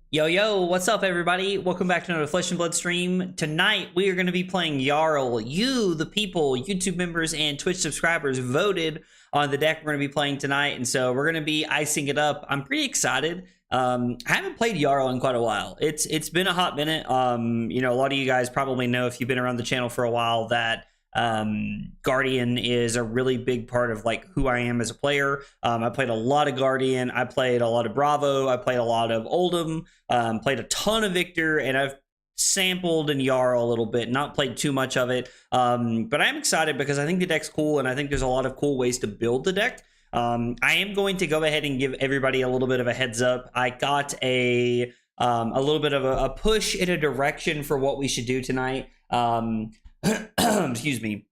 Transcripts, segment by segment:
Yo, what's up, everybody? Welcome back to another Flesh and Blood stream. Tonight, we are going to be playing Yarl. You, the people, YouTube members, and Twitch subscribers voted on the deck we're going to be playing tonight, and so we're going to be icing it up. I'm pretty excited. I haven't played Yarl in quite a while. It's been a hot minute. A lot of you guys probably know, if you've been around the channel for a while, that Guardian is a really big part of like who I am as a player. I played a lot of Guardian, I played a lot of Bravo, I played a lot of Oldham, played a ton of Victor, and I've sampled in Yarl a little bit, not played too much of it. But I'm excited because I think the deck's cool, and I think there's a lot of cool ways to build the deck. I am going to go ahead and give everybody a little bit of a heads up. I got a little bit of a push in a direction for what we should do tonight. Excuse me.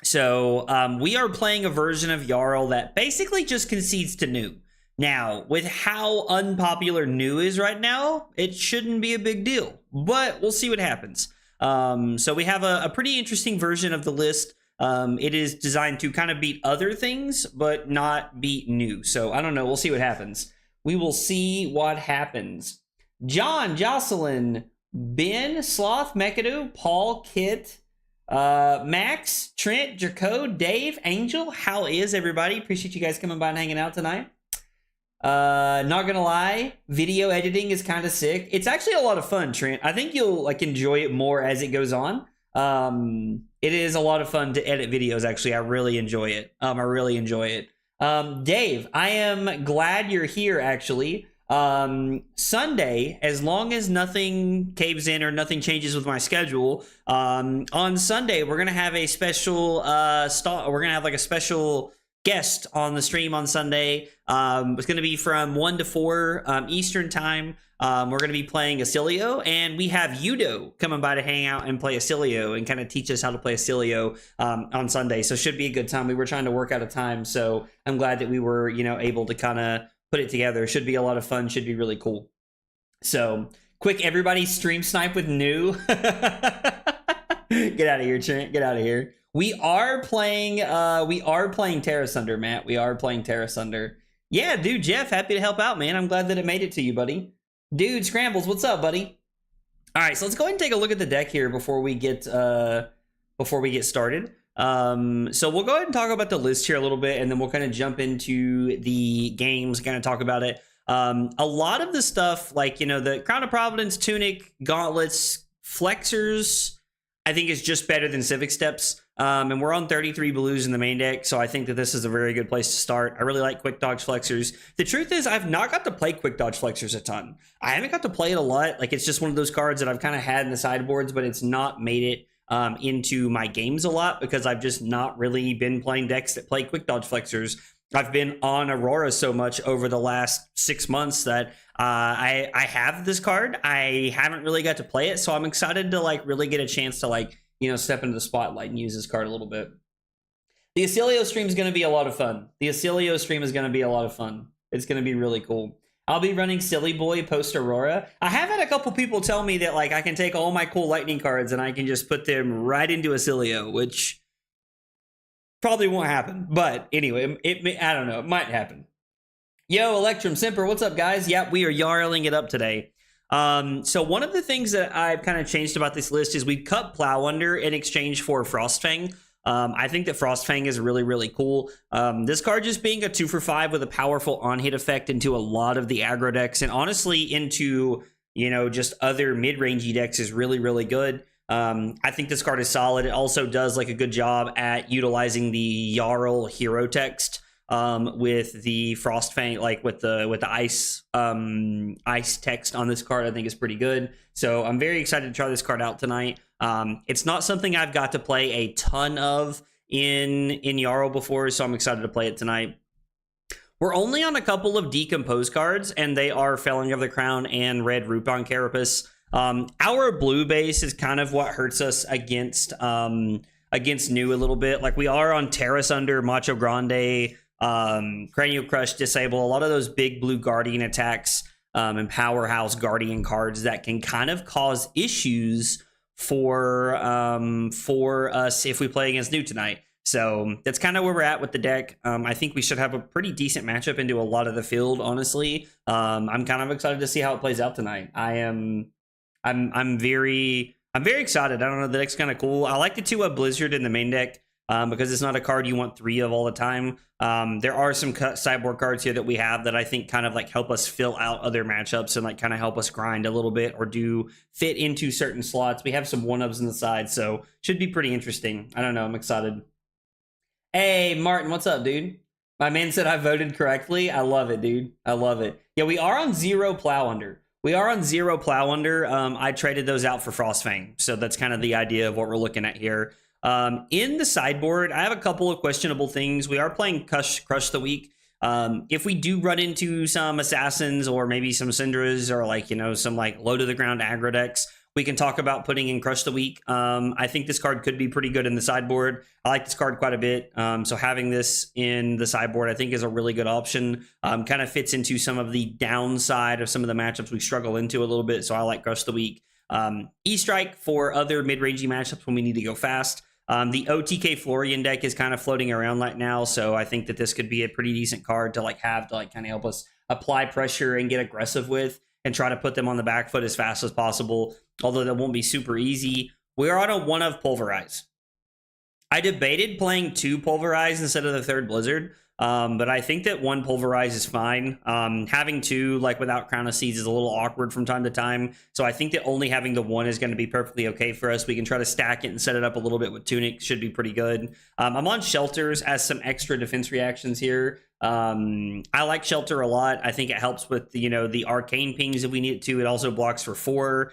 So we are playing a version of Yarl that basically just concedes to new. Now, with how unpopular new is right now, it shouldn't be a big deal, but we'll see what happens. So we have a pretty interesting version of the list. It is designed to kind of beat other things, but not beat new. So I don't know. We'll see what happens. We will see what happens. John, Jocelyn, Ben, Sloth, Mekadu, Paul, Kit, Max, Trent, Jaco, Dave, Angel, how is everybody? Appreciate you guys coming by and hanging out tonight. Not gonna lie, video editing is kind of sick. It's actually a lot of fun, Trent. I think you'll like enjoy it more as it goes on. It is a lot of fun to edit videos. Actually, I really enjoy it. Dave, I am glad you're here. Actually, Sunday, as long as nothing caves in or nothing changes with my schedule, on Sunday we're gonna have a special we're gonna have like a special guest on the stream on Sunday. It's gonna be from 1 to 4 Eastern time. We're gonna be playing Acilio, and we have Udo coming by to hang out and play Acilio and kind of teach us how to play Acilio on Sunday. So should be a good time. We were trying to work out a time, so I'm glad that we were able to kind of put it together. Should be a lot of fun. Should be really cool. So quick, everybody stream snipe with new. Get out of here, Trent. Get out of here. We are playing Terra Sunder, Matt. We are playing Terra Sunder. Yeah, dude, Jeff, happy to help out, man. I'm glad that it made it to you, buddy. Dude, Scrambles, what's up, buddy? All right, so let's go ahead and take a look at the deck here before we get started. So we'll go ahead and talk about the list here a little bit, and then we'll kind of jump into the games, kind of talk about it. A lot of the stuff, like, the Crown of Providence, Tunic, Gauntlets, Flexors, I think is just better than Civic Steps. And we're on 33 blues in the main deck, so I think that this is a very good place to start. I really like Quick Dodge Flexors. The truth is, I've not got to play Quick Dodge Flexors a ton. I haven't got to play it a lot. Like, it's just one of those cards that I've kind of had in the sideboards, but it's not made it into my games a lot because I've just not really been playing decks that play Quick Dodge Flexors. I've been on Aurora so much over the last 6 months that I have this card. I haven't really got to play it, so I'm excited to like really get a chance to like step into the spotlight and use this card a little bit. The Acilio stream is going to be a lot of fun. It's going to be really cool. I'll be running Silly Boy post Aurora. I have had a couple people tell me that like I can take all my cool lightning cards and I can just put them right into Acilio, which probably won't happen. But anyway, I don't know. It might happen. Yo, Electrum Simper, what's up, guys? Yep, we are yarling it up today. So one of the things that I've kind of changed about this list is we cut Plow Under in exchange for Frostfang. I think that Frostfang is really, really cool. This card just being a 2-for-5 with a powerful on-hit effect into a lot of the aggro decks, and honestly into, just other mid-rangey decks is really, really good. I think this card is solid. It also does like a good job at utilizing the Jarl hero text with the Frostfang, like with the ice text on this card. I think is pretty good. So I'm very excited to try this card out tonight. It's not something I've got to play a ton of in Yarl before, so I'm excited to play it tonight. We're only on a couple of Decompose cards, and they are Felling of the Crown and Red Rupon Carapace. Our blue base is kind of what hurts us against new a little bit. Like, we are on Terra Sunder, Macho Grande, Cranial Crush, Disable, a lot of those big blue Guardian attacks, and Powerhouse Guardian cards that can kind of cause issues for us if we play against new tonight. So that's kind of where we're at with the deck. I think we should have a pretty decent matchup into a lot of the field, honestly. I'm kind of excited to see how it plays out tonight. I'm very excited. I don't know, the deck's kind of cool. I like the 2-up Blizzard in the main deck because it's not a card you want 3 of all the time. There are some sideboard cards here that we have that I think kind of like help us fill out other matchups and like kind of help us grind a little bit or do fit into certain slots. We have some 1-ups on the side, so should be pretty interesting. I don't know, I'm excited. Hey, Martin, what's up, dude? My man said I voted correctly. I love it, dude. I love it. Yeah, we are on 0 Plow Under. We are on 0 Plow Under. I traded those out for Frostfang, so that's kind of the idea of what we're looking at here. In the sideboard, I have a couple of questionable things. We are playing Crush the Weak. If we do run into some Assassins or maybe some Syndras or like, you know, some like low to the ground aggro decks, we can talk about putting in Crush the Weak. I think this card could be pretty good in the sideboard. I like this card quite a bit. So having this in the sideboard, I think is a really good option. Kind of fits into some of the downside of some of the matchups we struggle into a little bit. So I like Crush the Weak. E-Strike for other mid-rangey matchups when we need to go fast. The OTK Florian deck is kind of floating around right now. So I think that this could be a pretty decent card to like have to like kind of help us apply pressure and get aggressive with and try to put them on the back foot as fast as possible. Although that won't be super easy. We are on a 1 of Pulverize. I debated playing 2 Pulverize instead of the 3rd Blizzard, but I think that 1 Pulverize is fine. Having 2 like without Crown of Seeds is a little awkward from time to time, so I think that only having the 1 is going to be perfectly okay for us. We can try to stack it and set it up a little bit with Tunic. Should be pretty good. I'm on Shelters as some extra defense reactions here. I like Shelter a lot. I think it helps with the, you know, the arcane pings if we need it to. It also blocks for 4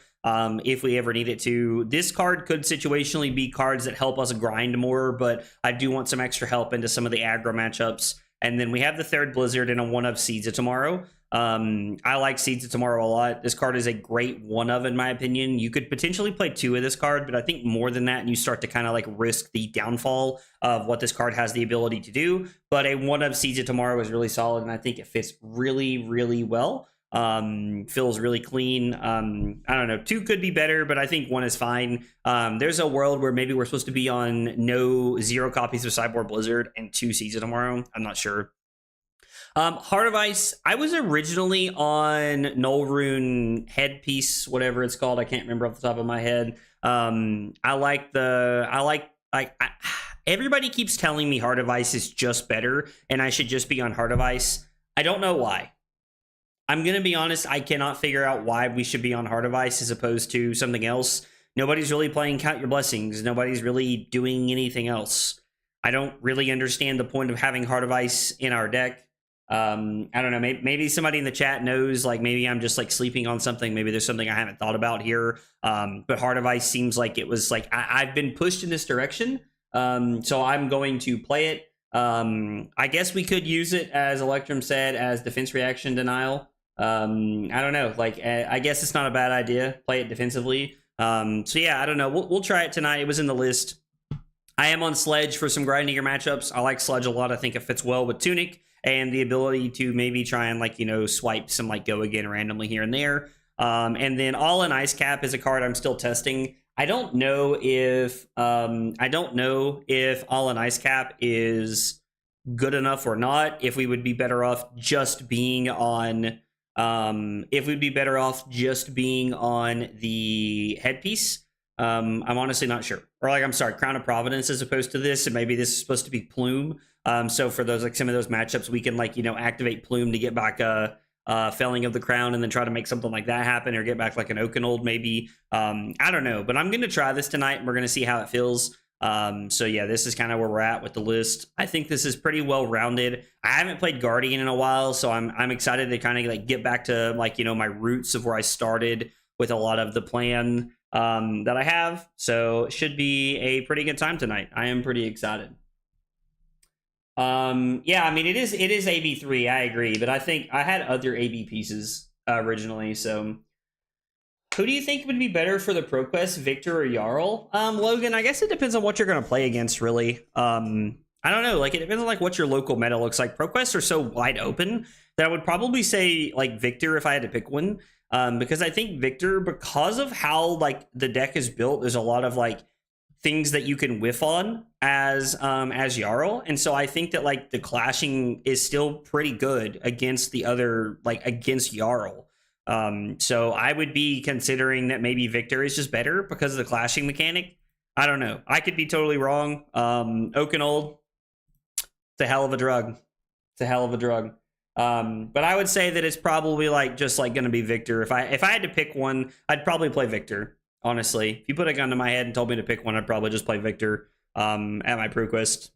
if we ever need it to. This card could situationally be cards that help us grind more, but I do want some extra help into some of the aggro matchups. And then we have the 3rd Blizzard and a 1 of Seeds of Tomorrow. I like Seeds of Tomorrow a lot. This card is a great 1 of, in my opinion. You could potentially play 2 of this card, but I think more than that, and you start to kind of like risk the downfall of what this card has the ability to do. But a 1 of Seeds of Tomorrow is really solid, and I think it fits really, really well. Feels really clean. I don't know, 2 could be better, but I think 1 is fine. There's a world where maybe we're supposed to be on 0 copies of Sideboard Blizzard and 2 Seeds of Tomorrow. I'm not sure. Heart of Ice, I was originally on Null Rune Headpiece, whatever it's called. I can't remember off the top of my head. Everybody keeps telling me Heart of Ice is just better and I should just be on Heart of Ice. I don't know why. I'm going to be honest, I cannot figure out why we should be on Heart of Ice as opposed to something else. Nobody's really playing Count Your Blessings. Nobody's really doing anything else. I don't really understand the point of having Heart of Ice in our deck. I don't know, maybe somebody in the chat knows, like maybe I'm just like sleeping on something. Maybe there's something I haven't thought about here. But Heart of Ice seems like it was like, I've been pushed in this direction. So I'm going to play it. I guess we could use it, as Electrum said, as defense reaction denial. I don't know, like I guess it's not a bad idea. Play it defensively. So yeah, I don't know. We'll try it tonight. It was in the list. I am on Sledge for some grindier matchups. I like Sledge a lot. I think it fits well with Tunic and the ability to maybe try and like, you know, swipe some like go again randomly here and there. And then All in Ice Cap is a card I'm still testing. I don't know if All in Ice Cap is good enough or not. If we would be better off just being on the headpiece. I'm honestly not sure. Or like, I'm sorry, Crown of Providence as opposed to this, and maybe this is supposed to be Plume. So for those, like some of those matchups, we can like, you know, activate Plume to get back a Felling of the Crown and then try to make something like that happen, or get back like an Oakenold maybe. I don't know, but I'm going to try this tonight and we're going to see how it feels. So yeah, this is kind of where we're at with the list. I think this is pretty well rounded. I haven't played Guardian in a while, so I'm excited to kind of like get back to like, you know, my roots of where I started with a lot of the plan that I have. So it should be a pretty good time tonight. I am pretty excited. Yeah, I mean, it is AB3, I agree, but I think I had other AB pieces originally, so who do you think would be better for the ProQuest, Victor or Yarl? Logan, I guess it depends on what you're going to play against, really. I don't know, like it depends on like what your local meta looks like. ProQuests are so wide open that I would probably say like Victor if I had to pick one, because I think Victor, because of how like the deck is built, there's a lot of like things that you can whiff on as Jarl, and so I think that like the clashing is still pretty good against the other, like against Jarl. So I would be considering that maybe Victor is just better because of the clashing mechanic. I don't know. I could be totally wrong. Oak and Old, it's a hell of a drug. It's a hell of a drug. But I would say that it's probably like just like going to be Victor. If I had to pick one, I'd probably play Victor. Honestly, if you put a gun to my head and told me to pick one, I'd probably just play Victor at my ProQuest.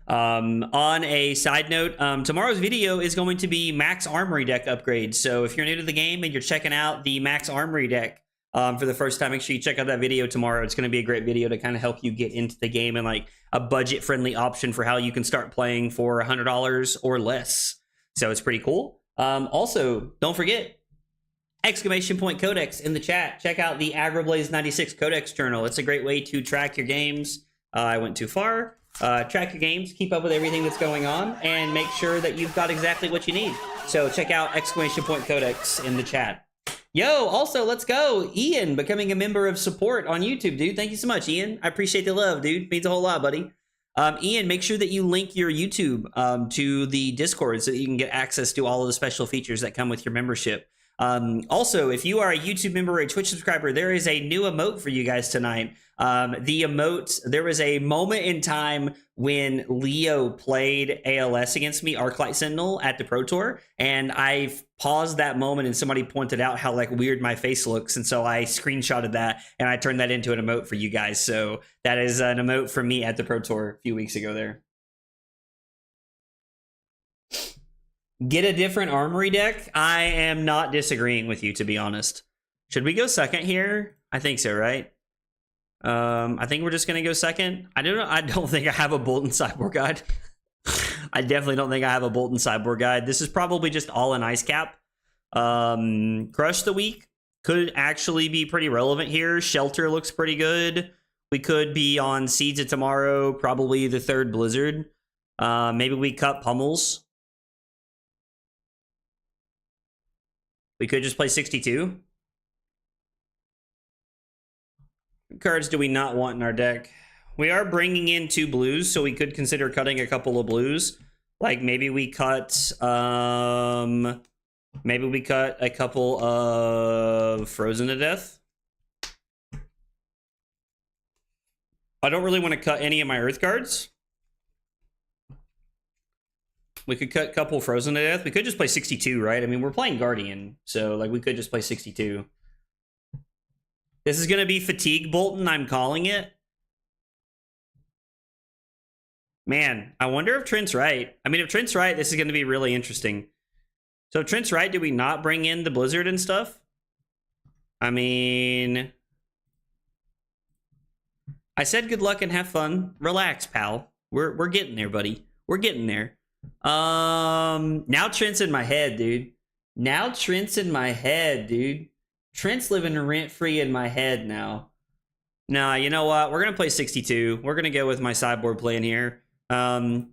On a side note, tomorrow's video is going to be Max Armory deck upgrades. So if you're new to the game and you're checking out the Max Armory deck for the first time, make sure you check out that video tomorrow. It's going to be a great video to kind of help you get into the game and like a budget-friendly option for how you can start playing for $100 or less. So it's pretty cool. Also, don't forget, !Codex in the chat. Check out the Agroblaze 96 Codex journal. It's a great way to track your games. I went too far. Track your games, keep up with everything that's going on, and make sure that you've got exactly what you need. So check out !Codex in the chat. Yo, also, let's go. Ian becoming a member of support on YouTube, dude. Thank you so much, Ian. I appreciate the love, dude. Means a whole lot, buddy. Ian, make sure that you link your YouTube to the Discord so that you can get access to all of the special features that come with your membership. Also, if you are a YouTube member or a Twitch subscriber, there is a new emote for you guys tonight. The emote, there was a moment in time when Leo played ALS against me, Arclight Sentinel, at the Pro Tour, and I've paused that moment and somebody pointed out how like weird my face looks, and so I screenshotted that and I turned that into an emote for you guys. So that is an emote from me at the Pro Tour a few weeks ago there. Get a different armory deck? I am not disagreeing with you, to be honest. Should we go second here? I think so, right? I think we're just gonna go second. I don't know. I don't think I have a Bolton sideboard guide. I definitely don't think I have a Bolton sideboard guide. This is probably just all an ice cap. Crush the Week could actually be pretty relevant here. Shelter looks pretty good. We could be on Seeds of Tomorrow, probably the third Blizzard. Maybe we cut Pummels. We could just play 62. What cards do we not want in our deck? We are bringing in 2 blues, so we could consider cutting a couple of blues. Like maybe we cut a couple of Frozen to Death. I don't really want to cut any of my Earth cards. We could cut a couple Frozen to Death. We could just play 62, right? I mean, we're playing Guardian, so like we could just play 62. This is going to be Fatigue Bolton, I'm calling it. Man, I wonder if Trent's right. I mean, if Trent's right, this is going to be really interesting. So if Trent's right, do we not bring in the Blizzard and stuff? I mean, I said good luck and have fun. Relax, pal. We're getting there, buddy. We're getting there. Now Trent's in my head, dude. Now Trent's in my head, dude. Trent's living rent-free in my head now. Nah, you know what? We're gonna play 62. We're gonna go with my sideboard plan here. Said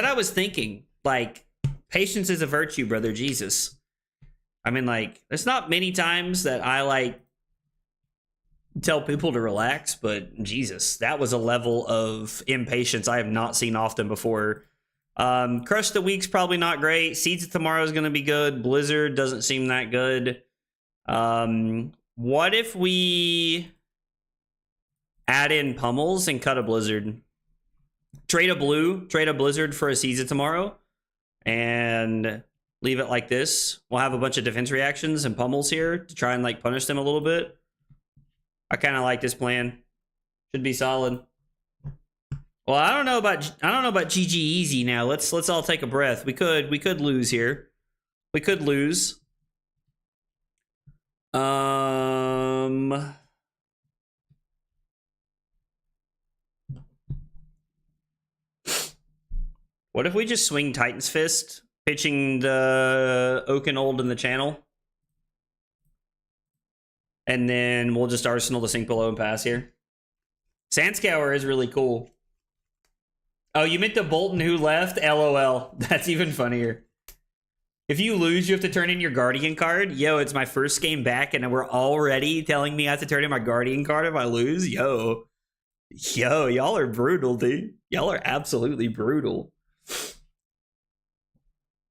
I was thinking, like, patience is a virtue, brother Jesus. I mean, like, there's not many times that I, like, tell people to relax, but Jesus, that was a level of impatience I have not seen often before. Crush the Week's probably not great. Seeds of Tomorrow is going to be good. Blizzard doesn't seem that good. What if we add in Pummels and cut a Blizzard? Trade a blue, trade a Blizzard for a Seeds of Tomorrow, and leave it like this. We'll have a bunch of defense reactions and Pummels here to try and like punish them a little bit. I kind of like this plan. Should be solid. Well, I don't know about GG easy now. Let's all take a breath. We could lose here. We could lose. What if we just swing Titan's Fist, pitching the Oak and Old in the channel? And then we'll just Arsenal the Sink Below and pass here. Sandscour is really cool. Oh, you meant the Bolton who left? LOL. That's even funnier. If you lose, you have to turn in your Guardian card. Yo, it's my first game back, and we're already telling me I have to turn in my Guardian card if I lose. Yo, y'all are brutal, dude. Y'all are absolutely brutal.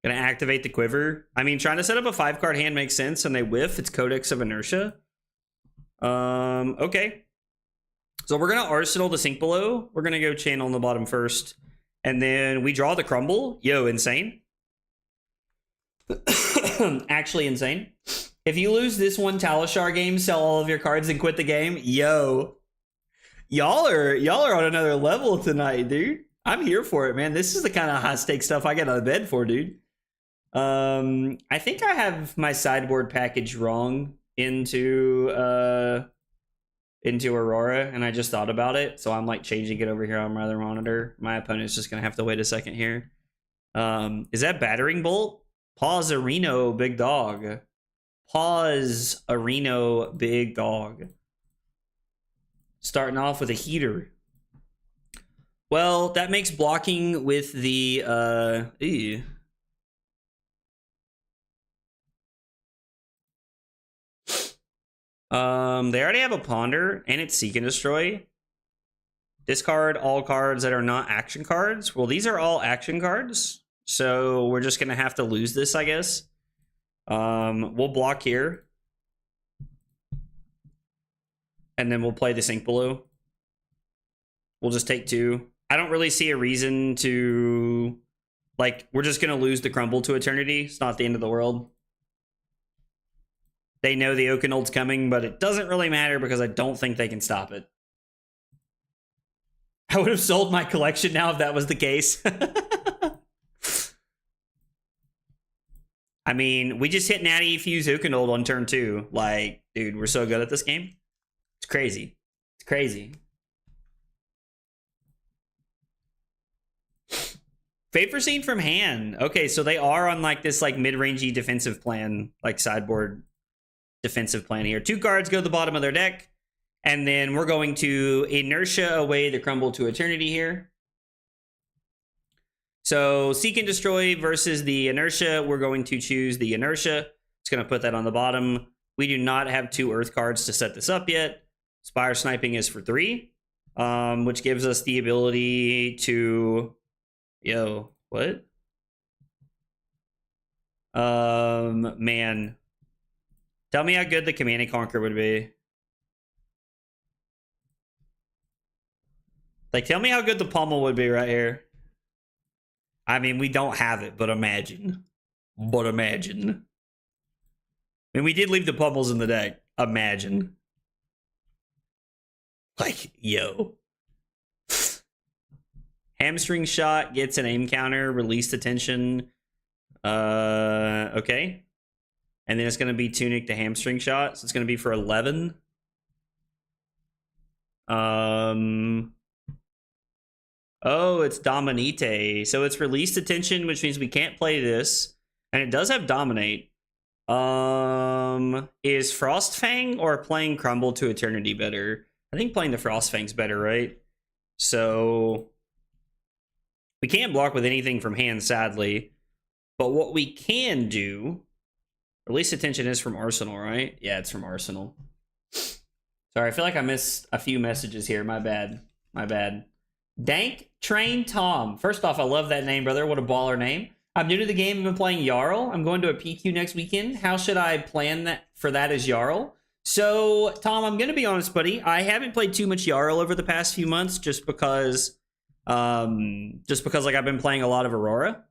Gonna activate the quiver. I mean, trying to set up a 5-card hand makes sense, and they whiff. It's Codex of Inertia. Okay. So we're gonna Arsenal the Sink Below. We're gonna go channel on the bottom first, and then we draw the Crumble. Yo, insane. Actually insane. If you lose this one Talishar game, sell all of your cards and quit the game. Yo, y'all are on another level tonight, dude. I'm here for it, man. This is the kind of high stake stuff I get out of bed for, dude. I think I have my sideboard package wrong into Aurora, and I just thought about it, so I'm like changing it over here on my other monitor. My opponent's just gonna have to wait a second here. Is that Battering Bolt? Pause Areno, big dog. Pause Areno, big dog. Starting off with a heater. Well, that makes blocking with the ew. They already have a Ponder, and it's Seek and Destroy. Discard all cards that are not action cards. Well, these are all action cards, so we're just gonna have to lose this, I guess. We'll block here, and then we'll play the Sink Below. We'll just take 2. I don't really see a reason to, like, we're just gonna lose the Crumble to Eternity. It's not the end of the world. They know the Oakenold's coming, but it doesn't really matter because I don't think they can stop it. I would have sold my collection now if that was the case. I mean, we just hit Natty Fuse Oakenold on turn 2. Like, dude, we're so good at this game. It's crazy. It's crazy. Favor Scene from hand. Okay, so they are on like this like mid-rangey defensive plan, like sideboard defensive plan here. 2 cards go to the bottom of their deck, and then we're going to Inertia away the Crumble to Eternity here. So Seek and Destroy versus the Inertia. We're going to choose the Inertia. It's going to put that on the bottom. We do not have 2 Earth cards to set this up yet. Spire Sniping is for 3, which gives us the ability to... Yo, what? Man. Tell me how good the Command and Conquer would be. Like, tell me how good the Pommel would be right here. I mean, we don't have it, but imagine. But imagine. I mean, we did leave the Pommels in the deck. Imagine. Like, yo. Hamstring Shot gets an aim counter, release the tension. Okay. And then it's going to be Tunic to Hamstring Shot. So it's going to be for 11. Oh, it's Dominate. So it's release the tension, which means we can't play this. And it does have Dominate. Is Frostfang or playing Crumble to Eternity better? I think playing the Frostfang's better, right? So we can't block with anything from hand, sadly. But what we can do... Release Attention is from Arsenal, right? Yeah, it's from Arsenal. Sorry, I feel like I missed a few messages here. My bad. My bad. Dank Train Tom. First off, I love that name, brother. What a baller name. I'm new to the game. I've been playing Yarl. I'm going to a PQ next weekend. How should I plan that for that as Yarl? So, Tom, I'm going to be honest, buddy. I haven't played too much Yarl over the past few months just because like I've been playing a lot of Aurora.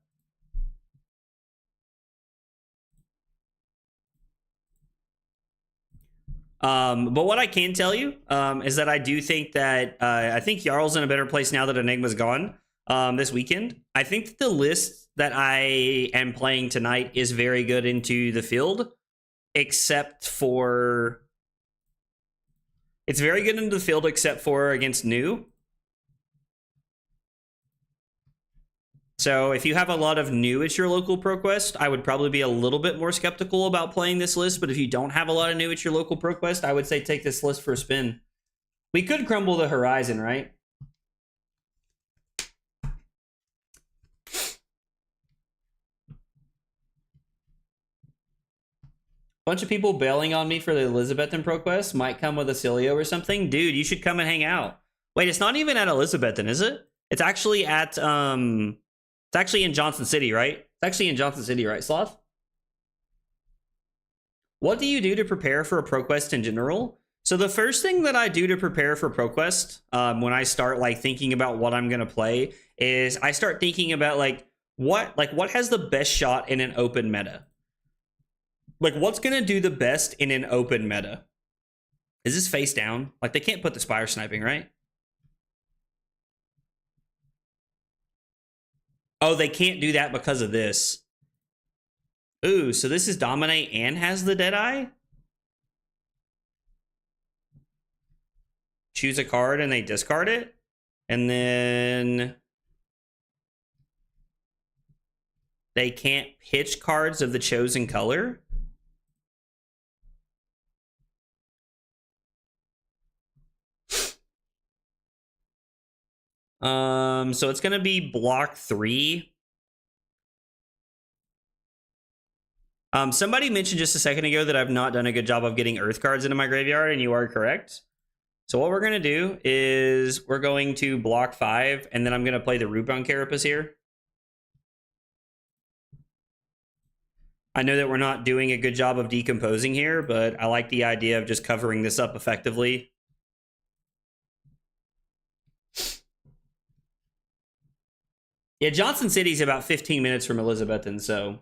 But what I can tell you is that I do think that I think Jarl's in a better place now that Enigma's gone this weekend. I think that the list that I am playing tonight is very good into the field, except for... It's very good into the field except for against new. So if you have a lot of new at your local ProQuest, I would probably be a little bit more skeptical about playing this list. But if you don't have a lot of new at your local ProQuest, I would say take this list for a spin. We could crumble the horizon, right? Bunch of people bailing on me for the Elizabethan ProQuest. Might come with a Cilio or something. Dude, you should come and hang out. Wait, it's not even at Elizabethan, is it? It's actually at, it's actually in Johnson City, right? It's actually in Johnson City, right, Sloth? What do you do to prepare for a ProQuest in general? So the first thing that I do to prepare for ProQuest, when I start like thinking about what I'm gonna play, is I start thinking about what has the best shot in an open meta? Like, what's gonna do the best in an open meta? Is this face down? Like, they can't put the Spire Sniping, right? Oh, they can't do that because of this. Ooh, so this is Dominate and has the Deadeye? Choose a card and they discard it? And then they can't pitch cards of the chosen color? So it's gonna be block 3. Somebody mentioned just a second ago that I've not done a good job of getting earth cards into my graveyard, and you are correct. So what we're gonna do is we're going to block 5, and then I'm gonna play the Rootbound Carapace here. I know that we're not doing a good job of decomposing here, but I like the idea of just covering this up effectively. Yeah, Johnson City's about 15 minutes from Elizabethan, so.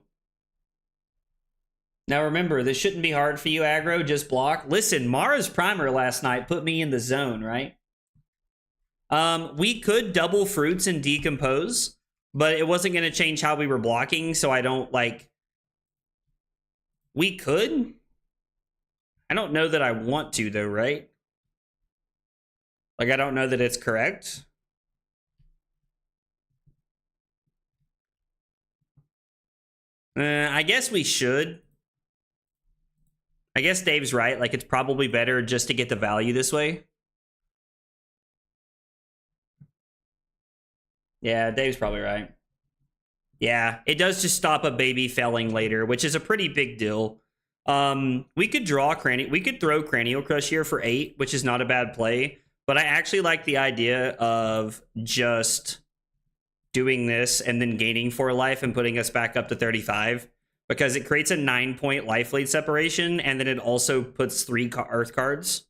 Now remember, this shouldn't be hard for you, aggro, just block. Listen, Mara's Primer last night put me in the zone, right? We could double fruits and decompose, but it wasn't going to change how we were blocking, so I don't, like... We could? I don't know that I want to, though, right? Like, I don't know that it's correct. I guess we should. I guess Dave's right. Like, it's probably better just to get the value this way. Yeah, Dave's probably right. Yeah, it does just stop a baby felling later, which is a pretty big deal. We could we could throw Cranial Crush here for 8, which is not a bad play. But I actually like the idea of just doing this and then gaining 4 life and putting us back up to 35, because it creates a 9-point life lead separation, and then it also puts 3 earth cards.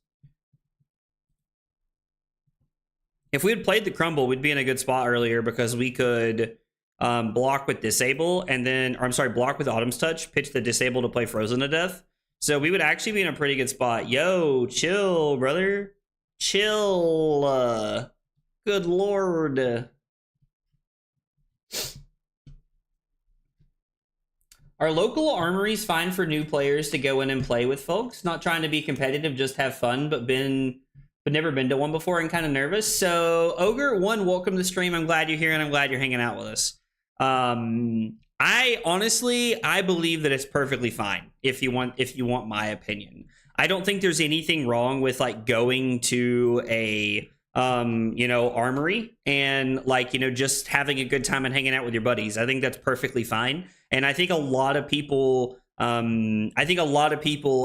If we had played the Crumble, we'd be in a good spot earlier, because we could block with Disable, and then, or I'm sorry, block with Autumn's Touch, pitch the Disable to play Frozen to death. So we would actually be in a pretty good spot. Yo, chill, brother. Chill. Good lord. Are local armories fine for new players to go in and play with folks? Not trying to be competitive, just have fun, but never been to one before and kind of nervous. So Ogre, welcome to the stream. I'm glad you're here and I'm glad you're hanging out with us. I honestly believe that it's perfectly fine if you want my opinion. I don't think there's anything wrong with like going to a armory and like, just having a good time and hanging out with your buddies. I think that's perfectly fine. And I think a lot of people,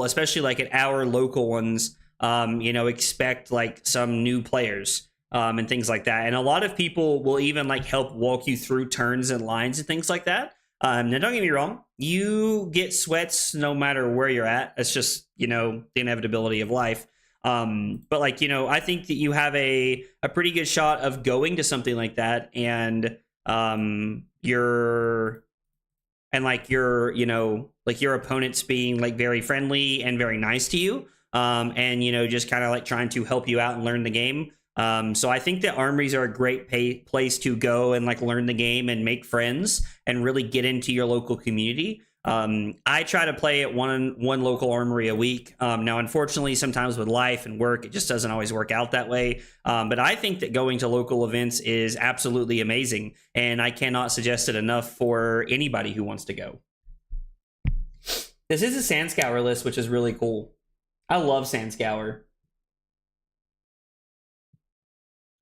especially like at our local ones, expect like some new players and things like that. And a lot of people will even like help walk you through turns and lines and things like that. Now, don't get me wrong. You get sweats no matter where you're at. It's just, the inevitability of life. But like, I think that you have a pretty good shot of going to something like that and your opponents being like very friendly and very nice to you. And just kind of like trying to help you out and learn the game. So I think that armories are a great place to go and like learn the game and make friends and really get into your local community. I try to play at one local armory a week. Now, unfortunately, sometimes with life and work, it just doesn't always work out that way. But I think that going to local events is absolutely amazing. And I cannot suggest it enough for anybody who wants to go. This is a Sandscour list, which is really cool. I love Sandscour.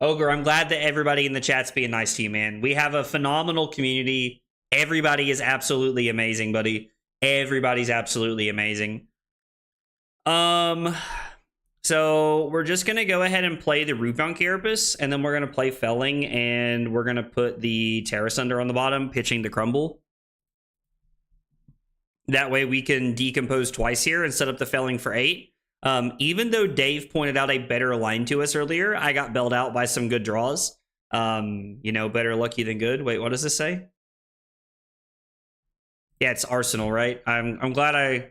Ogre, I'm glad that everybody in the chat's being nice to you, man. We have a phenomenal community. Everybody is absolutely amazing, buddy. Everybody's absolutely amazing. So we're just gonna go ahead and play the Rubicon Carapace, and then we're gonna play Felling, and we're gonna put the Terra Sunder on the bottom, pitching the Crumble. That way we can decompose twice here and set up the Felling for 8. Even though Dave pointed out a better line to us earlier, I got bailed out by some good draws. You know, better lucky than good. Wait, what does this say? Yeah, it's Arsenal, right? I'm glad I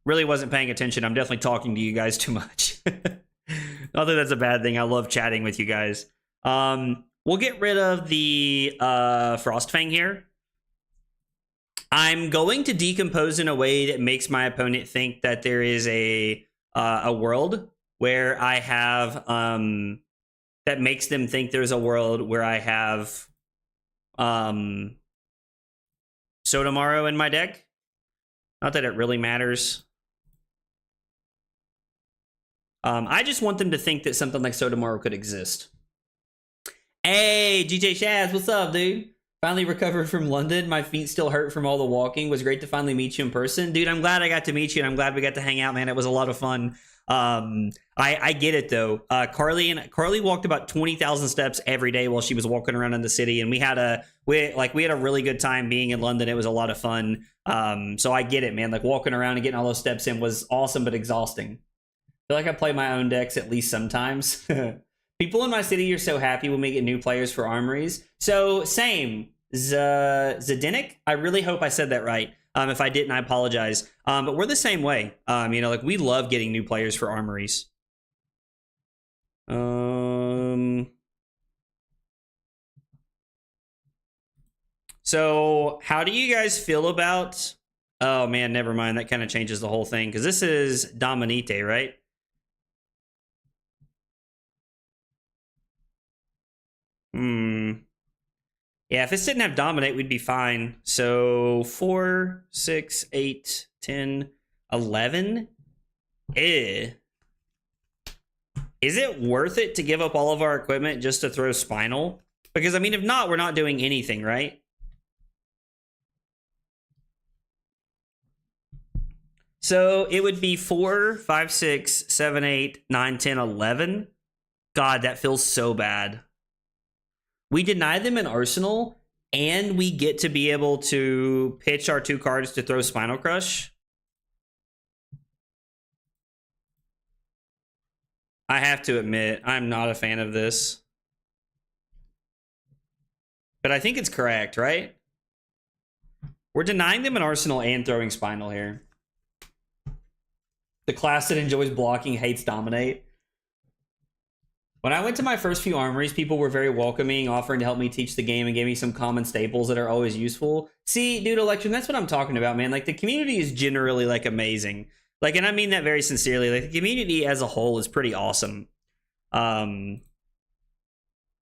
really wasn't paying attention. I'm definitely talking to you guys too much. Not that that's a bad thing. I love chatting with you guys. We'll get rid of the Frostfang here. I'm going to decompose in a way that makes my opponent think that there is a world where I have that makes them think there's a world where I have Sotomaro in my deck. Not that it really matters. I just want them to think that something like Sotomaro could exist. Hey, GJ Shaz, what's up, dude? Finally recovered from London. My feet still hurt from all the walking. Was great to finally meet you in person. Dude, I'm glad I got to meet you, and I'm glad we got to hang out, man. It was a lot of fun. I get it, though. Carly walked about 20,000 steps every day while she was walking around in the city, and we had a really good time being in London. It was a lot of fun. So I get it, man. Like, walking around and getting all those steps in was awesome, but exhausting. I feel like I play my own decks at least sometimes. People in my city are so happy when we get new players for armories. So, same. Zadinik? I really hope I said that right. If I didn't, I apologize. But we're the same way. You know, like, we love getting new players for armories. So, how do you guys feel about... Oh, man, never mind. That kind of changes the whole thing. Because this is Dominite, right? Yeah, if this didn't have Dominate, we'd be fine. So 4, 6, 8, 10, 11. Is it worth it to give up all of our equipment just to throw Spinal? Because, I mean, if not, we're not doing anything, right? So it would be 4, 5, 6, 7, 8, 9, 10, 11. God, that feels so bad. We deny them an Arsenal, and we get to be able to pitch our 2 cards to throw Spinal Crush. I have to admit, I'm not a fan of this. But I think it's correct, right? We're denying them an Arsenal and throwing Spinal here. The class that enjoys blocking hates Dominate. When I went to my first few armories, people were very welcoming, offering to help me teach the game and gave me some common staples that are always useful. See, dude, Election, that's what I'm talking about, man. Like, the community is generally, like, amazing. Like, and I mean that very sincerely. Like, the community as a whole is pretty awesome. We're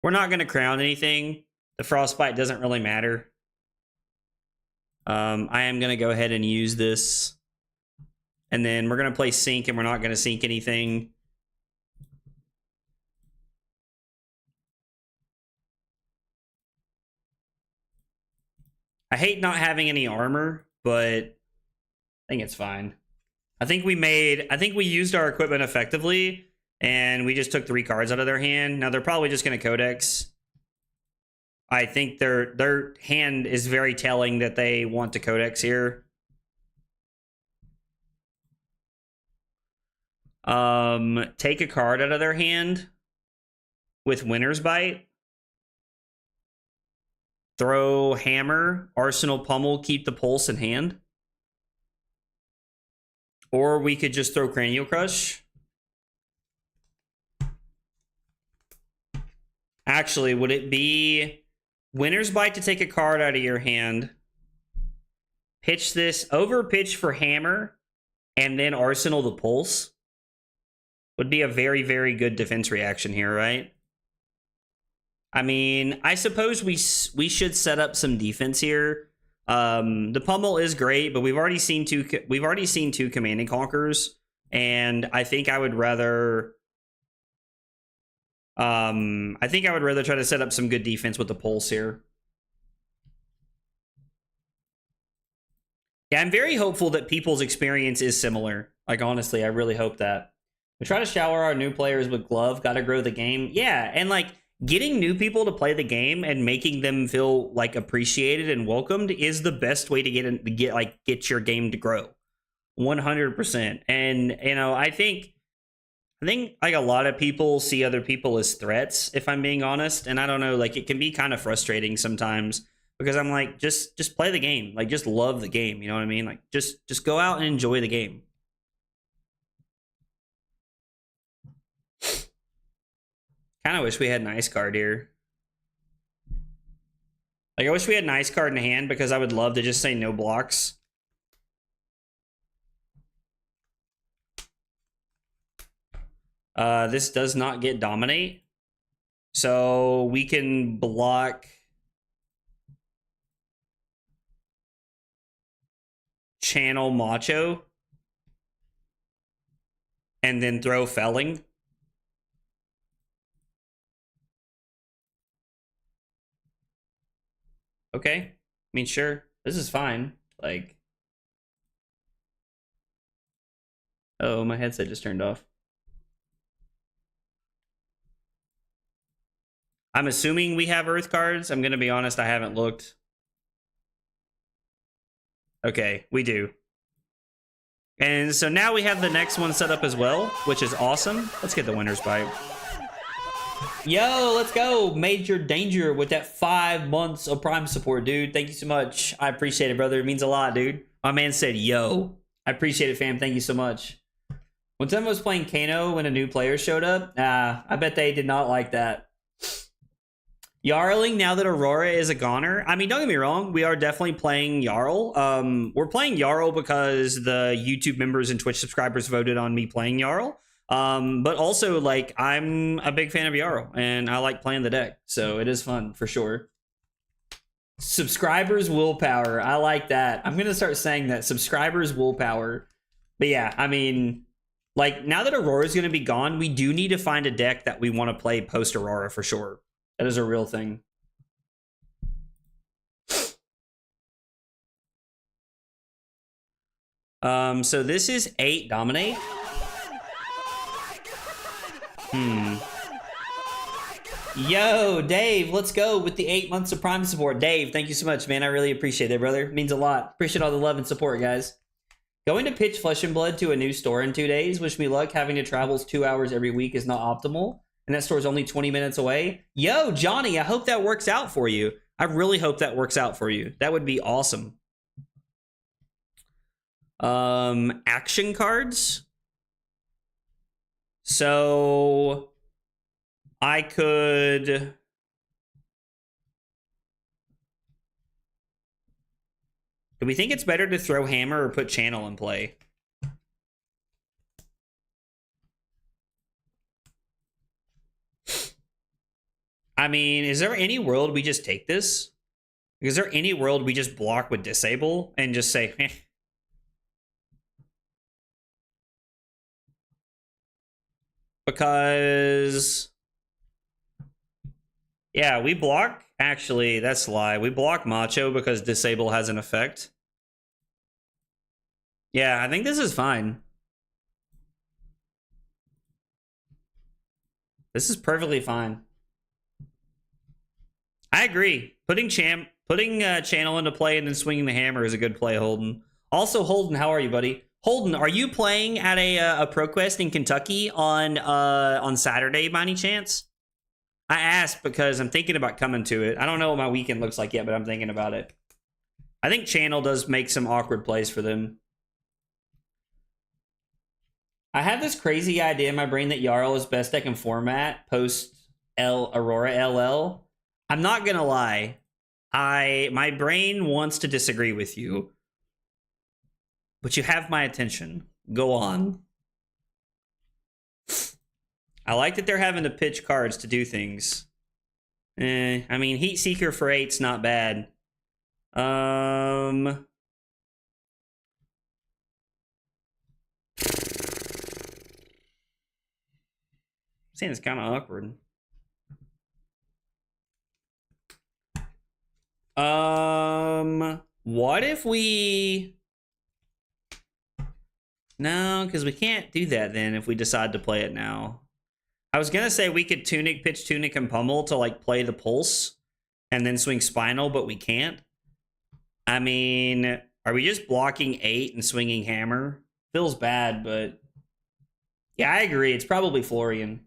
not going to crown anything. The Frostbite doesn't really matter. I am going to go ahead and use this. And then we're going to play Sync, and we're not going to sync anything. I hate not having any armor, but I think it's fine. I think we used our equipment effectively, and we just took 3 cards out of their hand. Now, they're probably just going to codex. I think their hand is very telling that they want to codex here. Take a card out of their hand with Winter's Bite. Throw Hammer, Arsenal Pummel, keep the Pulse in hand. Or we could just throw Cranial Crush. Actually, would it be Winter's Bite to take a card out of your hand? Pitch this, over pitch for Hammer, and then Arsenal the Pulse? Would be a very, very good defense reaction here, right? I mean, I suppose we should set up some defense here. The Pummel is great, but we've already seen two Command and Conquerors, and I think I would rather try to set up some good defense with the Pulse here. Yeah, I'm very hopeful that people's experience is similar. Like, honestly, I really hope that. We try to shower our new players with glove, gotta grow the game. Yeah, and like getting new people to play the game and making them feel like appreciated and welcomed is the best way to get your game to grow. 100%. And you know, I think like a lot of people see other people as threats, if I'm being honest. And I don't know, like it can be kind of frustrating sometimes because I'm like, just play the game. Like just love the game. You know what I mean? Like just go out and enjoy the game. Kind of wish we had an ice card here. Like I wish we had an ice card in hand because I would love to just say no blocks. This does not get dominate. So we can block channel macho and then throw felling. Okay. I mean, sure. This is fine. Like, oh, my headset just turned off. I'm assuming we have Earth cards. I'm going to be honest, I haven't looked. Okay, we do. And so now we have the next one set up as well, which is awesome. Let's get the winner's pipe. Yo, let's go. Major Danger with that 5 months of Prime support, dude. Thank you so much. I appreciate it, brother. It means a lot, dude. My man said, yo. I appreciate it, fam. Thank you so much. When someone was playing Kano when a new player showed up, I bet they did not like that. Yarling, now that Aurora is a goner. I mean, don't get me wrong. We are definitely playing Yarl. We're playing Yarl because the YouTube members and Twitch subscribers voted on me playing Yarl. But also, like, I'm a big fan of Yarl, and I like playing the deck. So it is fun, for sure. Subscribers willpower. I like that. I'm going to start saying that. Subscribers willpower. But yeah, I mean, like, now that Aurora is going to be gone, we do need to find a deck that we want to play post-Aurora for sure. That is a real thing. So this is 8 dominate. Yo, Dave, let's go with the 8 months of Prime support. Dave, thank you so much, man. I really appreciate it, brother. It means a lot. Appreciate all the love and support, guys. Going to pitch Flesh and Blood to a new store in 2 days. Wish me luck. Having to travel 2 hours every week is not optimal. And that store's only 20 minutes away. Yo, Johnny, I hope that works out for you. I really hope that works out for you. That would be awesome. Action cards. So I could... Do we think it's better to throw hammer or put channel in play? I mean, is there any world we just take this? Is there any world we just block with disable and just say, eh? Because, yeah, we block. Actually, that's a lie. We block macho because disable has an effect. Yeah, I think this is fine. This is perfectly fine. I agree. Putting channel into play and then swinging the hammer is a good play, Holden. Also, Holden, how are you, buddy? Holden, are you playing at a ProQuest in Kentucky on Saturday by any chance? I asked because I'm thinking about coming to it. I don't know what my weekend looks like yet, but I'm thinking about it. I think channel does make some awkward plays for them. I have this crazy idea in my brain that Yarl is best deck in format post Aurora LL. I'm not gonna lie. My brain wants to disagree with you. But you have my attention. Go on. I like that they're having to pitch cards to do things. I mean, Heat Seeker for 8's not bad. Saying it's kind of awkward. What if we No, because we can't do that then if we decide to play it now. I was gonna say we could Tunic, pitch Tunic, and Pummel to like play the Pulse and then swing Spinal, but we can't. I mean, are we just blocking 8 and swinging Hammer? Feels bad, but yeah, I agree. It's probably Florian.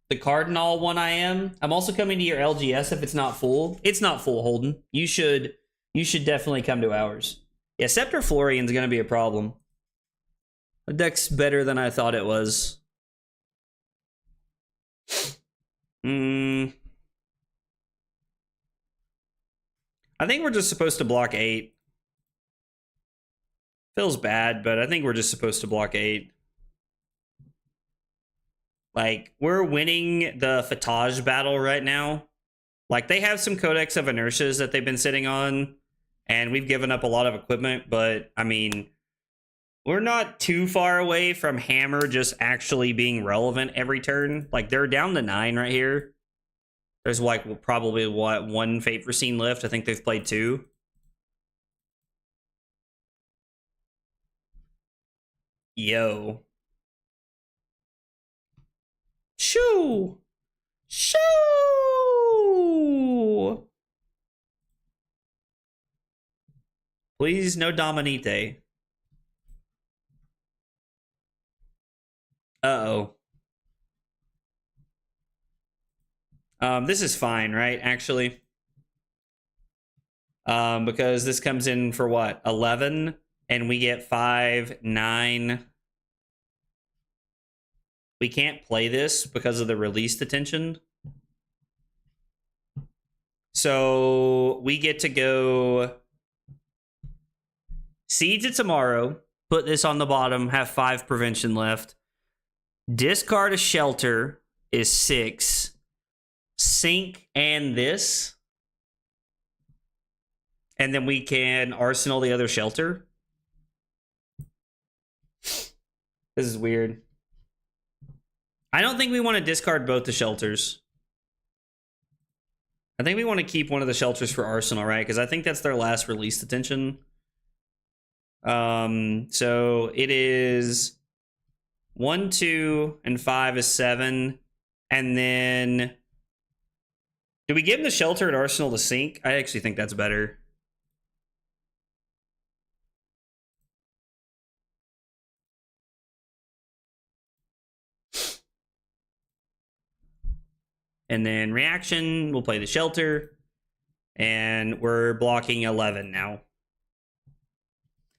The Cardinal one I am. I'm also coming to your LGS if it's not full. It's not full, Holden. You should definitely come to ours. Yeah, Scepter Florian's gonna be a problem. The deck's better than I thought it was. I think we're just supposed to block 8. Feels bad, but I think we're just supposed to block 8. Like, we're winning the Fatage battle right now. Like, they have some Codex of Inertias that they've been sitting on, and we've given up a lot of equipment, but, I mean, we're not too far away from Hammer just actually being relevant every turn. Like, they're down to 9 right here. There's, like, probably, what, 1 Fate Foreseen left? I think they've played 2. Yo. Shoo! Shoo! Please, no Dominite. Uh-oh. This is fine, right, actually? Because this comes in for what? 11, and we get 5, 9. We can't play this because of the release attention. So we get to go Siege of Tomorrow, put this on the bottom, have 5 prevention left. Discard a Shelter is 6. Sink and this. And then we can Arsenal the other Shelter. This is weird. I don't think we want to discard both the Shelters. I think we want to keep one of the Shelters for Arsenal, right? Because I think that's their last released attention. So it is 1, 2, and 5 is 7. And then do we give them the Shelter at Arsenal to sink? I actually think that's better. And then reaction, we'll play the Shelter. And we're blocking 11 now.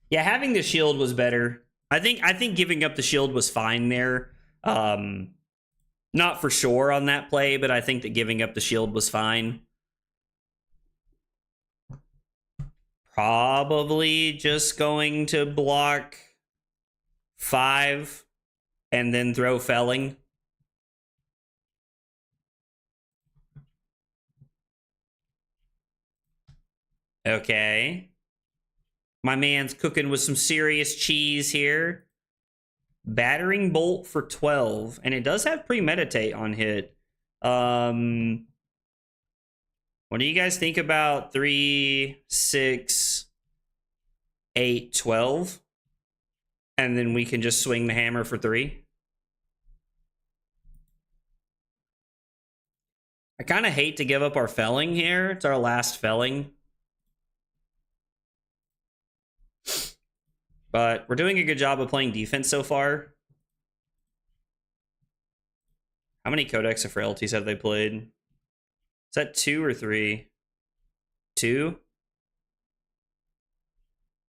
Yeah, having the shield was better. I think giving up the shield was fine there. Not for sure on that play, but I think that giving up the shield was fine. Probably just going to block 5 and then throw Felling. Okay. My man's cooking with some serious cheese here. Battering Bolt for 12. And it does have Premeditate on hit. What do you guys think about 3, 6, 8, 12? And then we can just swing the hammer for 3. I kind of hate to give up our Felling here. It's our last Felling. But we're doing a good job of playing defense so far. How many Codex of Frailties have they played? Is that 2 or 3? 2?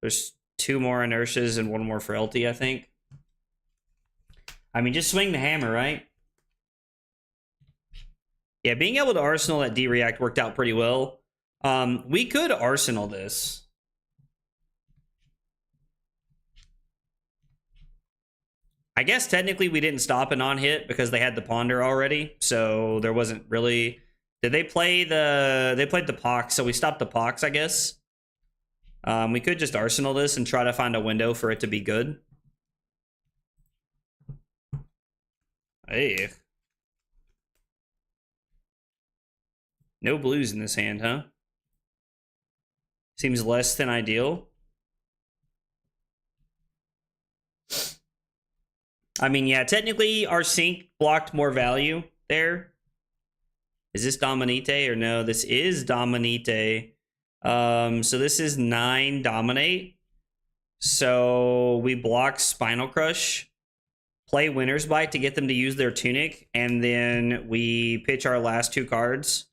There's 2 more Inertias and 1 more Frailty, I think. I mean, just swing the hammer, right? Yeah, being able to Arsenal that D-React worked out pretty well. We could Arsenal this. I guess technically we didn't stop an on-hit because they had the Ponder already, so there wasn't really... Did they play the... They played the Pox, so we stopped the Pox, I guess. We could just Arsenal this and try to find a window for it to be good. Hey. No blues in this hand, huh? Seems less than ideal. I mean, yeah, technically our sync blocked more value there. Is this Dominite or no? This is Dominite. So this is 9 Dominate. So we block Spinal Crush, play Winter's Bite to get them to use their Tunic, and then we pitch our last 2 cards.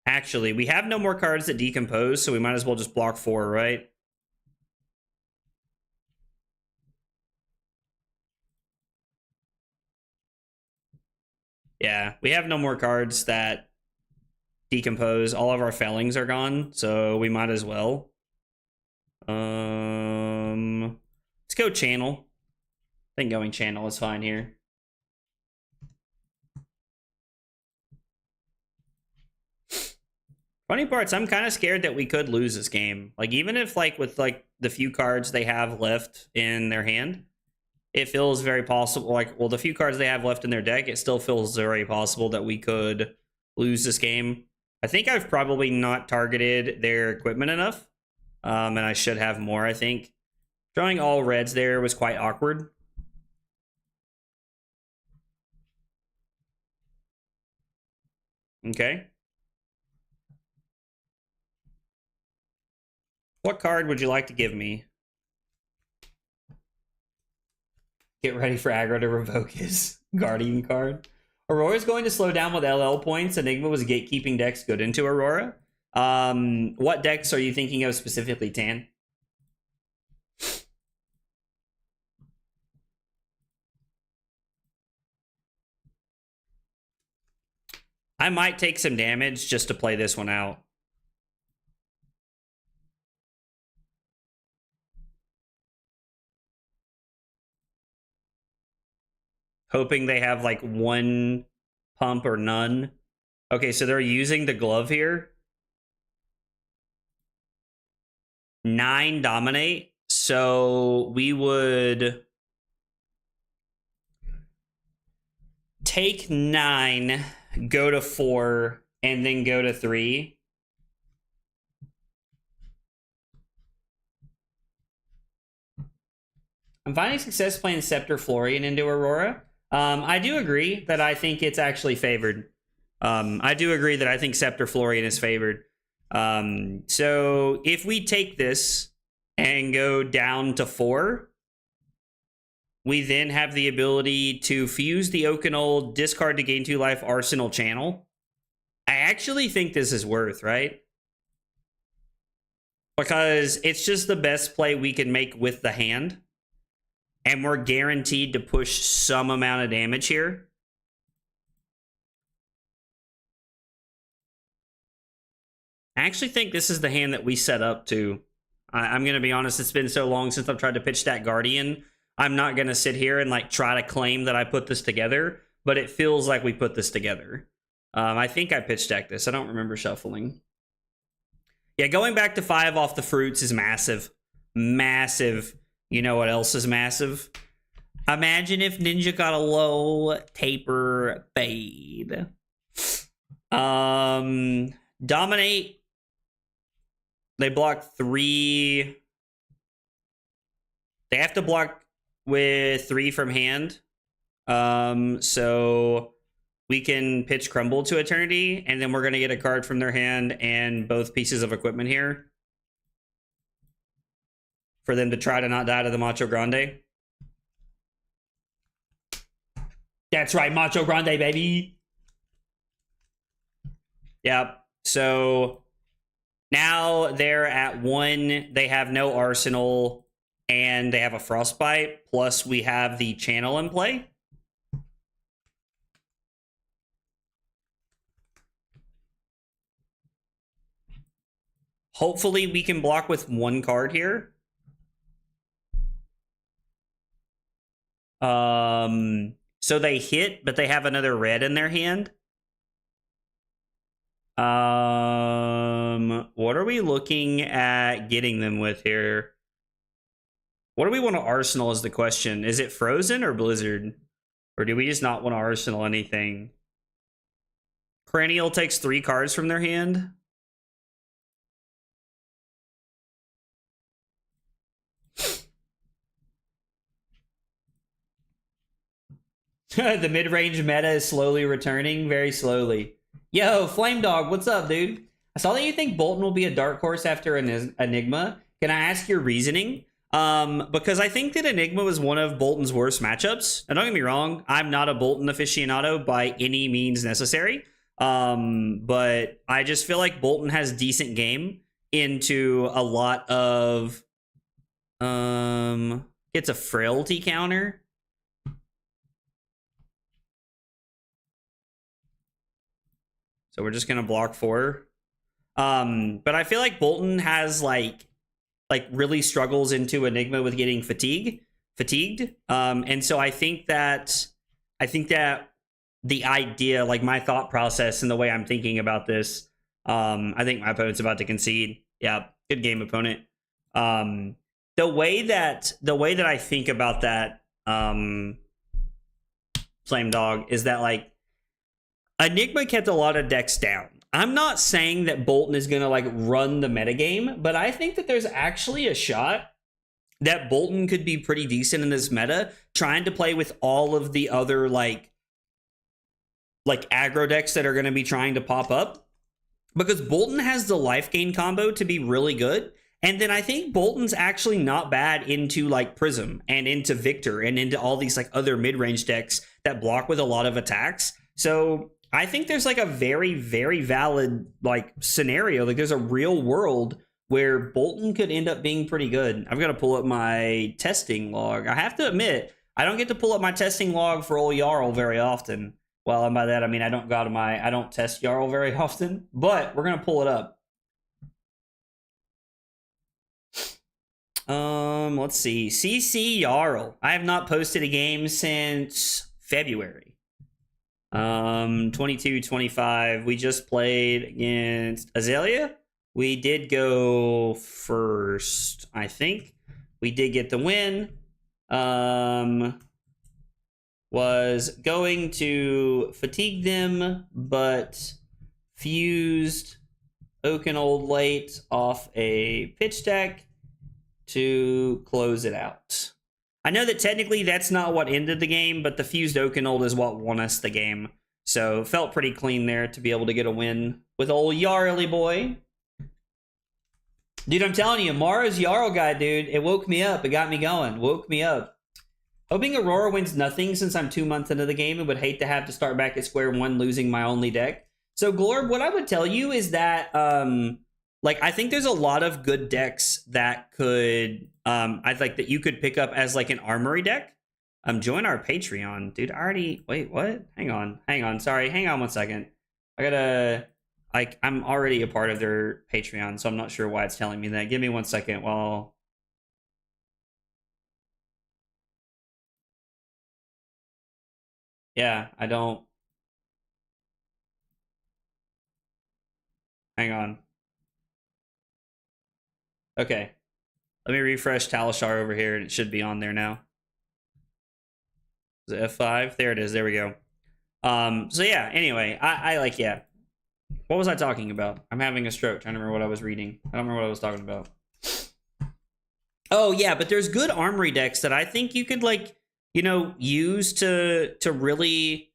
Actually, we have no more cards that decompose, so we might as well just block 4, right? Yeah, we have no more cards that decompose. All of our Fellings are gone, so we might as well. Let's go Channel. I think going Channel is fine here. Funny part's, I'm kind of scared that we could lose this game. Like, even if, like, with, like, the few cards they have left in their hand, it feels very possible. Like, well, the few cards they have left in their deck, it still feels very possible that we could lose this game. I think I've probably not targeted their equipment enough, and I should have more, I think. Drawing all reds there was quite awkward. Okay. What card would you like to give me? Get ready for aggro to revoke his Guardian card. Aurora's going to slow down with LL points. Enigma was gatekeeping decks good into Aurora. What decks are you thinking of specifically, Tan? I might take some damage just to play this one out. Hoping they have like 1 pump or none. Okay, so they're using the glove here. 9 Dominate. So we would take 9, go to 4, and then go to 3. I'm finding success playing Scepter Florian into Aurora. I do agree that I think it's actually favored. I do agree that I think Scepter Florian is favored. So if we take this and go down to 4, we then have the ability to fuse the Oakenol, discard to gain 2 life, Arsenal Channel. I actually think this is worth, right? Because it's just the best play we can make with the hand. And we're guaranteed to push some amount of damage here. I actually think this is the hand that we set up to. I'm going to be honest, it's been so long since I've tried to pitch that Guardian. I'm not going to sit here and like try to claim that I put this together, but it feels like we put this together. I think I pitch decked this. I don't remember shuffling. Yeah, going back to 5 off the fruits is massive. Massive. You know what else is massive? Imagine if Ninja got a low taper fade. Dominate. They block 3. They have to block with 3 from hand. So we can pitch Crumble to Eternity, and then we're going to get a card from their hand and both pieces of equipment here for them to try to not die to the Macho Grande. That's right, Macho Grande, baby. Yep. So now they're at 1. They have no Arsenal, and they have a Frostbite, plus we have the Channel in play. Hopefully we can block with 1 card here. So they hit, but they have another red in their hand. What are we looking at getting them with here? What do we want to Arsenal is the question. Is it Frozen or Blizzard? Or do we just not want to Arsenal anything? Perennial takes 3 cards from their hand. The mid-range meta is slowly returning, very slowly. Yo, Flame Dog, what's up, dude? I saw that you think Bolton will be a dark horse after Enigma. Can I ask your reasoning? Because I think that Enigma was one of Bolton's worst matchups. And don't get me wrong, I'm not a Bolton aficionado by any means necessary. But I just feel like Bolton has decent game into a lot of it's a frailty counter. So we're just gonna block 4. But I feel like Bolton has like really struggles into Enigma with getting fatigued. And so I think that the idea, like my thought process and the way I'm thinking about this, I think my opponent's about to concede. Yeah, good game, opponent. The way that I think about that, Flame Dog, is that like Enigma kept a lot of decks down. I'm not saying that Bolton is gonna like run the metagame, but I think that there's actually a shot that Bolton could be pretty decent in this meta, trying to play with all of the other like aggro decks that are gonna be trying to pop up. Because Bolton has the life gain combo to be really good. And then I think Bolton's actually not bad into like Prism and into Victor and into all these like other mid-range decks that block with a lot of attacks. So I think there's like a very, very valid like scenario. Like there's a real world where Bolton could end up being pretty good. I've got to pull up my testing log. I have to admit, I don't get to pull up my testing log for old Yarl very often. Well, and by that I mean I don't test Yarl very often, but we're gonna pull it up. Let's see. CC Yarl. I have not posted a game since February. 22-25. We just played against Azalea. We did go first, I think. We did get the win. Was going to fatigue them, but fused Oaken Old late off a pitch deck to close it out. I know that technically that's not what ended the game, but the fused Oaken Old is what won us the game. So it felt pretty clean there to be able to get a win with old Yarly boy. Dude, I'm telling you, Mara's Jarl guy, dude, it woke me up. It got me going. Woke me up. Hoping Aurora wins nothing since I'm 2 months into the game and would hate to have to start back at square one losing my only deck. So, Glorb, what I would tell you is that, I think there's a lot of good decks that could, I think that you could pick up as like an armory deck. Join our Patreon, dude. I already, wait, what? Hang on. Sorry, hang on 1 second. I'm already a part of their Patreon, so I'm not sure why it's telling me that. Give me 1 second while. Yeah, I don't. Hang on. Okay. Let me refresh Talishar over here, and it should be on there now. Is it F5? There it is. There we go. So yeah, anyway, I like, yeah. What was I talking about? I'm having a stroke trying to remember what I was reading. I don't remember what I was talking about. Oh, yeah, but there's good armory decks that I think you could, like, you know, use to really...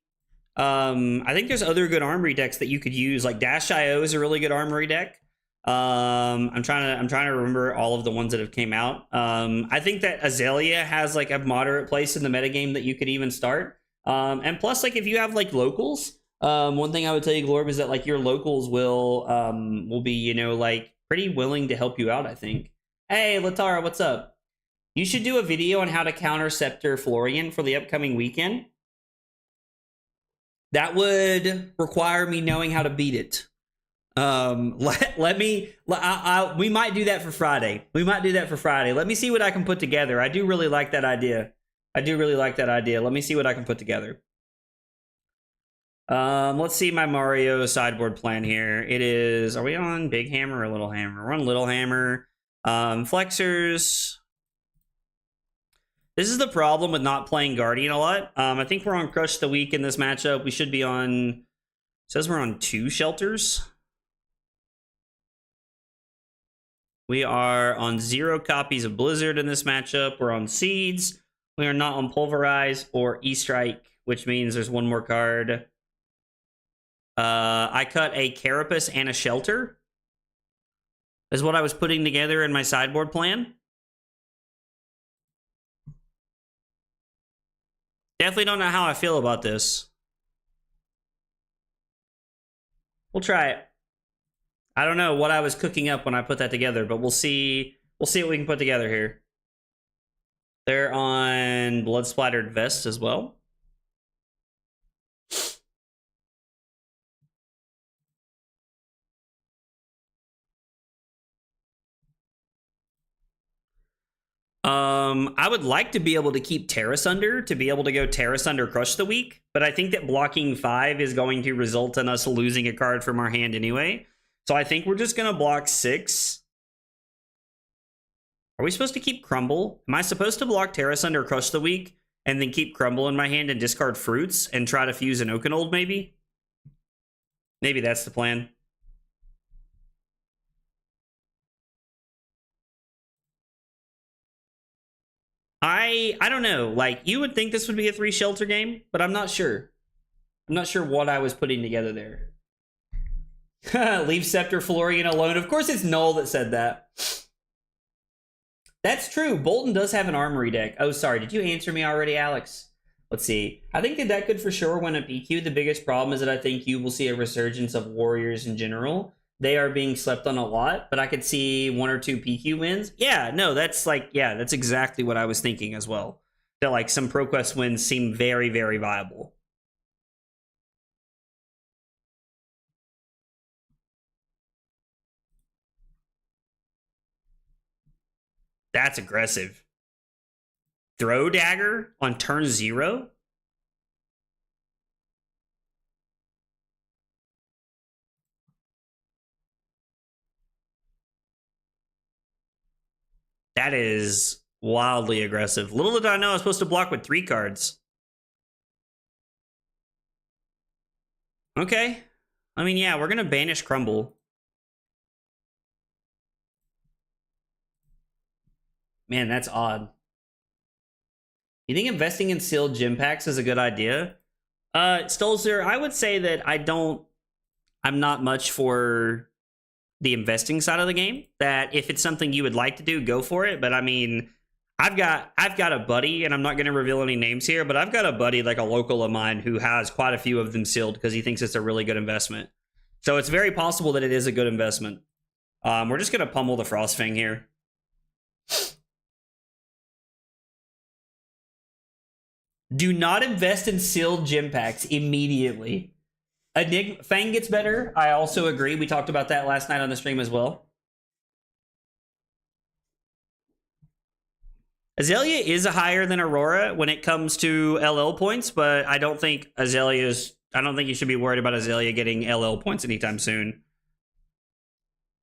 I think there's other good armory decks that you could use. Like, Dash.io is a really good armory deck. I'm trying to remember all of the ones that have came out. I think that Azalea has, like, a moderate place in the metagame that you could even start. And plus, like, if you have, like, locals... one thing I would tell you, Glorb, is that like your locals will be, you know, like pretty willing to help you out, I think. Hey, Latara, what's up? You should do a video on how to counter Scepter Florian for the upcoming weekend. That would require me knowing how to beat it. We might do that for Friday. Let me see what I can put together. I do really like that idea. Let me see what I can put together. Let's see my Mario sideboard plan here. It is, are we on Big Hammer or Little Hammer? We're on Little Hammer. Flexors. This is the problem with not playing Guardian a lot. I think we're on Crush the Week in this matchup. We should be on, it says we're on 2 shelters. We are on 0 copies of Blizzard in this matchup. We're on Seeds. We are not on Pulverize or E-Strike. which means there's one more card. I cut a Carapace and a Shelter. Is what I was putting together in my sideboard plan. Definitely don't know how I feel about this. We'll try it. I don't know what I was cooking up when I put that together, but we'll see. We'll see what we can put together here. They're on Blood Splattered Vest as well. I would like to be able to keep Terrace Under, to be able to go Terrace Under Crush the Week, but I think that blocking 5 is going to result in us losing a card from our hand anyway. So I think we're just going to block 6. Are we supposed to keep Crumble? Am I supposed to block Terrace Under Crush the Week and then keep Crumble in my hand and discard Fruits and try to fuse an Oakenold maybe? Maybe that's the plan. I don't know. Like, you would think this would be a 3 shelter game, but I'm not sure. I'm not sure what I was putting together there. Leave Scepter Florian alone. Of course it's Null that said that. That's true. Bolton does have an Armory deck. Oh, sorry. Did you answer me already, Alex? Let's see. I think that that could for sure win a PQ. The biggest problem is that I think you will see a resurgence of Warriors in general. They are being slept on a lot, but I could see 1 or 2 PQ wins. Yeah, no, that's like, yeah, that's exactly what I was thinking as well. That like some ProQuest wins seem very, very viable. That's aggressive. Throw Dagger on turn 0? That is wildly aggressive. Little did I know I was supposed to block with 3 cards. Okay. I mean, yeah, we're going to banish Crumble. Man, that's odd. You think investing in sealed gym packs is a good idea? Stolzer, I would say that I'm not much for the investing side of the game. That if it's something you would like to do, go for it. But I mean, I've got a buddy, and I'm not going to reveal any names here, but I've got a buddy, like a local of mine, who has quite a few of them sealed because he thinks it's a really good investment. So it's very possible that it is a good investment. We're just going to pummel the Frostfang here. Do not invest in sealed gym packs immediately. Fang gets better. I also agree. We talked about that last night on the stream as well. Azalea is higher than Aurora when it comes to LL points, but I don't think I don't think you should be worried about Azalea getting LL points anytime soon.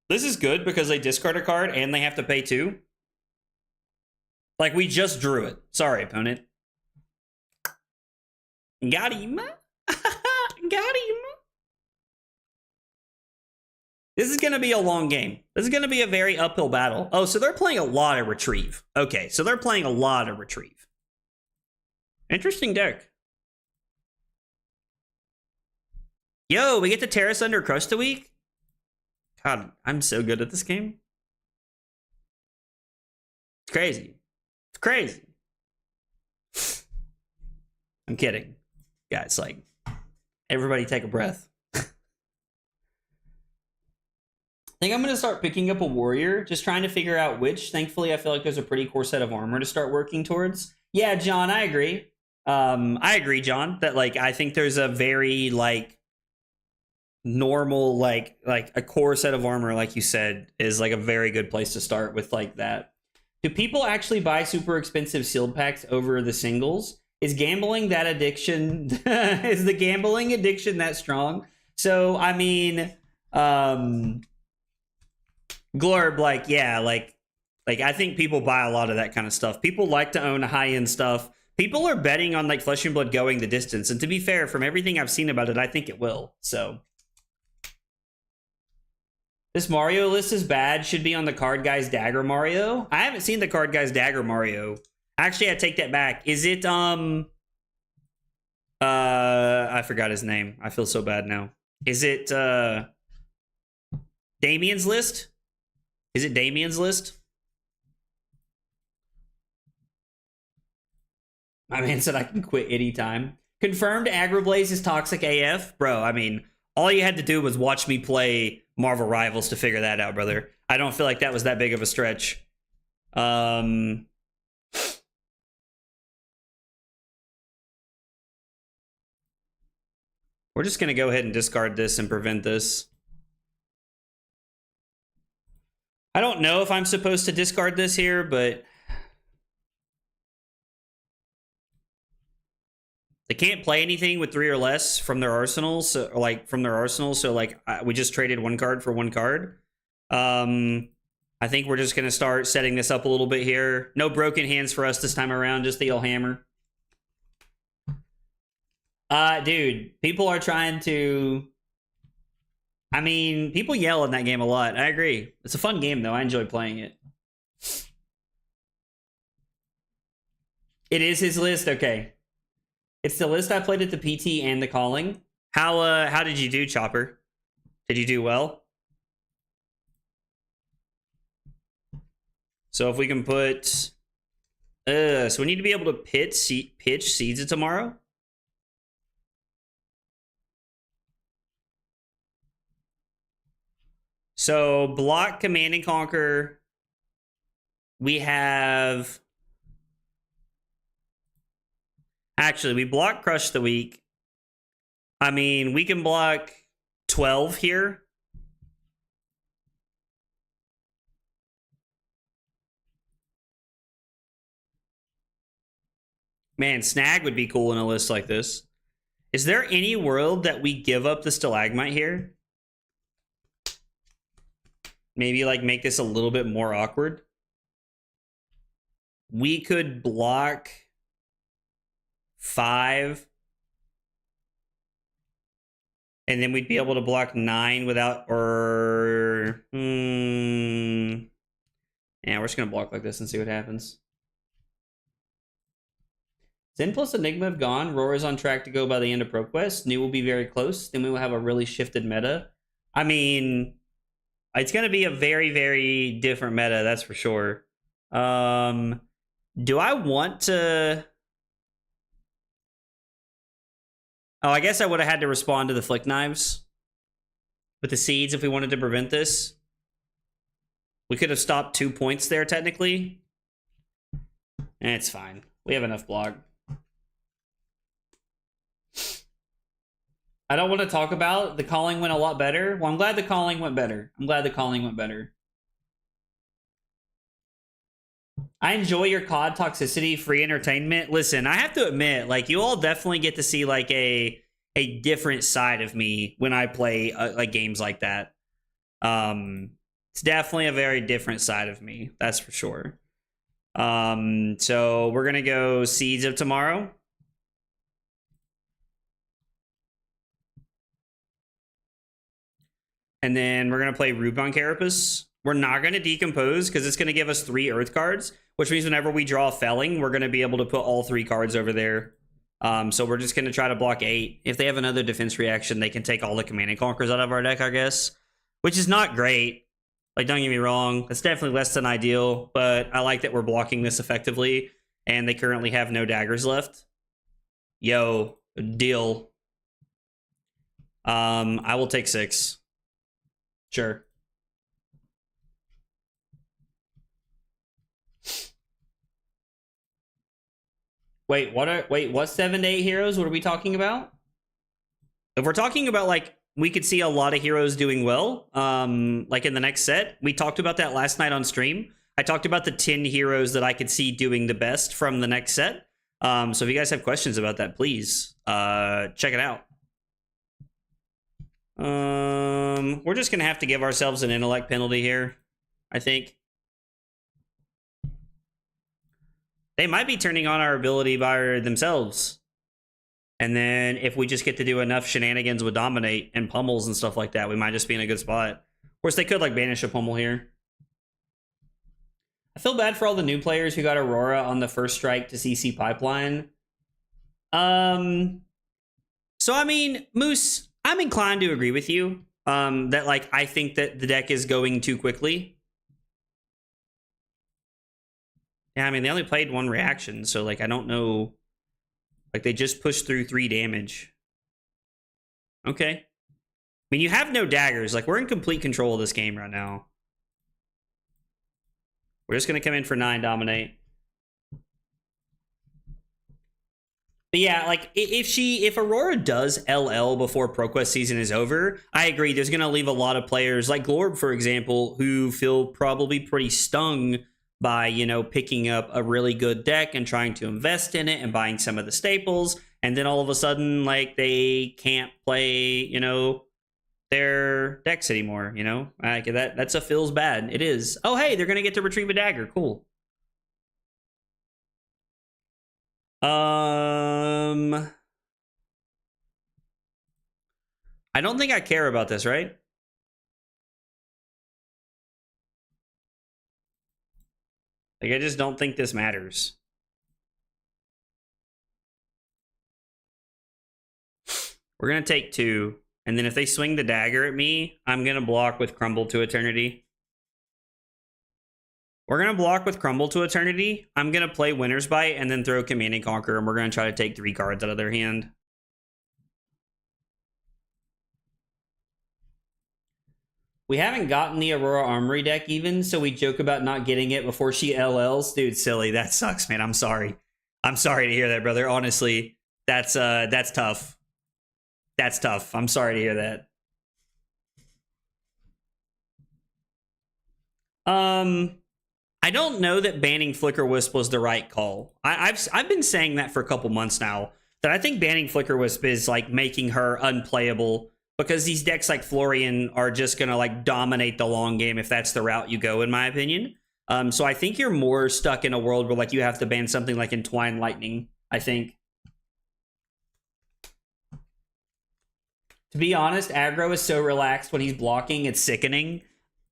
This is good because they discard a card and they have to pay 2. Like, we just drew it. Sorry, opponent. Got him. Got him. This is going to be a long game. This is going to be a very uphill battle. Oh, so they're playing a lot of Retrieve. Okay, so they're playing a lot of Retrieve. Interesting deck. Yo, we get to Terrace Under Crush the Week? God, I'm so good at this game. It's crazy. It's crazy. I'm kidding. Guys, like, everybody take a breath. I think I'm going to start picking up a Warrior, just trying to figure out which. Thankfully, I feel like there's a pretty core set of armor to start working towards. Yeah, John, I agree. I agree, John, that, like, I think there's a very, like, normal, like a core set of armor, like you said, is, like, a very good place to start with, like, that. Do people actually buy super expensive sealed packs over the singles? Is gambling that addiction? Is the gambling addiction that strong? So, I mean, Glorb, like, yeah, like I think people buy a lot of that kind of stuff. People like to own high-end stuff. People are betting on, like, Flesh and Blood going the distance. And to be fair, from everything I've seen about it, I think it will. So, this Mario list is bad. Should be on the Card Guys Dagger Mario. I haven't seen the Card Guys Dagger Mario. Actually, I take that back. Is it, I forgot his name. I feel so bad now. Is it Damien's List? Is it Damien's List? My man said I can quit anytime. Confirmed Agroblaze is toxic AF. Bro, I mean, all you had to do was watch me play Marvel Rivals to figure that out, brother. I don't feel like that was that big of a stretch. We're just going to go ahead and discard this and prevent this. I don't know if I'm supposed to discard this here, but they can't play anything with 3 or less from their arsenals, so, we just traded 1 card for 1 card. I think we're just going to start setting this up a little bit here. No broken hands for us this time around, just the old hammer. Dude, people are trying to... I mean, people yell in that game a lot. I agree. It's a fun game, though. I enjoy playing it. It is his list? Okay. It's the list I played at the PT and the calling. How did you do, Chopper? Did you do well? So if we can put... so we need to be able to pitch Seeds of Tomorrow. So block, Command and Conquer. We have... Actually, we block Crush the Weak. I mean, we can block 12 here. Man, Snag would be cool in a list like this. Is there any world that we give up the Stalagmite here? Maybe like make this a little bit more awkward. We could block 5. And then we'd be able to block 9 without, or... Yeah, we're just going to block like this and see what happens. Zen plus Enigma have gone. Roar is on track to go by the end of ProQuest. New will be very close. Then we will have a really shifted meta. I mean, it's going to be a very, very different meta, that's for sure. Do I want to... Oh, I guess I would have had to respond to the Flick Knives with the Seeds if we wanted to prevent this. We could have stopped 2 points there, technically. It's fine. We have enough block. I don't want to talk about the calling went a lot better. Well, I'm glad the calling went better. I enjoy your COD toxicity, free entertainment. Listen, I have to admit, like, you all definitely get to see, like, a different side of me when I play, like, games like that. It's definitely a very different side of me. That's for sure. So we're going to go Seeds of Tomorrow. And then we're going to play Rubon Carapace. We're not going to decompose because it's going to give us 3 Earth cards, which means whenever we draw Felling, we're going to be able to put all 3 cards over there. So we're just going to try to block 8. If they have another defense reaction, they can take all the Command and Conquers out of our deck, I guess, which is not great. Like, don't get me wrong. It's definitely less than ideal, but I like that we're blocking this effectively, and they currently have no daggers left. Yo, deal. I will take 6. Sure. Wait, what's 7 to 8 heroes? What are we talking about? If we're talking about, like, we could see a lot of heroes doing well, like in the next set. We talked about that last night on stream. I talked about the 10 heroes that I could see doing the best from the next set. So if you guys have questions about that, please check it out. We're just gonna have to give ourselves an intellect penalty here, I think. They might be turning on our ability by themselves. And then if we just get to do enough shenanigans with Dominate and pummels and stuff like that, we might just be in a good spot. Of course, they could like banish a pummel here. I feel bad for all the new players who got Aurora on the first strike to CC pipeline. So, I mean, Moose, I'm inclined to agree with you. That, like, I think that the deck is going too quickly. Yeah, I mean, they only played 1 reaction, so, like, I don't know. Like, they just pushed through 3 damage. Okay. I mean, you have no daggers. Like, we're in complete control of this game right now. We're just going to come in for 9 dominate. But yeah, like, if Aurora does LL before ProQuest season is over, I agree. There's going to leave a lot of players, like Glorb, for example, who feel probably pretty stung by, you know, picking up a really good deck and trying to invest in it and buying some of the staples. And then all of a sudden, like, they can't play, you know, their decks anymore, you know? Like, that's a feels bad. It is. Oh, hey, they're going to get to retrieve a dagger. Cool. I don't think I care about this, right? Like, I just don't think this matters. We're going to take 2. And then if they swing the dagger at me, I'm going to block with Crumble to Eternity. We're going to block with Crumble to Eternity. I'm going to play Winter's Bite and then throw Command and Conquer, and we're going to try to take 3 cards out of their hand. We haven't gotten the Aurora Armory deck even, so we joke about not getting it before she LLs. Dude, silly. That sucks, man. I'm sorry. I'm sorry to hear that, brother. Honestly, that's tough. That's tough. I'm sorry to hear that. I don't know that banning Flicker Wisp was the right call. I've been saying that for a couple months now, that I think banning Flicker Wisp is like making her unplayable, because these decks like Florian are just gonna like dominate the long game if that's the route you go, in my opinion. So I think you're more stuck in a world where like you have to ban something like Entwine Lightning, I think. To be honest, aggro is so relaxed when he's blocking, it's sickening.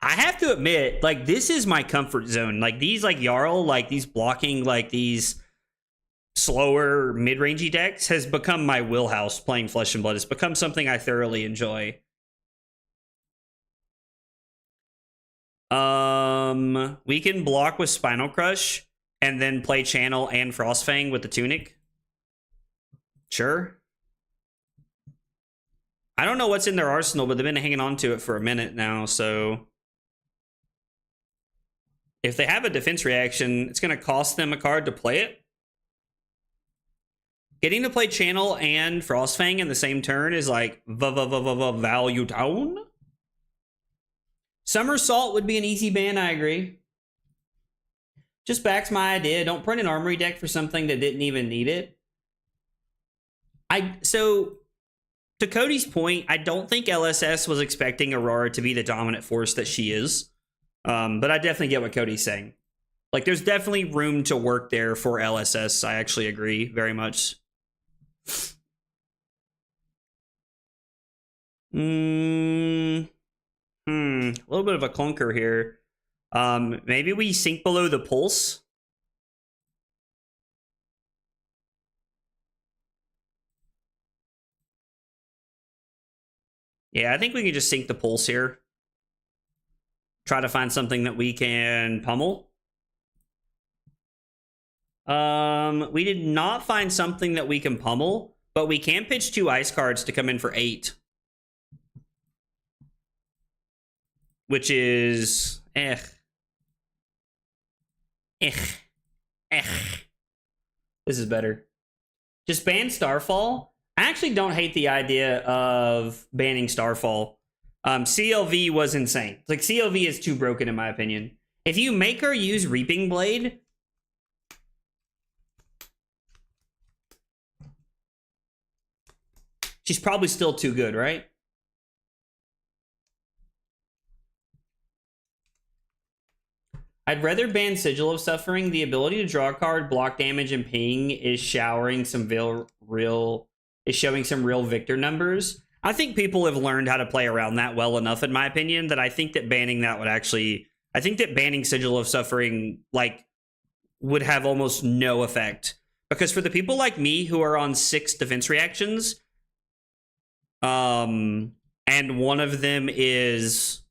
I have to admit, like, this is my comfort zone. Like, these, like, Yarl, like, these blocking, like, these slower mid-rangey decks has become my wheelhouse playing Flesh and Blood. It's become something I thoroughly enjoy. We can block with Spinal Crush and then play Channel and Frostfang with the Tunic. Sure. I don't know what's in their arsenal, but they've been hanging on to it for a minute now, so if they have a defense reaction, it's going to cost them a card to play it. Getting to play Channel and Frostfang in the same turn is like value down. Somersault would be an easy ban, I agree. Just backs my idea. Don't print an Armory deck for something that didn't even need it. So, to Cody's point, I don't think LSS was expecting Aurora to be the dominant force that she is. But I definitely get what Cody's saying. Like, there's definitely room to work there for LSS. I actually agree very much. A little bit of a clunker here. Maybe we sink below the pulse. Yeah, I think we can just sink the pulse here. Try to find something that we can pummel. We did not find something that we can pummel, but we can pitch 2 ice cards to come in for 8. Which is... This is better. Just ban Starfall. I actually don't hate the idea of banning Starfall. CLV was insane. Like, CLV is too broken in my opinion. If you make her use Reaping Blade, she's probably still too good, right? I'd rather ban Sigil of Suffering. The ability to draw a card, block damage, and ping is showing some real victor numbers. I think people have learned how to play around that well enough, in my opinion, that I think that banning that would actually... I think that banning Sigil of Suffering, like, would have almost no effect. Because for the people like me who are on 6 defense reactions, And one of them is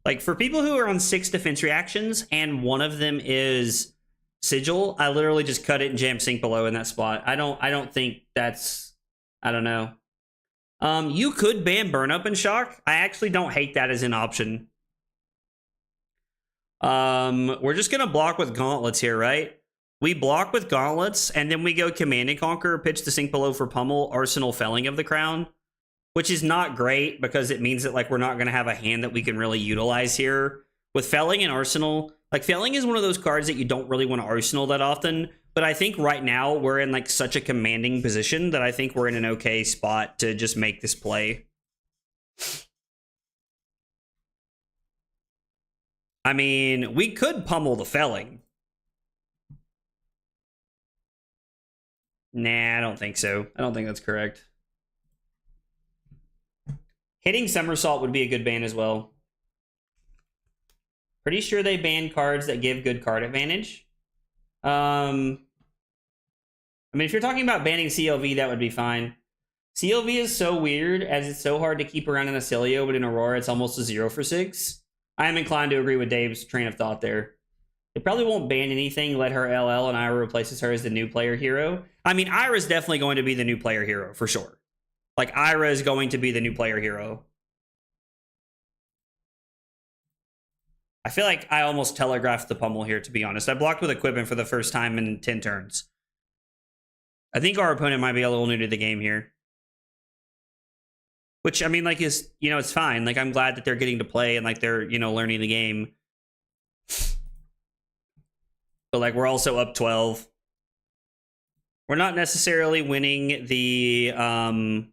like for people who are on 6 defense reactions and one of them is sigil, I literally just cut it and jam sink below in that spot. I don't think that's, I don't know. You could ban burn up and shock. I actually don't hate that as an option. We're just gonna block with gauntlets here, right? We block with gauntlets and then we go command and conquer, pitch the sink below for pummel, arsenal felling of the crown, which is not great because it means that like we're not gonna have a hand that we can really utilize here. With felling and arsenal, like felling is one of those cards that you don't really want to arsenal that often, but I think right now we're in like such a commanding position that I think we're in an okay spot to just make this play. I mean, we could pummel the felling. Nah, I don't think so. I don't think that's correct. Hitting somersault would be a good ban as well. Pretty sure they ban cards that give good card advantage. I mean, if you're talking about banning CLV, that would be fine. CLV is so weird as it's so hard to keep around in Acilio, but in Aurora, it's almost a 0 for 6. I am inclined to agree with Dave's train of thought there. They probably won't ban anything, let her LL, and Ira replaces her as the new player hero. I mean, Ira's definitely going to be the new player hero, for sure. Like, Ira is going to be the new player hero. I feel like I almost telegraphed the pummel here, to be honest. I blocked with equipment for the first time in 10 turns. I think our opponent might be a little new to the game here. Which, I mean, like, is, you know, it's fine. Like, I'm glad that they're getting to play and, like, they're, you know, learning the game. But, like, we're also up 12. We're not necessarily winning the, I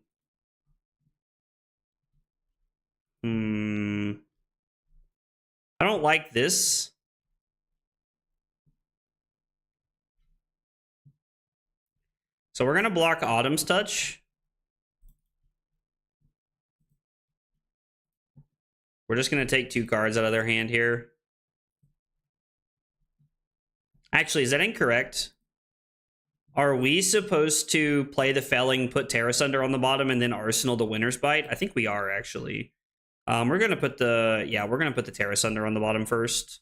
don't like this. So we're going to block Autumn's Touch. We're just going to take 2 cards out of their hand here. Actually, is that incorrect? Are we supposed to play the felling, put Terra Sunder on the bottom, and then Arsenal the Winner's Bite? I think we are, actually. We're going to put the... Yeah, we're going to put the Terra Sunder on the bottom first.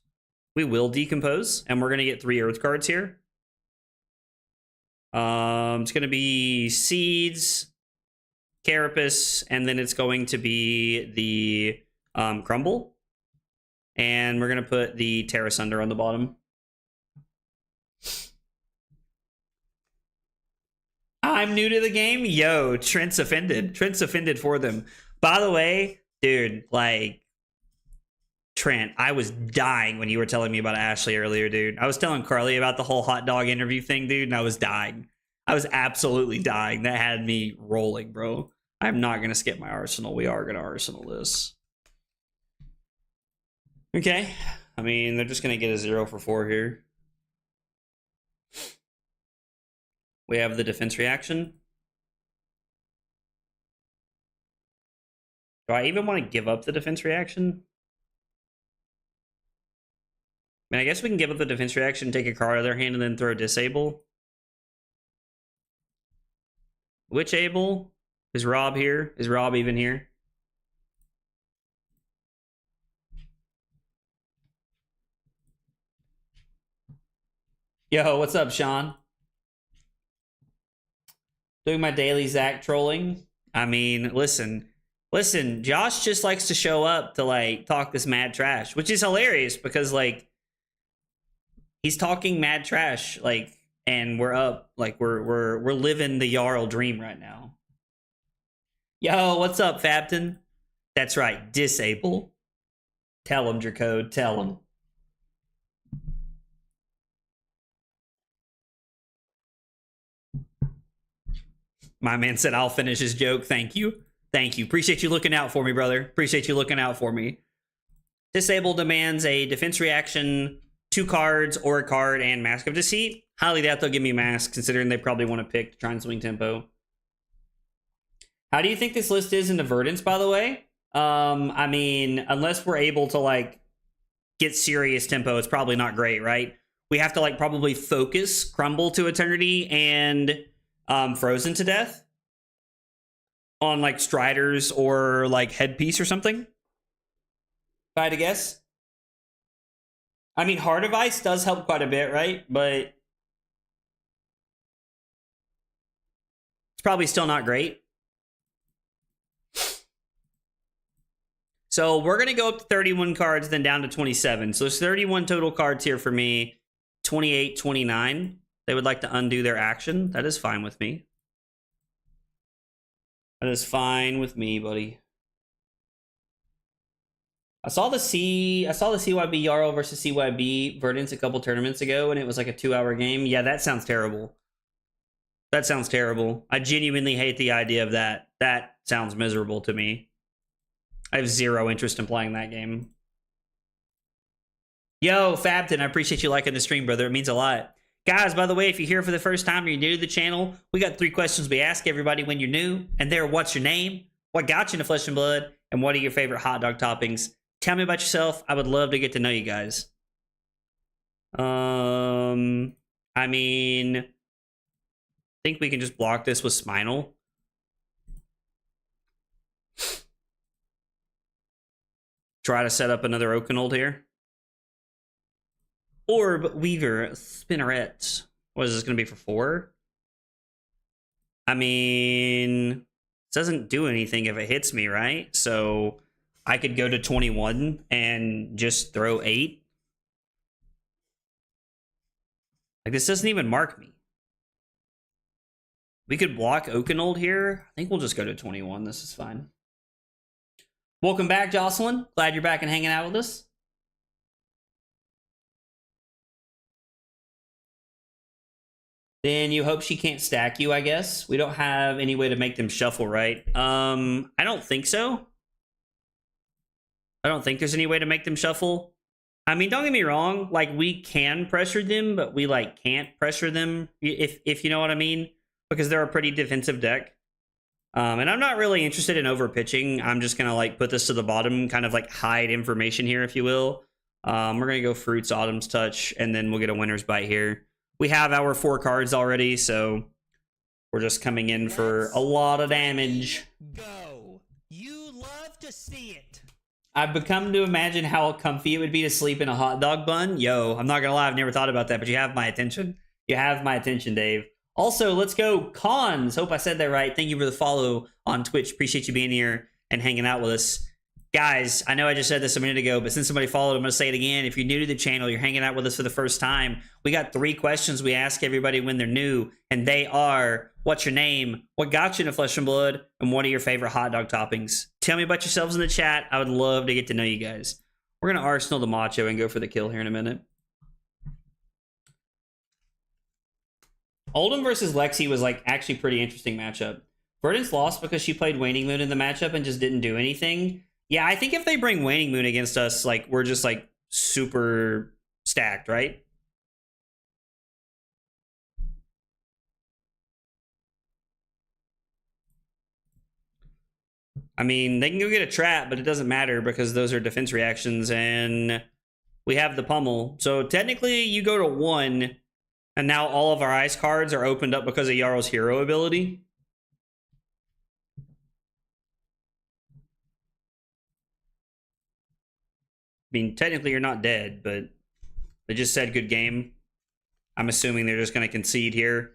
We will decompose, and we're going to get 3 Earth cards here. It's going to be Seeds, Carapace, and then it's going to be the Crumble. And we're going to put the Terra Sunder on the bottom. I'm new to the game. Yo, Trent's offended. Trent's offended for them. By the way, dude, like, Trent, I was dying when you were telling me about Ashley earlier, dude. I was telling Carly about the whole hot dog interview thing, dude, and I was dying. I was absolutely dying. That had me rolling, bro. I'm not going to skip my Arsenal. We are going to Arsenal this. Okay. I mean, they're just going to get a 0 for 4 here. We have the defense reaction. Do I even want to give up the defense reaction? I mean, I guess we can give up the defense reaction, take a card out of their hand, and then throw disable. Which able? Is Rob here? Is Rob even here? Yo, what's up, Sean? Doing my daily Zach trolling. I mean, listen, Josh just likes to show up to, like, talk this mad trash, which is hilarious because, like, he's talking mad trash, like, and we're up, like, we're living the Yarl dream right now. Yo, what's up, Fabton? That's right, disable. Tell him, Dracode, tell him. My man said, I'll finish his joke. Thank you. Thank you. Appreciate you looking out for me, brother. Appreciate you looking out for me. Disable demands a defense reaction, 2 cards, or a card, and Mask of Deceit. Highly doubt they'll give me Mask, considering they probably want to pick to try and swing tempo. How do you think this list is in the Verdance, by the way? I mean, unless we're able to, like, get serious tempo, it's probably not great, right? We have to like probably focus Crumble to Eternity and Frozen to Death on like Striders or like Headpiece or something, if I had to guess. I mean, Heart of Ice does help quite a bit, right? But it's probably still not great. So we're going to go up to 31 cards, then down to 27. So there's 31 total cards here for me. 28, 29. They would like to undo their action. That is fine with me. That is fine with me, buddy. I saw the CYB Yarl versus CYB Verdance a couple tournaments ago, and it was like a 2-hour game. Yeah, that sounds terrible. That sounds terrible. I genuinely hate the idea of that. That sounds miserable to me. I have zero interest in playing that game. Yo, Fabton, I appreciate you liking the stream, brother. It means a lot. Guys, by the way, if you're here for the first time or you're new to the channel, we got 3 questions we ask everybody when you're new. And they're, what's your name? What got you into Flesh and Blood? And what are your favorite hot dog toppings? Tell me about yourself. I would love to get to know you guys. I mean, I think we can just block this with Spinal. Try to set up another Oakenold here. Orb Weaver Spinneret. What is this going to be for 4? I mean, it doesn't do anything if it hits me, right? So I could go to 21 and just throw 8. Like, this doesn't even mark me. We could block Oakenold here. I think we'll just go to 21. This is fine. Welcome back, Jocelyn. Glad you're back and hanging out with us. Then you hope she can't stack you, I guess. We don't have any way to make them shuffle, right? I don't think so. I don't think there's any way to make them shuffle. I mean, don't get me wrong. Like, we can pressure them, but we, like, can't pressure them, if you know what I mean. Because they're a pretty defensive deck. And I'm not really interested in over-pitching. I'm just going to, like, put this to the bottom, kind of, like, hide information here, if you will. We're going to go Fruits, Autumn's Touch, and then we'll get a Winter's Bite here. We have our 4 cards already, so we're just coming in for a lot of damage. Go. You love to see it. I've become to imagine how comfy it would be to sleep in a hot dog bun. Yo, I'm not going to lie, I've never thought about that, but you have my attention. You have my attention, Dave. Also, let's go Cons. Hope I said that right. Thank you for the follow on Twitch. Appreciate you being here and hanging out with us. Guys, I know I just said this a minute ago, but since somebody followed, I'm going to say it again. If you're new to the channel, you're hanging out with us for the first time, we got 3 questions we ask everybody when they're new, and they are, what's your name? What got you into Flesh and Blood? And what are your favorite hot dog toppings? Tell me about yourselves in the chat. I would love to get to know you guys. We're going to Arsenal the Macho and go for the kill here in a minute. Oldham versus Lexi was like actually pretty interesting matchup. Verdance lost because she played Waning Moon in the matchup and just didn't do anything. Yeah, I think if they bring Waning Moon against us, like, we're just, like, super stacked, right? I mean, they can go get a trap, but it doesn't matter because those are defense reactions, and we have the pummel. So, technically, you go to 1, and now all of our ice cards are opened up because of Jarl's hero ability. I mean, technically you're not dead, but they just said good game. I'm assuming they're just going to concede here.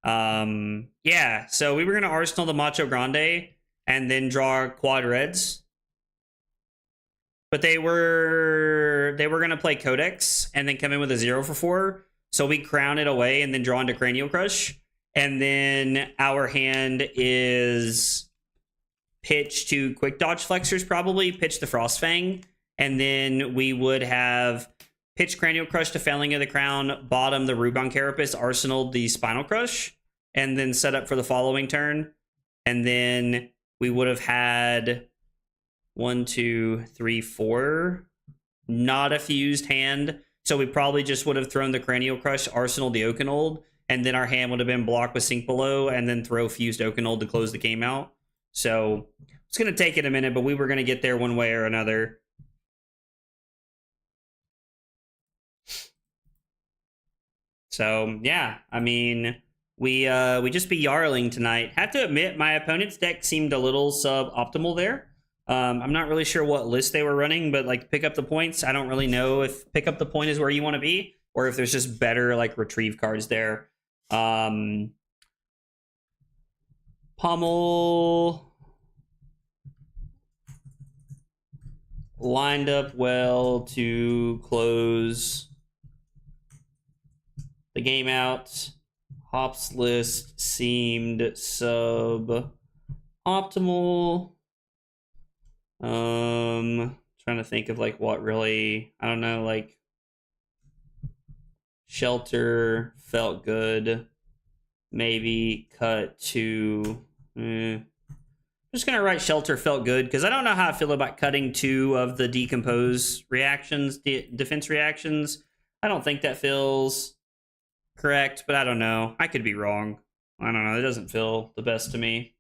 Yeah, so we were going to Arsenal the Macho Grande and then draw quad reds. But they were going to play Codex and then come in with a 0 for 4. So we crown it away and then draw into Cranial Crush. And then our hand is pitch to Quick Dodge Flexors, probably. Pitch the Frostfang. And then we would have pitch Cranial Crush to Felling of the Crown, bottom the Rugon Carapace, Arsenal the Spinal Crush, and then set up for the following turn. And then we would have had 1, 2, 3, 4. Not a fused hand. So we probably just would have thrown the Cranial Crush, Arsenal the Oakenold, and then our hand would have been blocked with Sink Below, and then throw fused Oakenold to close the game out. So it's going to take it a minute, but we were going to get there one way or another. So yeah, I mean, we just be Yarling tonight. Have to admit, my opponent's deck seemed a little suboptimal there. I'm not really sure what list they were running, but like pick up the points. I don't really know if pick up the point is where you want to be, or if there's just better like retrieve cards there. Pummel lined up well to close the game out. Hop's list seemed sub-optimal. Trying to think of like what really, I don't know, like Shelter felt good. Maybe cut to, I'm just gonna write Shelter felt good because I don't know how I feel about cutting 2 of the decompose reactions, defense reactions. I don't think that feels correct, but I don't know. I could be wrong. I don't know. It doesn't feel the best to me.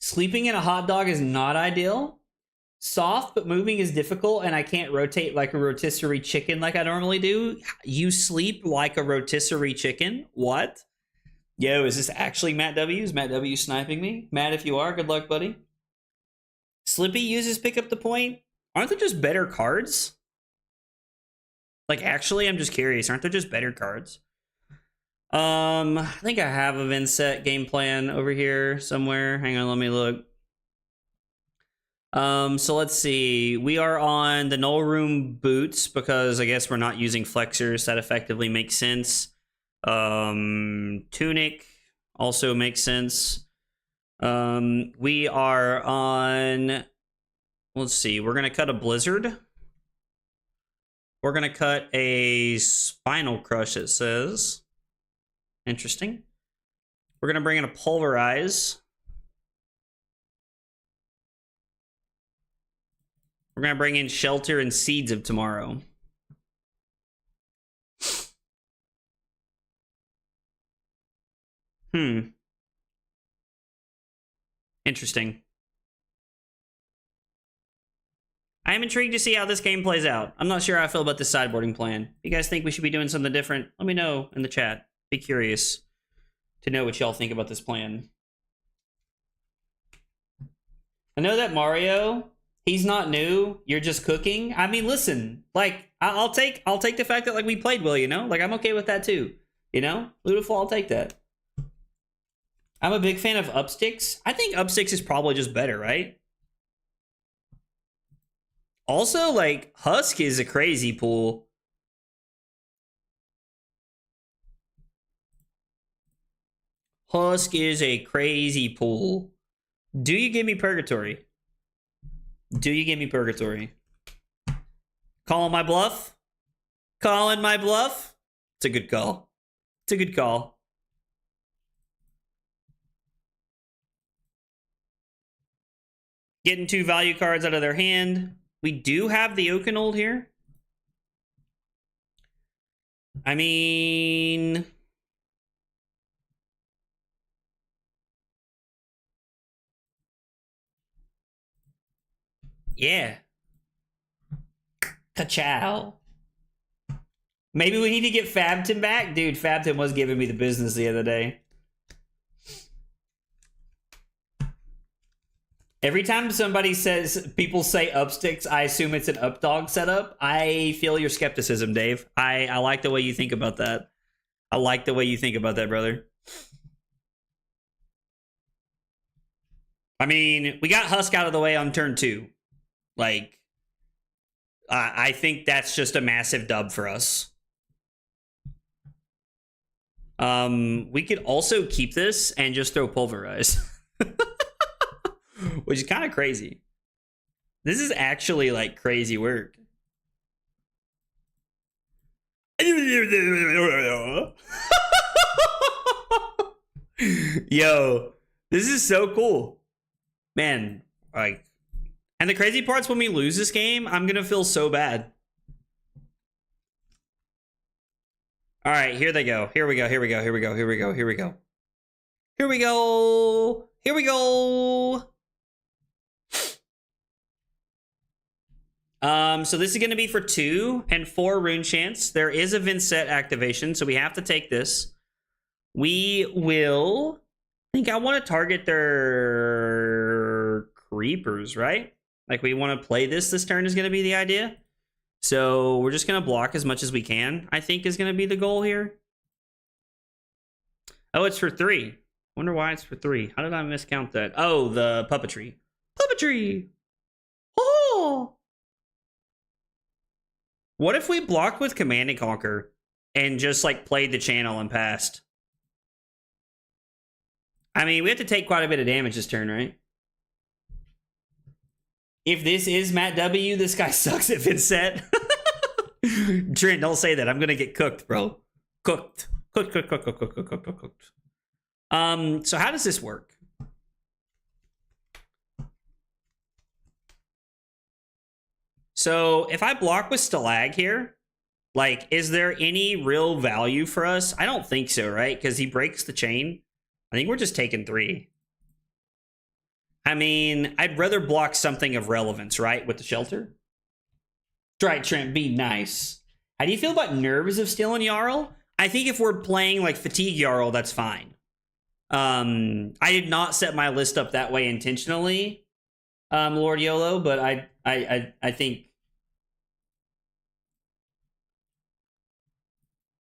Sleeping in a hot dog is not ideal. Soft, but moving is difficult, and I can't rotate like a rotisserie chicken like I normally do. You sleep like a rotisserie chicken? What? Yo, is this actually Matt W? Is Matt W sniping me? Matt, if you are, good luck, buddy. Slippy uses pick up the point. Aren't there just better cards? Like, actually, I'm just curious. Aren't there just better cards? I think I have a Vincet game plan over here somewhere. Hang on, let me look. So let's see. We are on the Null Room boots because I guess we're not using flexors. That effectively makes sense. Tunic also makes sense. We are on, let's see. We're going to cut a Blizzard. We're going to cut a Spinal Crush, it says. Interesting. We're going to bring in a Pulverize. We're going to bring in Shelter and Seeds of Tomorrow. Interesting. I am intrigued to see how this game plays out. I'm not sure how I feel about this sideboarding plan. If you guys think we should be doing something different, let me know in the chat. Be curious to know what y'all think about this plan. I know that Mario, he's not new. You're just cooking. I mean, listen, like I'll take the fact that like we played well, you know? Like I'm okay with that too. You know? Beautiful, I'll take that. I'm a big fan of Upsticks. I think Upsticks is probably just better, right? Also, like Husk is a crazy pool. Husk is a crazy pool. Do you give me Purgatory? Do you give me Purgatory? Calling my bluff? Calling my bluff? It's a good call. It's a good call. Getting 2 value cards out of their hand. We do have the Oakenold here. I mean... yeah. Ka-chow. Maybe we need to get Fabton back? Dude, Fabton was giving me the business the other day. Every time somebody says, people say Upsticks, I assume it's an Updog setup. I feel your skepticism, Dave. I like the way you think about that. I like the way you think about that, brother. I mean, we got Husk out of the way on turn 2. Like, I think that's just a massive dub for us. We could also keep this and just throw Pulverize. Which is kind of crazy. This is actually, like, crazy work. Yo, this is so cool. Man, like... and the crazy part's when we lose this game, I'm gonna feel so bad. All right, here they go. Here we go, here we go, here we go, here we go, here we go. Here we go! Here we go! So this is going to be for 2 and 4 rune chance. There is a Vincet activation, so we have to take this. We will... I think I want to target their creepers, right? Like, we want to play this turn is going to be the idea. So we're just going to block as much as we can, I think is going to be the goal here. Oh, it's for 3. Wonder why it's for 3. How did I miscount that? Oh, the puppetry. Puppetry! Oh! What if we blocked with Command and Conquer and just, like, played the channel and passed? I mean, we have to take quite a bit of damage this turn, right? If this is Matt W, this guy sucks at Vincet. Trent, don't say that. I'm gonna get cooked, bro. Cooked. Cooked. So how does this work? So if I block with Stalag here, like, is there any real value for us? I don't think so, right? Because he breaks the chain. I think we're just taking 3. I mean, I'd rather block something of relevance, right? With the shelter. Right, Trent, be nice. How do you feel about nerves of stealing Yarl? I think if we're playing like Fatigue Yarl, that's fine. I did not set my list up that way intentionally, Lord YOLO, but I think...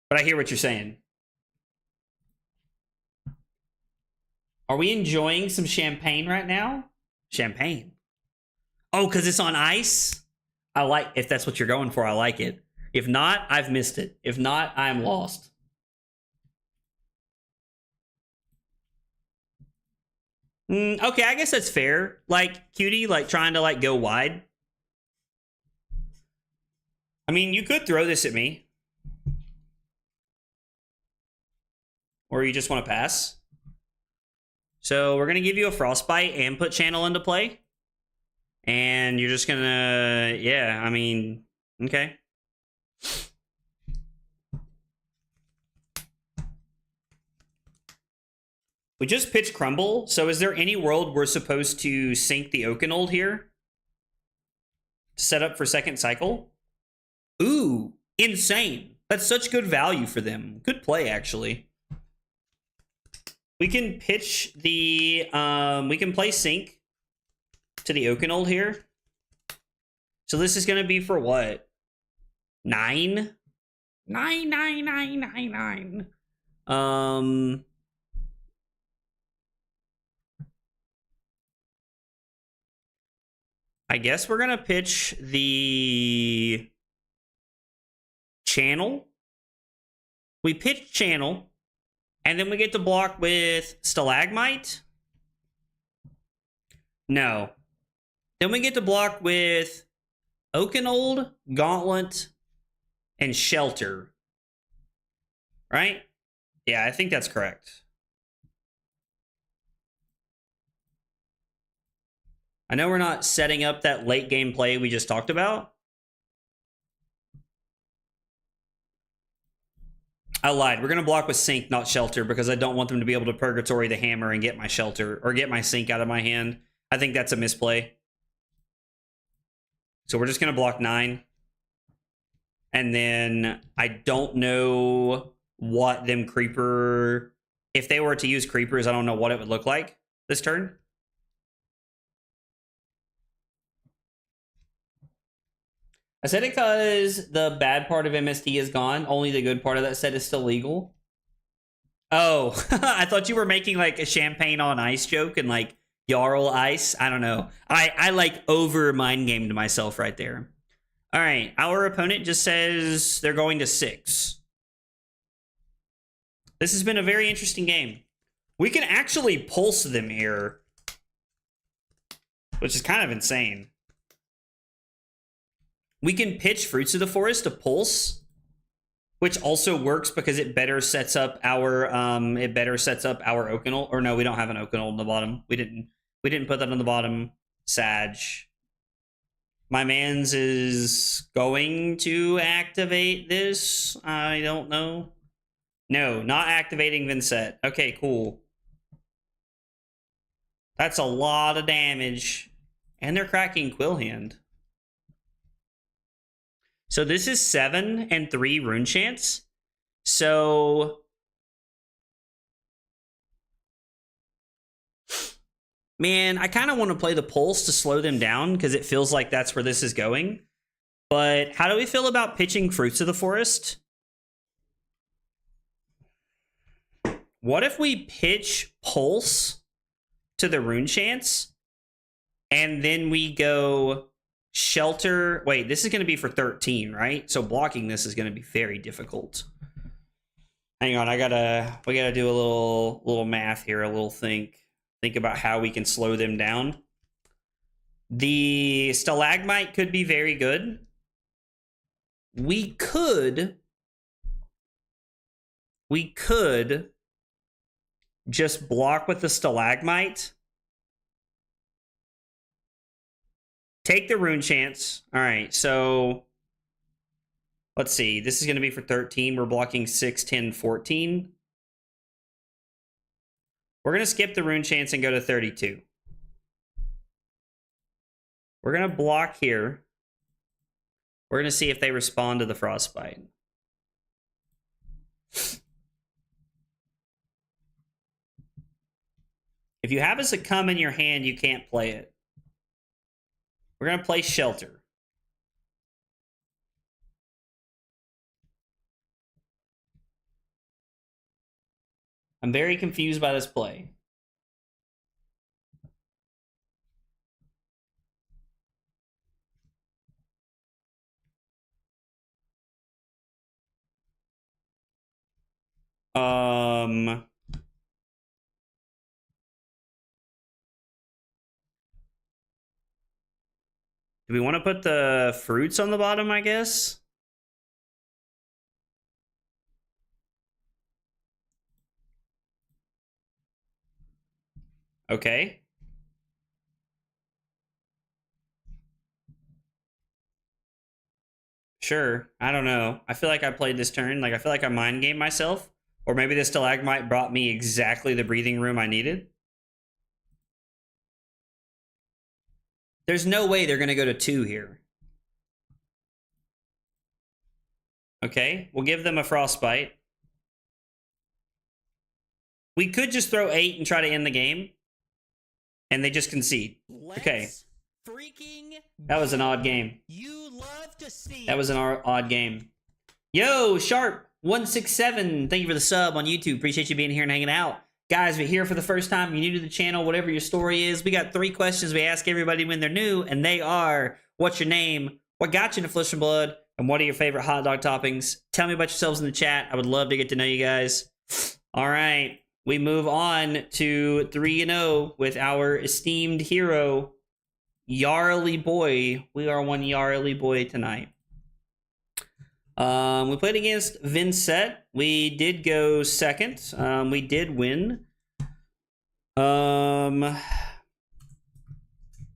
But I hear what you're saying. Are we enjoying some champagne right now? Champagne. Oh, because it's on ice? I like, if that's what you're going for, I like it. If not, I've missed it. If not, I'm lost. Okay, I guess that's fair. Like, Cutie, like, trying to, like, go wide. I mean, you could throw this at me. Or you just want to pass. So we're going to give you a Frostbite and put Channel into play. And you're just going to... Yeah, I mean... Okay. We just pitched Crumble. So is there any world we're supposed to sink the Oakenold here? Set up for second cycle? Ooh, insane. That's such good value for them. Good play, actually. We can pitch the, we can play Sync to the Oakenold here. So this is going to be for what? 9? 9. I guess we're going to pitch the Channel. We pitch Channel. And then we get to block with Stalagmite? No. Then we get to block with Oakenold, Gauntlet, and Shelter. Right? Yeah, I think that's correct. I know we're not setting up that late game play we just talked about. I lied. We're going to block with Sync, not Shelter, because I don't want them to be able to Purgatory the Hammer and get my Shelter, or get my Sync out of my hand. I think that's a misplay. So we're just going to block 9. And then I don't know what them Creeper... If they were to use Creepers, I don't know what it would look like this turn. I said it because the bad part of MST is gone. Only the good part of that set is still legal. Oh, I thought you were making like a champagne on ice joke and like Yarl ice. I don't know. I like over mind gamed myself right there. All right. Our opponent just says they're going to 6. This has been a very interesting game. We can actually pulse them here, which is kind of insane. We can pitch Fruits of the Forest to pulse, which also works because it better sets up our Oakenold. Or no, we don't have an Oakenold on the bottom. We didn't put that on the bottom. Sag. My man's is going to activate this. I don't know. No, not activating Vincet. Okay, cool. That's a lot of damage. And they're cracking Quill Hand. So this is 7 and 3 rune chance. So man, I kind of want to play the pulse to slow them down because it feels like that's where this is going. But how do we feel about pitching Fruits of the Forest? What if we pitch Pulse to the rune chance and then we go Shelter? Wait, this is going to be for 13, right? So blocking this is going to be very difficult. Hang on, we gotta do a little math here, a little think about how we can slow them down. The Stalagmite could be very good. We could just block with the Stalagmite. Take the rune chance. All right, so let's see. This is going to be for 13. We're blocking 6, 10, 14. We're going to skip the rune chance and go to 32. We're going to block here. We're going to see if they respond to the Frostbite. If you have a Succumb in your hand, you can't play it. We're going to play Shelter. I'm very confused by this play. Do we want to put the fruits on the bottom, I guess? Okay. Sure. I don't know. I feel like I played this turn. Like, I feel like I mind gamed myself. Or maybe the Stalagmite brought me exactly the breathing room I needed. There's no way they're going to go to 2 here. Okay, we'll give them a Frostbite. We could just throw 8 and try to end the game. And they just concede. Okay. That was an odd game. You love to see That was an odd game. Yo, Sharp167, thank you for the sub on YouTube. Appreciate you being here and hanging out. Guys, if you're here for the first time, you're new to the channel, whatever your story is, we got 3 questions we ask everybody when they're new, and they are, what's your name, what got you into Flesh and Blood, and what are your favorite hot dog toppings? Tell me about yourselves in the chat. I would love to get to know you guys. All right, we move on to 3-0 with our esteemed hero, Yarly Boy. We are one Yarly Boy tonight. We played against Vincet. We did go second. We did win.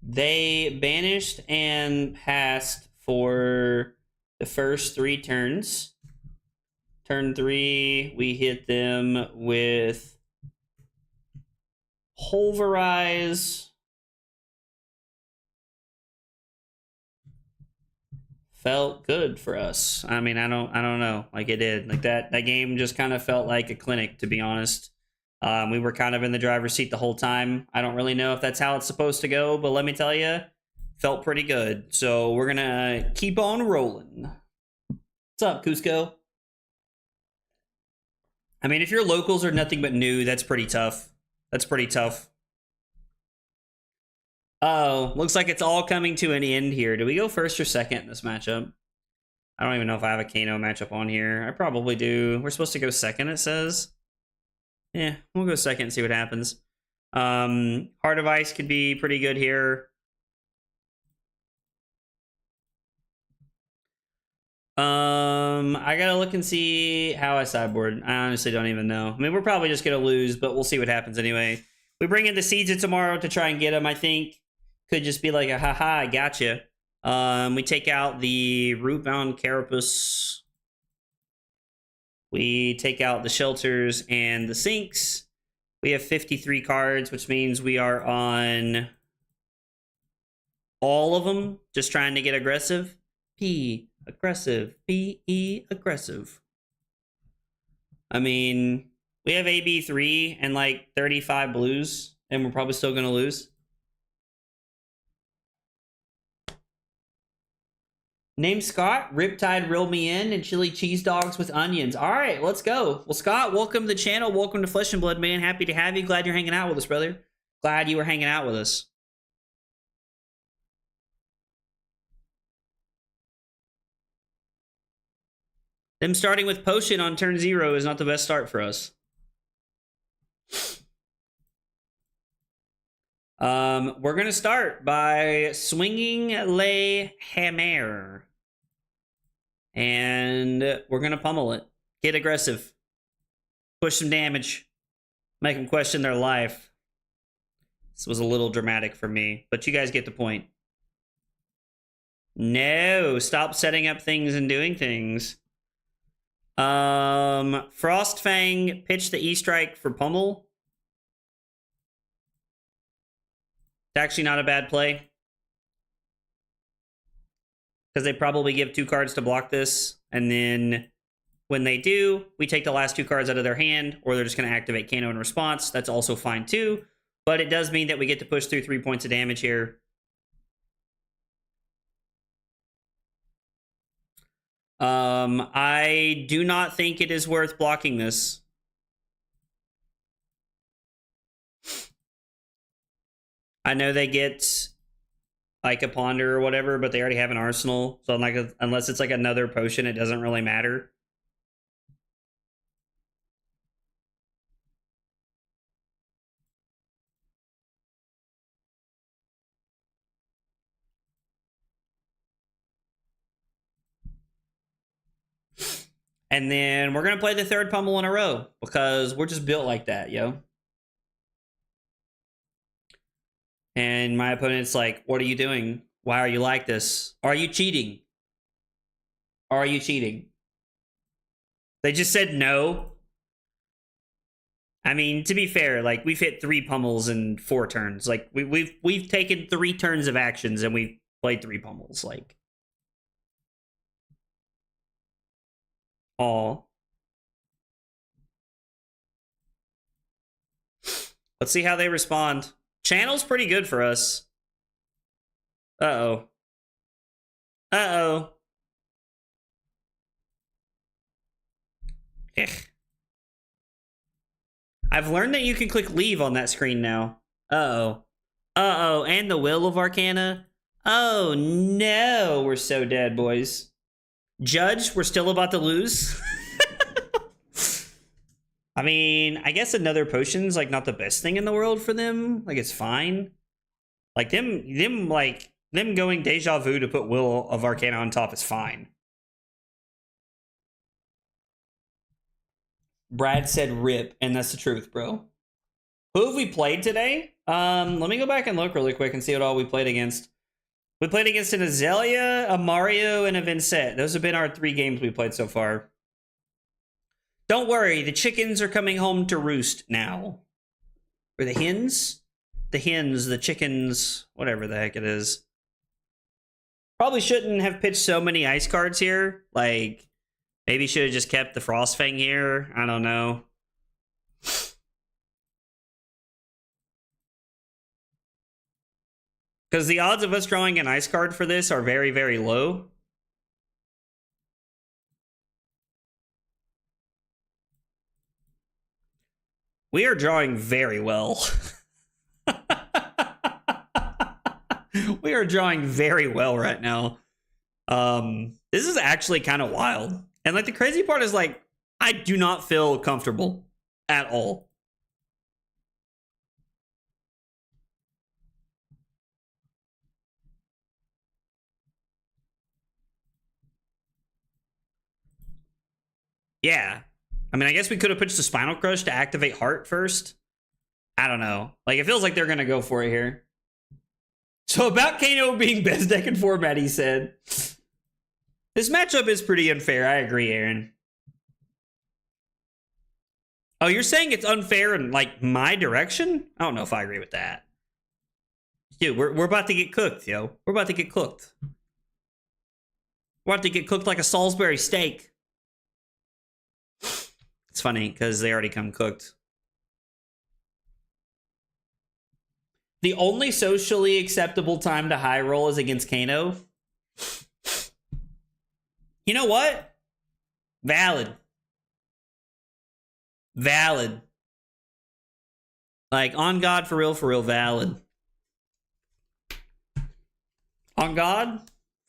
They banished and passed for the first 3 turns. Turn 3, we hit them with Pulverize. Felt good for us. I mean, I don't know. Like, it did. Like, that game just kind of felt like a clinic, to be honest. We were kind of in the driver's seat the whole time. I don't really know if that's how it's supposed to go, but let me tell you, felt pretty good. So we're gonna keep on rolling. What's up, Cusco? I mean, if your locals are nothing but new, that's pretty tough. That's pretty tough. Oh, looks like it's all coming to an end here. Do we go first or second in this matchup? I don't even know if I have a Kano matchup on here. I probably do. We're supposed to go second, it says. Yeah, we'll go second and see what happens. Heart of Ice could be pretty good here. I gotta look and see how I sideboard. I honestly don't even know. I mean, we're probably just gonna lose, but we'll see what happens anyway. We bring in the Seeds tomorrow to try and get them, I think. Could just be like a haha, I gotcha. We take out the Rootbound Carapace. We take out the Shelters and the Sinks. We have 53 cards, which means we are on all of them, just trying to get aggressive. P Aggressive. Be aggressive. I mean, we have AB3 and like 35 blues, and we're probably still going to lose. Name Scott, Riptide, Reel Me In, and Chili Cheese Dogs with Onions. All right, let's go. Well, Scott, welcome to the channel. Welcome to Flesh and Blood, man. Happy to have you. Glad you're hanging out with us, brother. Glad you were hanging out with us. Them starting with Potion on turn 0 is not the best start for us. We're going to start by swinging Le Hammer. And we're going to pummel it. Get aggressive. Push some damage. Make them question their life. This was a little dramatic for me, but you guys get the point. No, stop setting up things and doing things. Frostfang, pitch the E-Strike for pummel. It's actually not a bad play. Because they probably give 2 cards to block this. And then when they do, we take the last 2 cards out of their hand. Or they're just going to activate Kano in response. That's also fine too. But it does mean that we get to push through 3 points of damage here. I do not think it is worth blocking this. I know they get like a ponder or whatever, but they already have an arsenal. So like unless it's like another potion, it doesn't really matter. And then we're going to play the 3rd pummel in a row because we're just built like that, yo. And my opponent's like, what are you doing? Why are you like this? Are you cheating? Are you cheating? They just said no. I mean, to be fair, like we've hit 3 pummels in 4 turns. Like we've taken 3 turns of actions and we've played 3 pummels. Like, all. Let's see how they respond. Channel's pretty good for us. Uh-oh. Uh-oh. I've learned that you can click leave on that screen now. Uh-oh. Uh-oh, and the Will of Arcana. Oh, no. We're so dead, boys. Judge, we're still about to lose. I mean, I guess another potion's like not the best thing in the world for them. Like it's fine. Like them going Deja Vu to put Will of Arcana on top is fine. Brad said rip, and that's the truth, bro. Who have we played today? Let me go back and look really quick and see what all we played against. We played against an Azalea, a Mario, and a Vincet. Those have been our 3 games we played so far. Don't worry, the chickens are coming home to roost now. Or the hens? The hens, the chickens, whatever the heck it is. Probably shouldn't have pitched so many ice cards here. Like, maybe should have just kept the Frostfang here. I don't know. Because the odds of us drawing an ice card for this are very, very low. We are drawing very well. We are drawing very well right now. This is actually kind of wild. And like the crazy part is like, I do not feel comfortable at all. Yeah. I mean, I guess we could have pitched the Spinal Crush to activate Heart first. I don't know. Like, it feels like they're going to go for it here. So about Kano being best deck in format, he said. This matchup is pretty unfair. I agree, Aaron. Oh, you're saying it's unfair in, like, my direction? I don't know if I agree with that. Dude, we're about to get cooked, yo. We're about to get cooked. We'll have to get cooked like a Salisbury steak. It's funny because they already come cooked. The only socially acceptable time to high roll is against Kano. You know what? Valid. Valid. Like, on God, for real, valid. On God,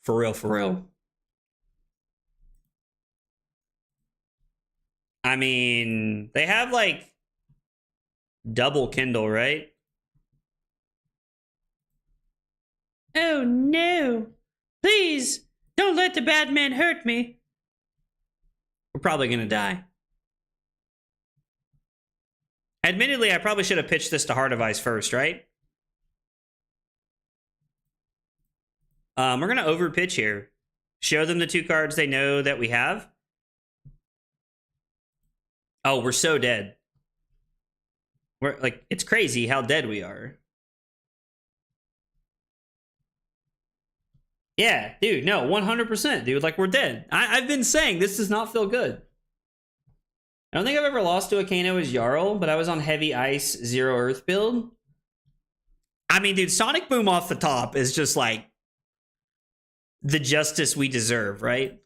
for real. I mean, they have, like, double Kindle, right? Oh, no. Please, don't let the bad man hurt me. We're probably gonna die. Admittedly, I probably should have pitched this to Heart of Ice first, right? We're gonna overpitch here. Show them the 2 cards they know that we have. Oh, we're so dead. We're like, it's crazy how dead we are. Yeah, dude, no, 100%, dude. Like, we're dead. I've been saying this does not feel good. I don't think I've ever lost to a Kano as Yarl, but I was on heavy ice, 0 earth build. I mean, dude, Sonic Boom off the top is just like the justice we deserve, right?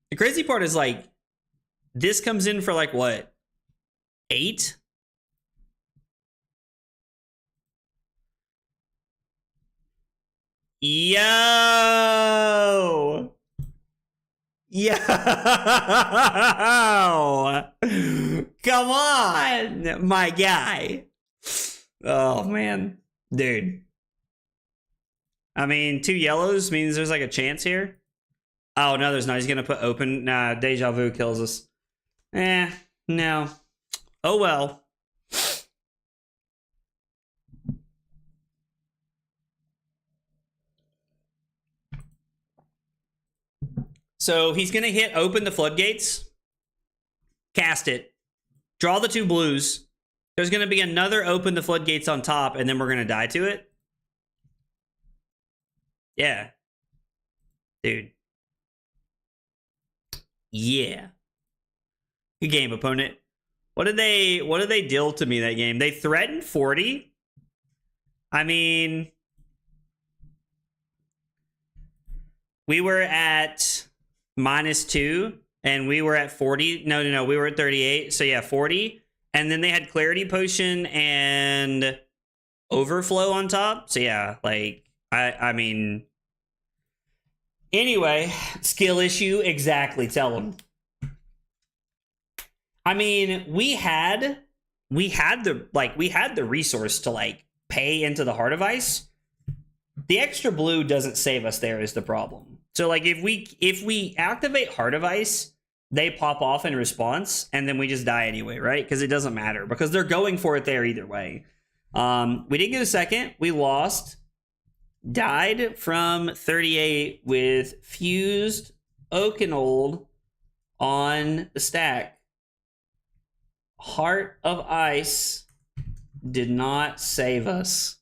The crazy part is, like, this comes in for, like, what? 8? Yo! Come on, my guy. Oh, man. Dude. I mean, 2 yellows means there's, like, a chance here. Oh, no, there's not. He's going to put open. Nah, Deja Vu kills us. No. Oh, well. So he's going to hit open the floodgates. Cast it. Draw the 2 blues. There's going to be another open the floodgates on top, and then we're going to die to it. Yeah. Dude. Yeah. Good game, opponent. What did they deal to me that game? They threatened 40. I mean, we were at -2 and we were at 40. No, we were at 38. So yeah, 40. And then they had Clarity Potion and Overflow on top. So yeah, like, I mean, anyway, skill issue, exactly, tell them. I mean, we had the resource to, like, pay into the Heart of Ice. The extra blue doesn't save us there is the problem. So, like, if we activate Heart of Ice, they pop off in response, and then we just die anyway, right? Because it doesn't matter, because they're going for it there either way. We didn't get a second. We lost. Died from 38 with Fused Oakenold on the stack. Heart of Ice did not save us.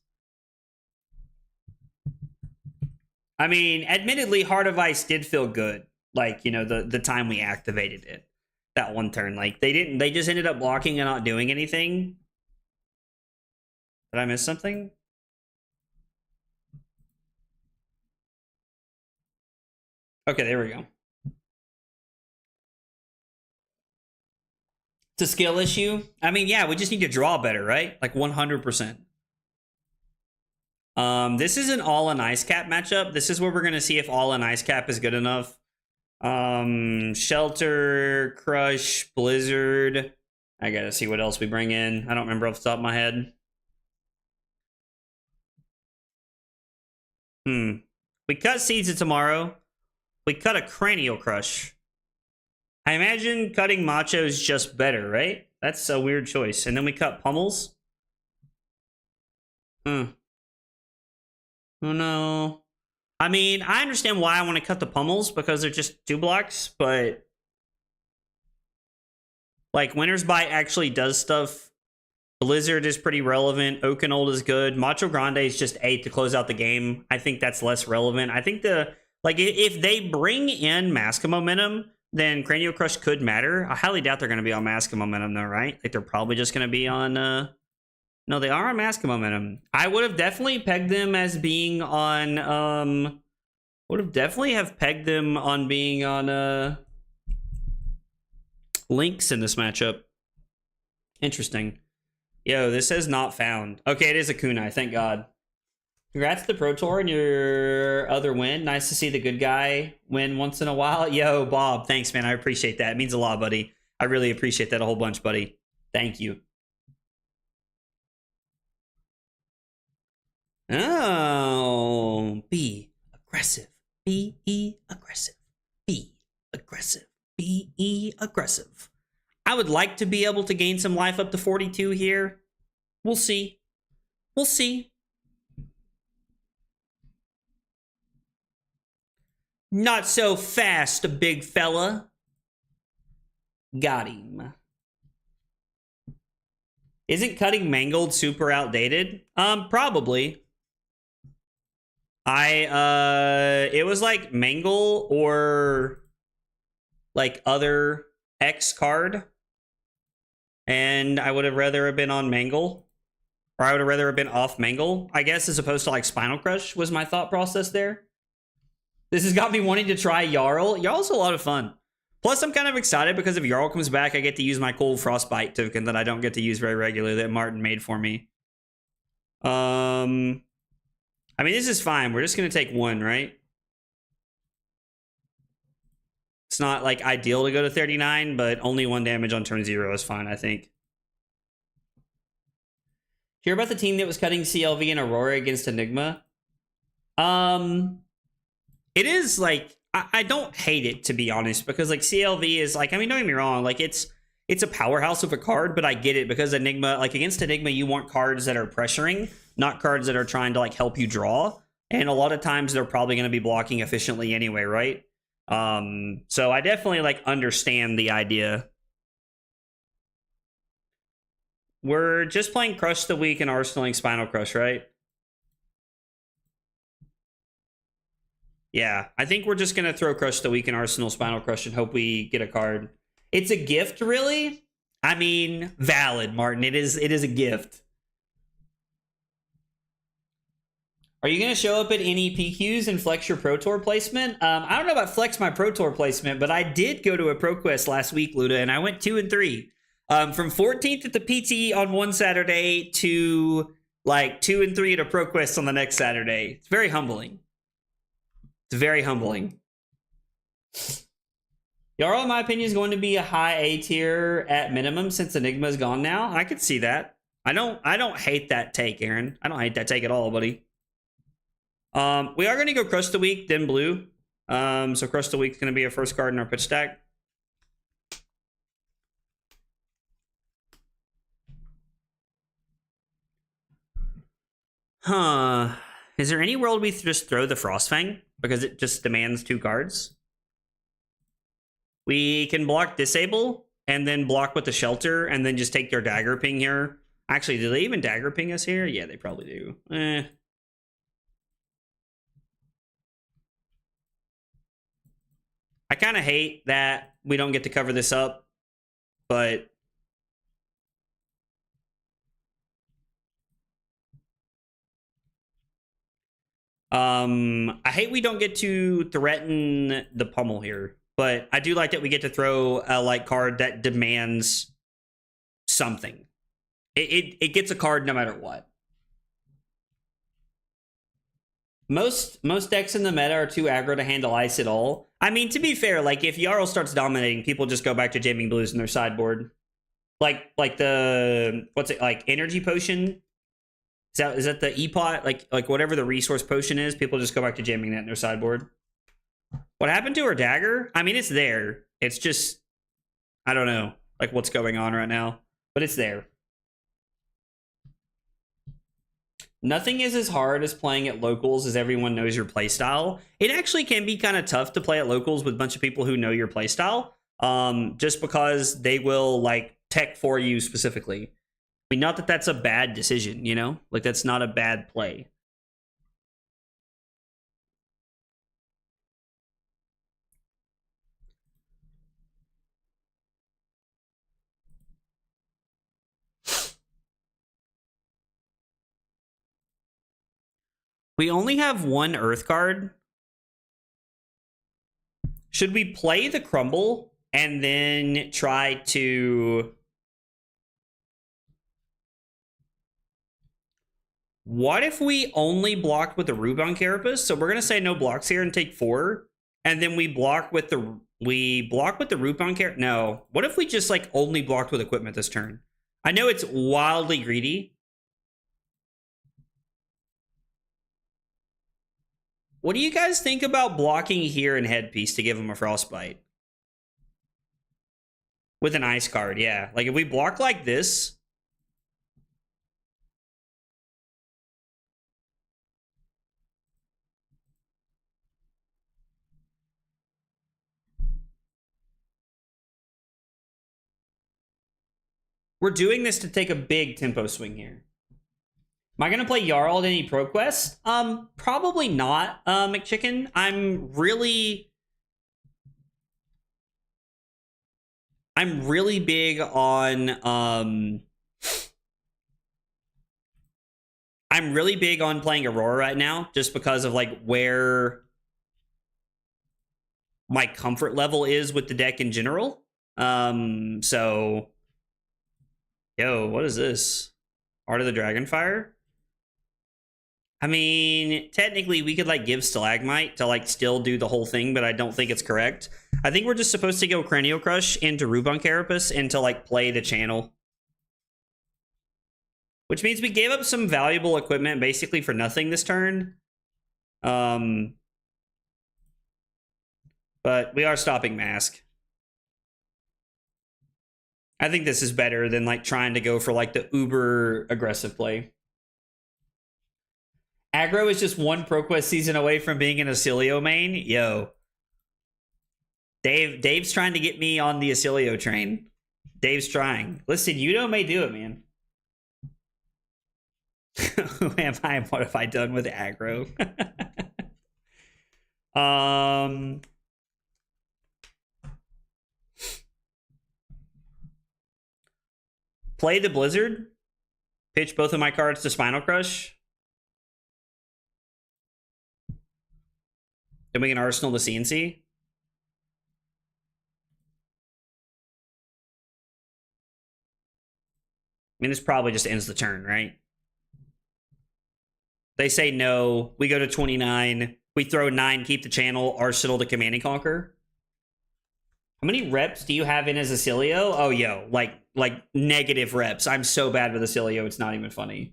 I mean, admittedly, Heart of Ice did feel good. Like, you know, the time we activated it. That one turn. Like, they just ended up blocking and not doing anything. Did I miss something? Okay, there we go. It's a skill issue. I mean, yeah, we just need to draw better, right? Like 100%. This is an all-in ice cap matchup. This is where we're gonna see if all-in ice cap is good enough. Shelter, Crush, Blizzard. I gotta see what else we bring in. I don't remember off the top of my head. We cut Seeds of Tomorrow. We cut a Cranial Crush. I imagine cutting Macho is just better, right? That's a weird choice. And then we cut Pummels. Oh no. I mean, I understand why I want to cut the Pummels, because they're just 2 blocks, but like, Winter's Bite actually does stuff Blizzard is pretty relevant. Oakenold is good. Macho Grande is just 8 to close out the game. I think that's less relevant. I think if they bring in Mask of Momentum, then Cranial Crush could matter. I highly doubt they're going to be on Mask of Momentum though, right? Like they're probably just going to be on no, they are on Mask of Momentum. I would have definitely pegged them as being on would have definitely have pegged them on being on Lynx in this matchup. Interesting. Yo, this says not found. Okay, it is a kunai, thank God. Congrats to the Pro Tour and your other win. Nice to see the good guy win once in a while. Yo, Bob, thanks, man. I appreciate that. It means a lot, buddy. I really appreciate that a whole bunch, buddy. Thank you. Oh, be aggressive. Be aggressive. Be aggressive. Be aggressive. I would like to be able to gain some life up to 42 here. We'll see. We'll see. Not so fast, big fella. Got him. Isn't cutting Mangled super outdated? Probably. It was like Mangle or like other X card. And I would have rather have been on Mangle. Or I would have rather have been off Mangle, I guess, as opposed to like Spinal Crush was my thought process there. This has got me wanting to try Yarl. Yarl's a lot of fun. Plus, I'm kind of excited because if Yarl comes back, I get to use my cool Frostbite token that I don't get to use very regularly that Martin made for me. I mean, this is fine. We're just going to take one, right? It's not, like, ideal to go to 39, but only 1 damage on turn 0 is fine, I think. Hear about the team that was cutting CLV and Aurora against Enigma? It is, like, I don't hate it, to be honest, because, like, CLV is, like, I mean, don't get me wrong, like, it's a powerhouse of a card, but I get it, because Enigma, like, against Enigma, you want cards that are pressuring, not cards that are trying to, like, help you draw, and a lot of times they're probably going to be blocking efficiently anyway, right? So I definitely, like, understand the idea. We're just playing Crush the Weak and Arsenaling Spinal Crush, right? Yeah, I think we're just going to throw Crush the Weak and Arsenal Spinal Crush and hope we get a card. It's a gift, really? I mean, valid, Martin. It is a gift. Are you going to show up at any PQs and flex your Pro Tour placement? I don't know about flex my Pro Tour placement, but I did go to a ProQuest last week, Luda, and I went 2 and 3. From 14th at the PT on one Saturday to, like, 2 and 3 at a ProQuest on the next Saturday. It's very humbling. It's very humbling. Yarl, in my opinion, is going to be a high A tier at minimum since Enigma is gone now. I could see that. I don't hate that take, Aaron. I don't hate that take at all, buddy. We are going to go Crush the Weak, then Blue. So Crush the Weak is going to be our first card in our pitch stack. Huh. Is there any world we just throw the Frostfang? Because it just demands 2 cards. We can block Disable, and then block with the Shelter, and then just take their Dagger Ping here. Actually, do they even Dagger Ping us here? Yeah, they probably do. I kind of hate that we don't get to cover this up, but... I hate we don't get to threaten the pummel here, but I do like that we get to throw a like card that demands something. It gets a card no matter what. Most decks in the meta are too aggro to handle ice at all. I mean, to be fair, like if Yarl starts dominating, people just go back to jamming blues in their sideboard. Like the what's it like energy potion? Is that the E-pot? Like whatever the resource potion is, people just go back to jamming that in their sideboard. What happened to her dagger? I mean, it's there. It's just, I don't know, like what's going on right now, but it's there. Nothing is as hard as playing at locals as everyone knows your playstyle. It actually can be kind of tough to play at locals with a bunch of people who know your playstyle, just because they will like tech for you specifically. mean, not that that's a bad decision, you know? Like, that's not a bad play. We only have one Earth card. Should we play the Crumble and then try to... What if we only blocked with the Rubon Carapace? So we're gonna say no blocks here and take 4, and then we block with the Rubon Carapace. No. What if we just like only blocked with equipment this turn? I know it's wildly greedy. What do you guys think about blocking here in Headpiece to give him a Frostbite? With an Ice card, yeah. Like if we block like this. We're doing this to take a big tempo swing here. Am I going to play Yarl at any Pro Quest? Probably not, McChicken. I'm really big on, I'm really big on playing Aurora right now, just because of like where my comfort level is with the deck in general. So, yo, what is this? Art of the Dragonfire? I mean, technically we could like give Stalagmite to like still do the whole thing, but I don't think it's correct. I think we're just supposed to go Cranial Crush into Rubon Carapace and to like play the channel. Which means we gave up some valuable equipment basically for nothing this turn. But we are stopping Mask. I think this is better than like trying to go for like the uber aggressive play. Aggro is just one ProQuest season away from being an Acilio main. Yo. Dave's trying to get me on the Acilio train. Dave's trying. Listen, Yudo may do it, man. Who am I and what have I done with aggro? Play the Blizzard. Pitch both of my cards to Spinal Crush. Then we can Arsenal the CNC. I mean, this probably just ends the turn, right? They say no. We go to 29. We throw 9, keep the channel, Arsenal to Command and Conquer. How many reps do you have in as Acilio? Oh, yo, like negative reps. I'm so bad with Acilio, it's not even funny.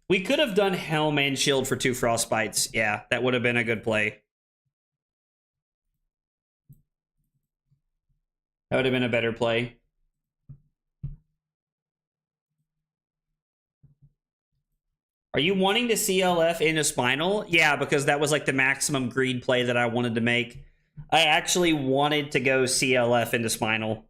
We could have done Helm and Shield for 2 Frostbites. Yeah, that would have been a good play. That would have been a better play. Are you wanting to CLF into Spinal? Yeah, because that was like the maximum greed play that I wanted to make. I actually wanted to go CLF into Spinal.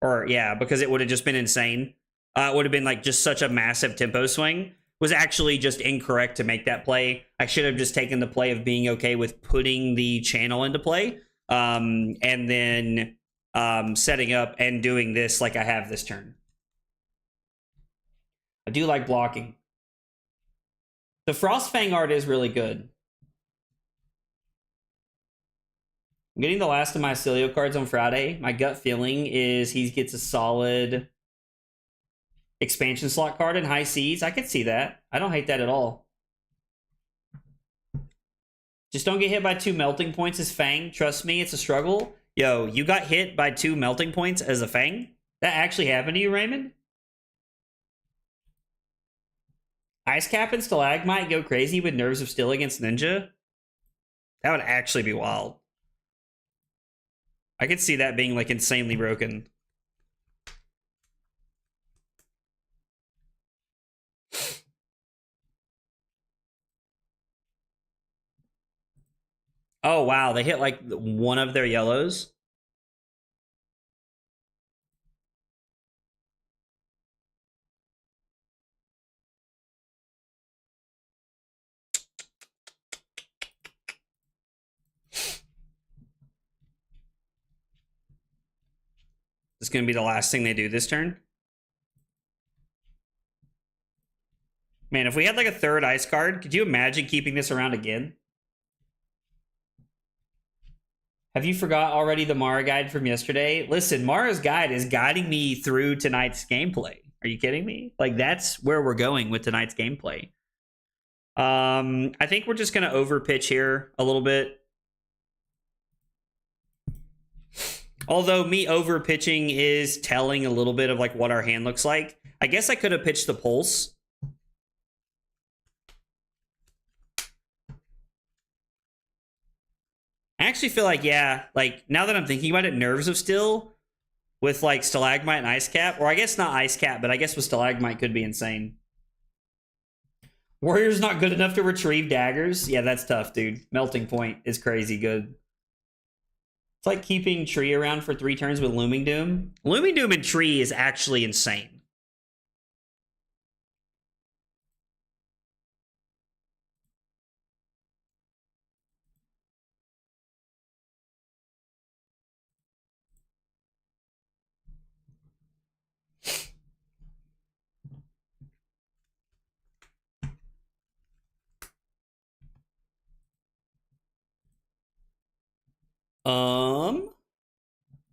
Or, yeah, because it would have just been insane. It would have been like just such a massive tempo swing. Was actually just incorrect to make that play. I should have just taken the play of being okay with putting the channel into play. And then setting up and doing this like I have this turn. I do like blocking. The Frostfang art is really good. I'm getting the last of my Acilio cards on Friday. My gut feeling is he gets a solid expansion slot card in High Seas. I could see that. I don't hate that at all. Just don't get hit by 2 melting points as Fang. Trust me, it's a struggle. Yo, you got hit by 2 melting points as a Fang? That actually happened to you, Raymond? Ice Cap and Stalagmite go crazy with Nerves of Steel against Ninja? That would actually be wild. I could see that being like insanely broken. Oh, wow. They hit like one of their yellows. It's going to be the last thing they do this turn. Man, if we had like a third ice card, could you imagine keeping this around again? Have you forgot already the Mara guide from yesterday? Listen, Mara's guide is guiding me through tonight's gameplay. Are you kidding me? Like, that's where we're going with tonight's gameplay. I think we're just going to overpitch here a little bit. Although me overpitching is telling a little bit of like what our hand looks like. I guess I could have pitched the pulse. I actually feel like, yeah, like now that I'm thinking about it, Nerves of Steel with like Stalagmite and Ice Cap, or I guess not Ice Cap, but I guess with Stalagmite could be insane. Warrior's not good enough to retrieve daggers. Yeah, that's tough, dude. Melting Point is crazy good. It's like keeping Tree around for 3 turns with Looming Doom. Looming Doom and Tree is actually insane.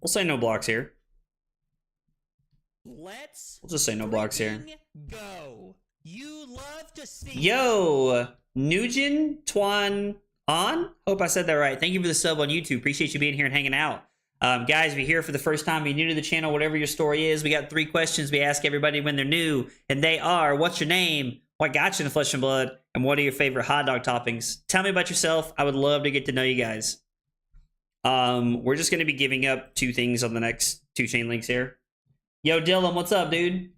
We'll say no blocks here. We'll just say no blocks here. Go. You love to see Yo, Nugent Twan On. Hope I said that right. Thank you for the sub on YouTube. Appreciate you being here and hanging out. Guys, if you're here for the first time, you're new to the channel, whatever your story is, we got 3 questions we ask everybody when they're new, and they are, what's your name? What got you into Flesh and Blood? And what are your favorite hot dog toppings? Tell me about yourself. I would love to get to know you guys. We're just going to be giving up 2 things on the next 2 chain links here. Yo, Dylan, what's up, dude?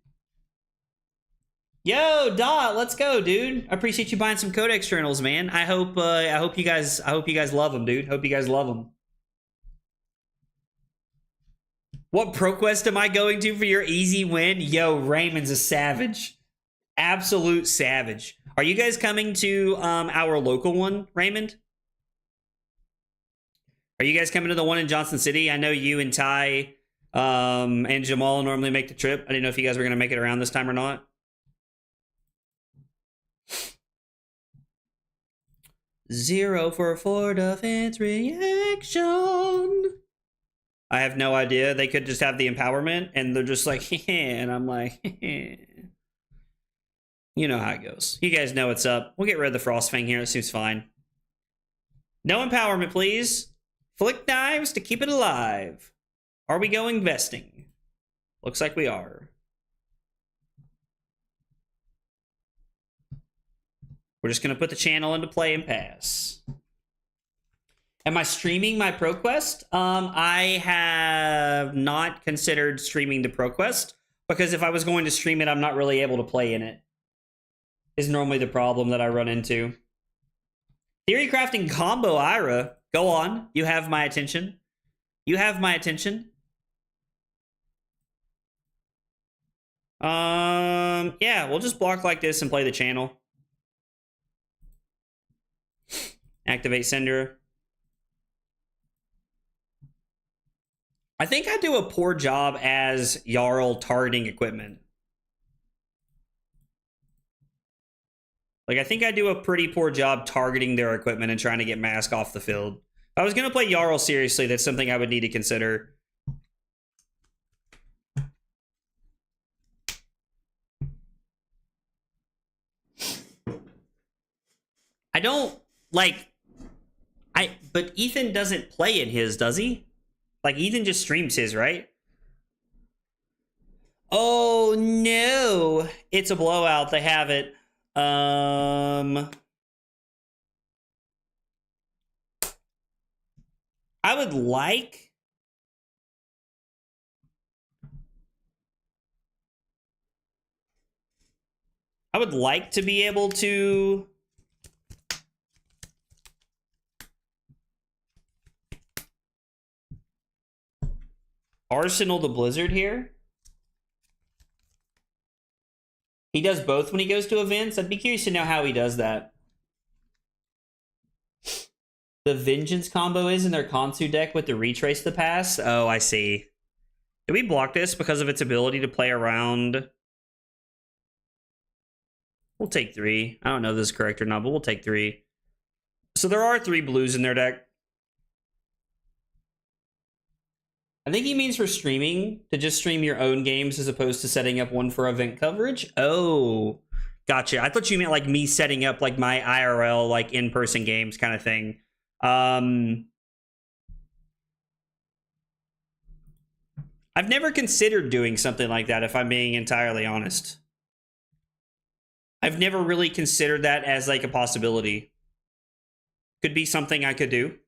Yo, Dot, let's go, dude. I appreciate you buying some codex journals, man. I hope you guys love them, dude. Hope you guys love them. What pro quest am I going to for your easy win? Yo, Raymond's a savage. Absolute savage. Are you guys coming to our local one, Raymond? Are you guys coming to the one in Johnson City? I know you and Ty and Jamal normally make the trip. I didn't know if you guys were going to make it around this time or not. Zero for 4 defense reaction. I have no idea. They could just have the empowerment and they're just like, and I'm like, you know how it goes. You guys know what's up. We'll get rid of the Frostfang here. It seems fine. No empowerment, please. Flick knives to keep it alive. Are we going vesting? Looks like we are. We're just going to put the channel into play and pass. Am I streaming my ProQuest? I have not considered streaming the ProQuest because if I was going to stream it, I'm not really able to play in it. Is normally the problem that I run into. Theory crafting combo Ira. Go on. You have my attention. You have my attention. Yeah, we'll just block like this and play the channel. Activate Sender. I think I do a poor job as Jarl targeting equipment. Like, I think I do a pretty poor job targeting their equipment and trying to get Mask off the field. If I was going to play Jarl seriously, that's something I would need to consider. I don't, like... But Ethan doesn't play in his, does he? Like, Ethan just streams his, right? Oh, no. It's a blowout. They have it. I would like... to be able to... Arsenal the Blizzard here. He does both when he goes to events. I'd be curious to know how he does that. The Vengeance combo is in their Konsu deck with the Retrace the Past. Oh, I see. Do we block this because of its ability to play around? We'll take 3. I don't know if this is correct or not, but we'll take 3. So there are 3 blues in their deck. I think he means for streaming, to just stream your own games as opposed to setting up one for event coverage. Oh, gotcha. I thought you meant like me setting up like my IRL, like in-person games kind of thing. I've never considered doing something like that, if I'm being entirely honest. I've never really considered that as like a possibility. Could be something I could do.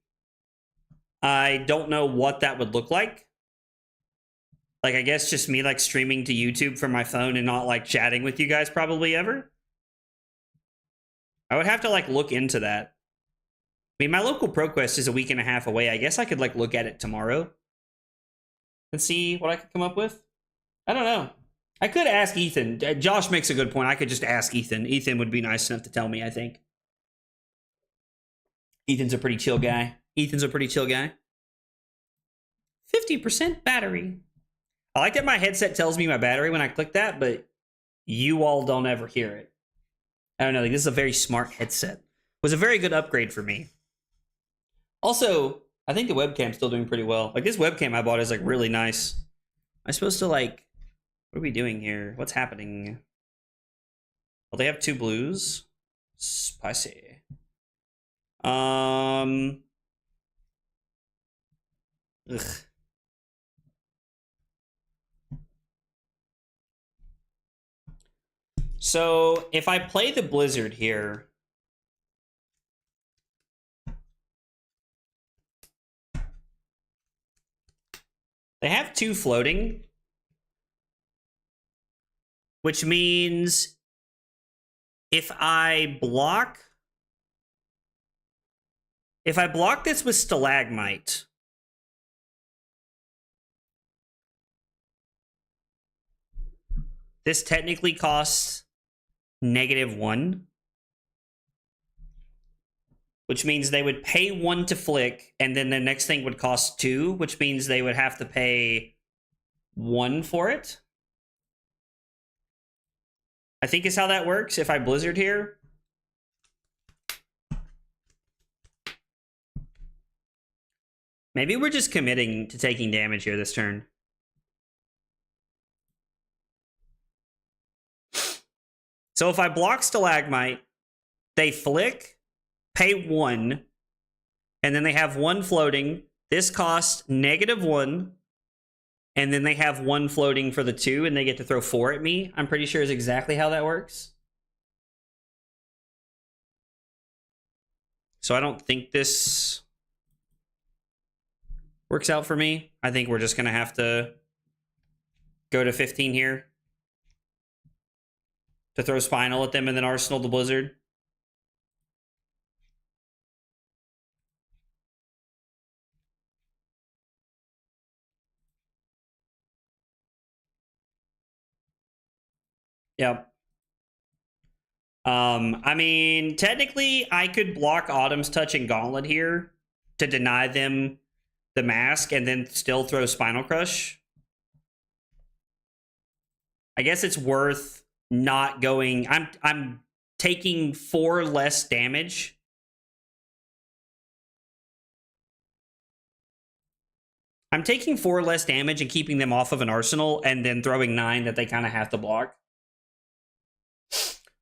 I don't know what that would look like. Like, I guess just me, like, streaming to YouTube from my phone and not, like, chatting with you guys probably ever. I would have to, like, look into that. I mean, my local ProQuest is a week and a half away. I guess I could, like, look at it tomorrow and see what I could come up with. I don't know. I could ask Ethan. Josh makes a good point. I could just ask Ethan. Ethan would be nice enough to tell me, I think. Ethan's a pretty chill guy. 50% battery. I like that my headset tells me my battery when I click that, but you all don't ever hear it. I don't know, like, this is a very smart headset. It was a very good upgrade for me. Also, I think the webcam's still doing pretty well. Like, this webcam I bought is, like, really nice. Am I supposed to, like... What are we doing here? What's happening? Well, they have 2 blues. Spicy. Ugh. So, if I play the Blizzard here... They have 2 floating. Which means... If I block this with Stalagmite... This technically costs... -1, which means they would pay 1 to flick, and then the next thing would cost 2, which means they would have to pay 1 for it. I think is how that works if I Blizzard here. Maybe we're just committing to taking damage here this turn. So if I block Stalagmite, they flick, pay 1, and then they have 1 floating. This costs -1, and then they have 1 floating for the 2, and they get to throw 4 at me. I'm pretty sure is exactly how that works. So I don't think this works out for me. I think we're just going to have to go to 15 here. To throw Spinal at them and then Arsenal the Blizzard. Yep. I mean, technically, I could block Autumn's Touch and Gauntlet here to deny them the mask and then still throw Spinal Crush. I guess it's worth not going... I'm taking 4 less damage. I'm taking 4 less damage and keeping them off of an arsenal and then throwing 9 that they kind of have to block.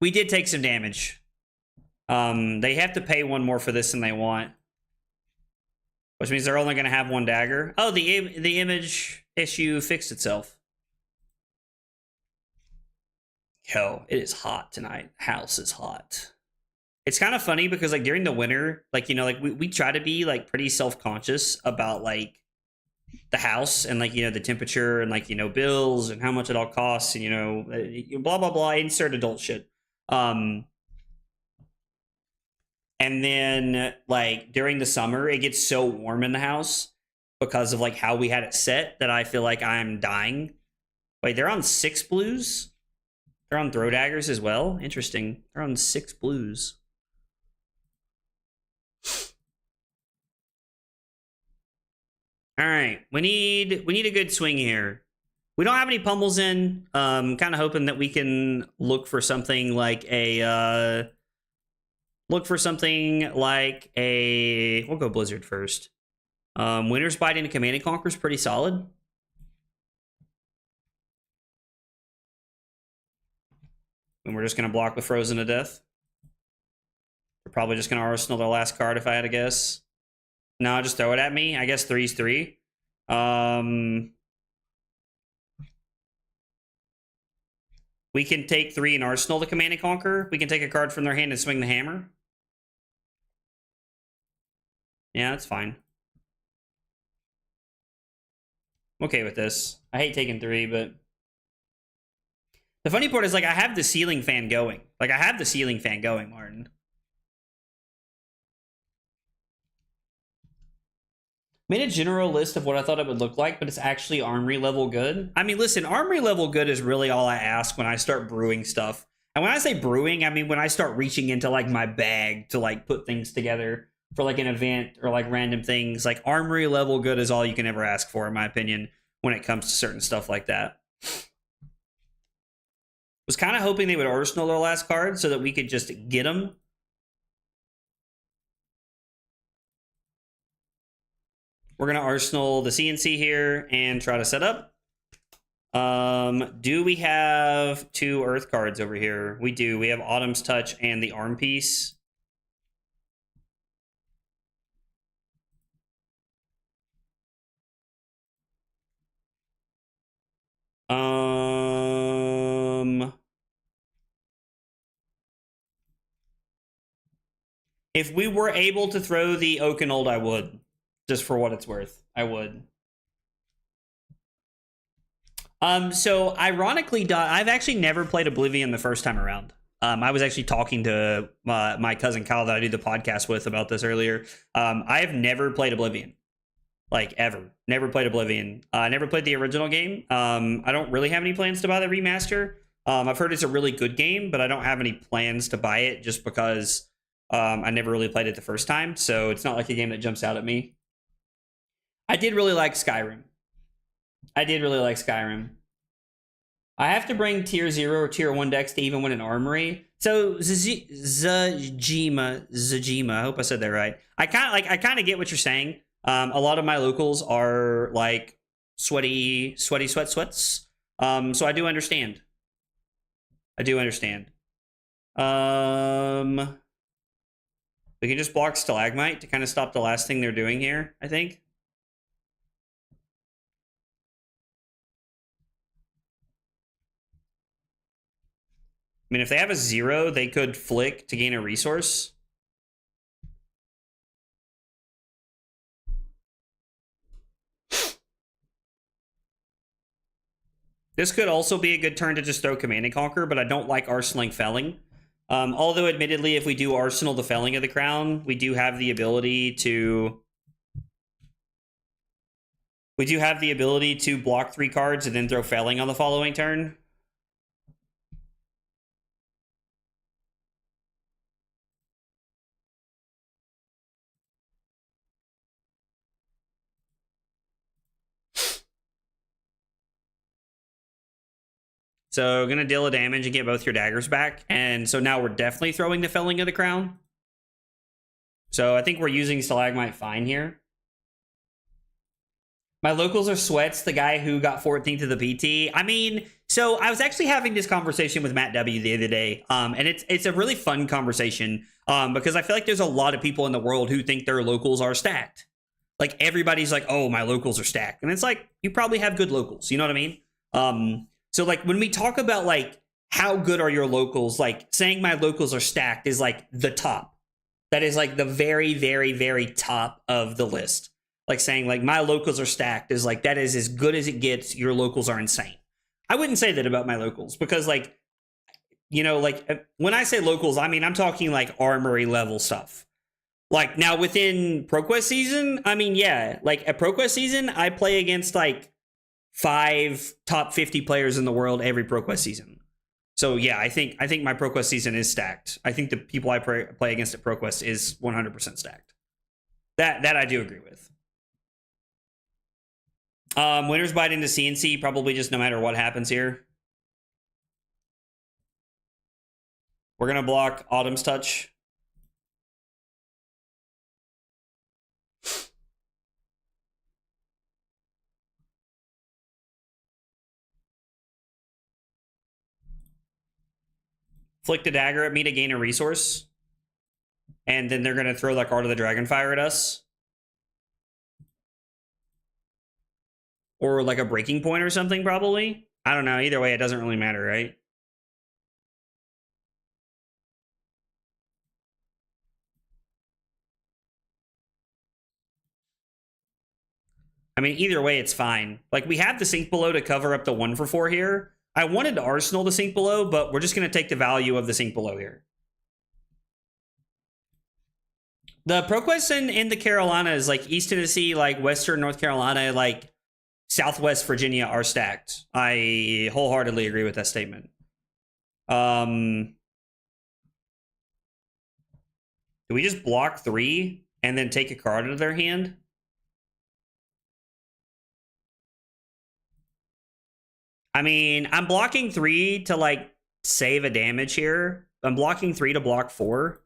We did take some damage. They have to pay 1 more for this than they want. Which means they're only going to have 1 dagger. Oh, the image issue fixed itself. Yo, it is hot tonight. House is hot. It's kind of funny because, like, during the winter, like, you know, like, we try to be, like, pretty self-conscious about, like, the house and, like, you know, the temperature and, like, you know, bills and how much it all costs and, you know, blah, blah, blah, insert adult shit. And then, like, during the summer, it gets so warm in the house because of, like, how we had it set that I feel like I'm dying. Wait, they're on 6 blues? They're on throw daggers as well? Interesting. They're on 6 blues. All right, we need a good swing here. We don't have any pummels in. Kind of hoping that we can look for something like a we'll go Blizzard first. Winter's Bite into Command and Conquer is pretty solid. And we're just gonna block with Frozen to Death. We're probably just gonna arsenal their last card if I had to guess. No, just throw it at me. I guess 3's 3. We can take 3 and arsenal the Command and Conquer. We can take a card from their hand and swing the hammer. Yeah, that's fine. I'm okay with this. I hate taking 3, but the funny part is, like, I have the ceiling fan going. Martin. Made a general list of what I thought it would look like, but it's actually armory level good. I mean, listen, armory level good is really all I ask when I start brewing stuff. And when I say brewing, I mean when I start reaching into, like, my bag to, like, put things together for, like, an event or, like, random things. Like, armory level good is all you can ever ask for, in my opinion, when it comes to certain stuff like that. Was kind of hoping they would arsenal their last card so that we could just get them. We're going to arsenal the CNC here and try to set up. Do we have 2 Earth cards over here? We do. We have Autumn's Touch and the Arm Piece. If we were able to throw the Oakenold, I would. Just for what it's worth, I would. So ironically, I've actually never played Oblivion the first time around. I was actually talking to my cousin Kyle that I do the podcast with about this earlier. I have never played Oblivion, like ever. Never played Oblivion. I never played the original game. I don't really have any plans to buy the remaster. I've heard it's a really good game, but I don't have any plans to buy it just because I never really played it the first time. So it's not like a game that jumps out at me. I did really like Skyrim. I have to bring tier 0 or tier 1 decks to even win an armory. So Zajima, I hope I said that right. I kind of get what you're saying. A lot of my locals are like sweats. So I do understand. We can just block Stalagmite to kind of stop the last thing they're doing here, I think. I mean, if they have a 0, they could flick to gain a resource. This could also be a good turn to just throw Command and Conquer, but I don't like arsenaling Felling. Although, admittedly, if we do arsenal the Felling of the Crown, we do have the ability to... block 3 cards and then throw Felling on the following turn. So gonna deal a damage and get both your daggers back. And so now we're definitely throwing the Felling of the Crown. So I think we're using Stalagmite fine here. My locals are Sweats, the guy who got 14th to the PT. I mean, so I was actually having this conversation with Matt W the other day. And it's a really fun conversation because I feel like there's a lot of people in the world who think their locals are stacked. Like everybody's like, oh, my locals are stacked. And it's like, you probably have good locals. You know what I mean? So like when we talk about like how good are your locals, like saying my locals are stacked is like the top. That is like the very, very, very top of the list. Like saying like my locals are stacked is like that is as good as it gets. Your locals are insane. I wouldn't say that about my locals because like, you know, like when I say locals, I mean, I'm talking like armory level stuff. Like now within ProQuest season, I mean, yeah, like at ProQuest season, I play against like 5 top 50 players in the world every ProQuest season. So yeah, I think my ProQuest season is stacked. I think the people I play against at ProQuest is 100% stacked. That I do agree with. Winter's Bite into CNC, probably just no matter what happens here. We're going to block Autumn's Touch. Flick the dagger at me to gain a resource. And then they're going to throw like Art of the Dragonfire at us. Or like a breaking point or something, probably. I don't know. Either way, it doesn't really matter, right? I mean, either way, it's fine. Like, we have the Sink Below to cover up the 1 for 4 here. I wanted to Arsenal the Sink Below, but we're just going to take the value of the Sink Below here. The ProQuest in the Carolinas, like East Tennessee, like Western North Carolina, like Southwest Virginia are stacked. I wholeheartedly agree with that statement. Do we just block 3 and then take a card out of their hand? I mean, I'm blocking 3 to like save a damage here. I'm blocking 3 to block 4.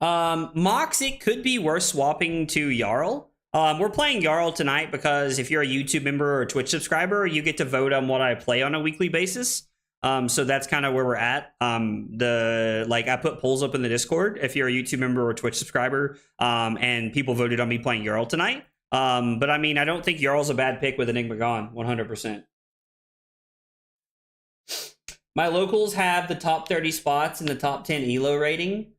Mox, it could be worth swapping to Yarl. We're playing Yarl tonight because if you're a YouTube member or a Twitch subscriber, you get to vote on what I play on a weekly basis. So that's kind of where we're at. I put polls up in the Discord if you're a YouTube member or a Twitch subscriber, and people voted on me playing Yarl tonight. But I mean, I don't think Yarl's a bad pick with Enigma gone, 100%. My locals have the top 30 spots in the top 10 ELO rating.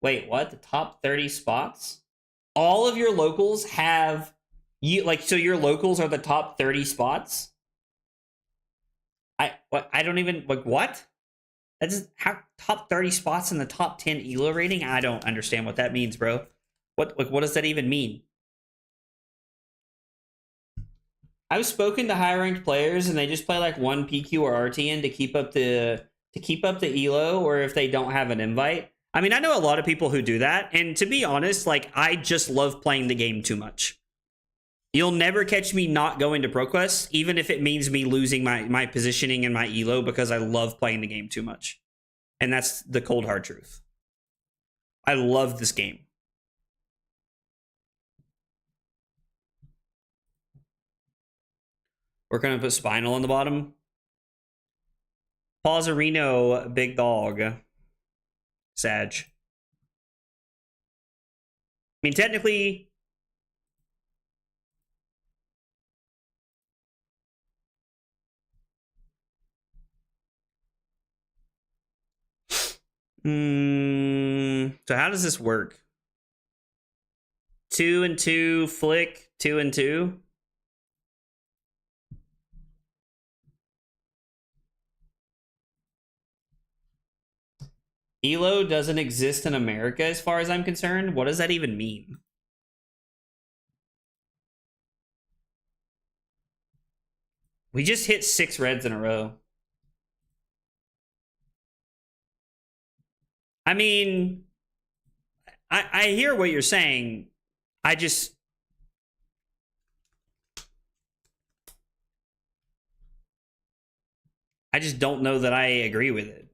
Wait, what? The top 30 spots? All of your locals have so your locals are the top 30 spots? I don't even what? That's how top 30 spots in the top 10 ELO rating? I don't understand what that means, bro. What does that even mean? I've spoken to high ranked players and they just play like 1 PQ or RTN to keep up the ELO, or if they don't have an invite. I mean, I know a lot of people who do that, and to be honest, like, I just love playing the game too much. You'll never catch me not going to ProQuest, even if it means me losing my positioning and my ELO, because I love playing the game too much. And that's the cold hard truth. I love this game. We're going to put Spinal on the bottom. Pausarino, big dog. Sag. I mean, technically, so how does this work? 2 and 2, flick, 2 and 2. ELO doesn't exist in America as far as I'm concerned. What does that even mean? We just hit 6 reds in a row. I mean, I hear what you're saying. I just don't know that I agree with it.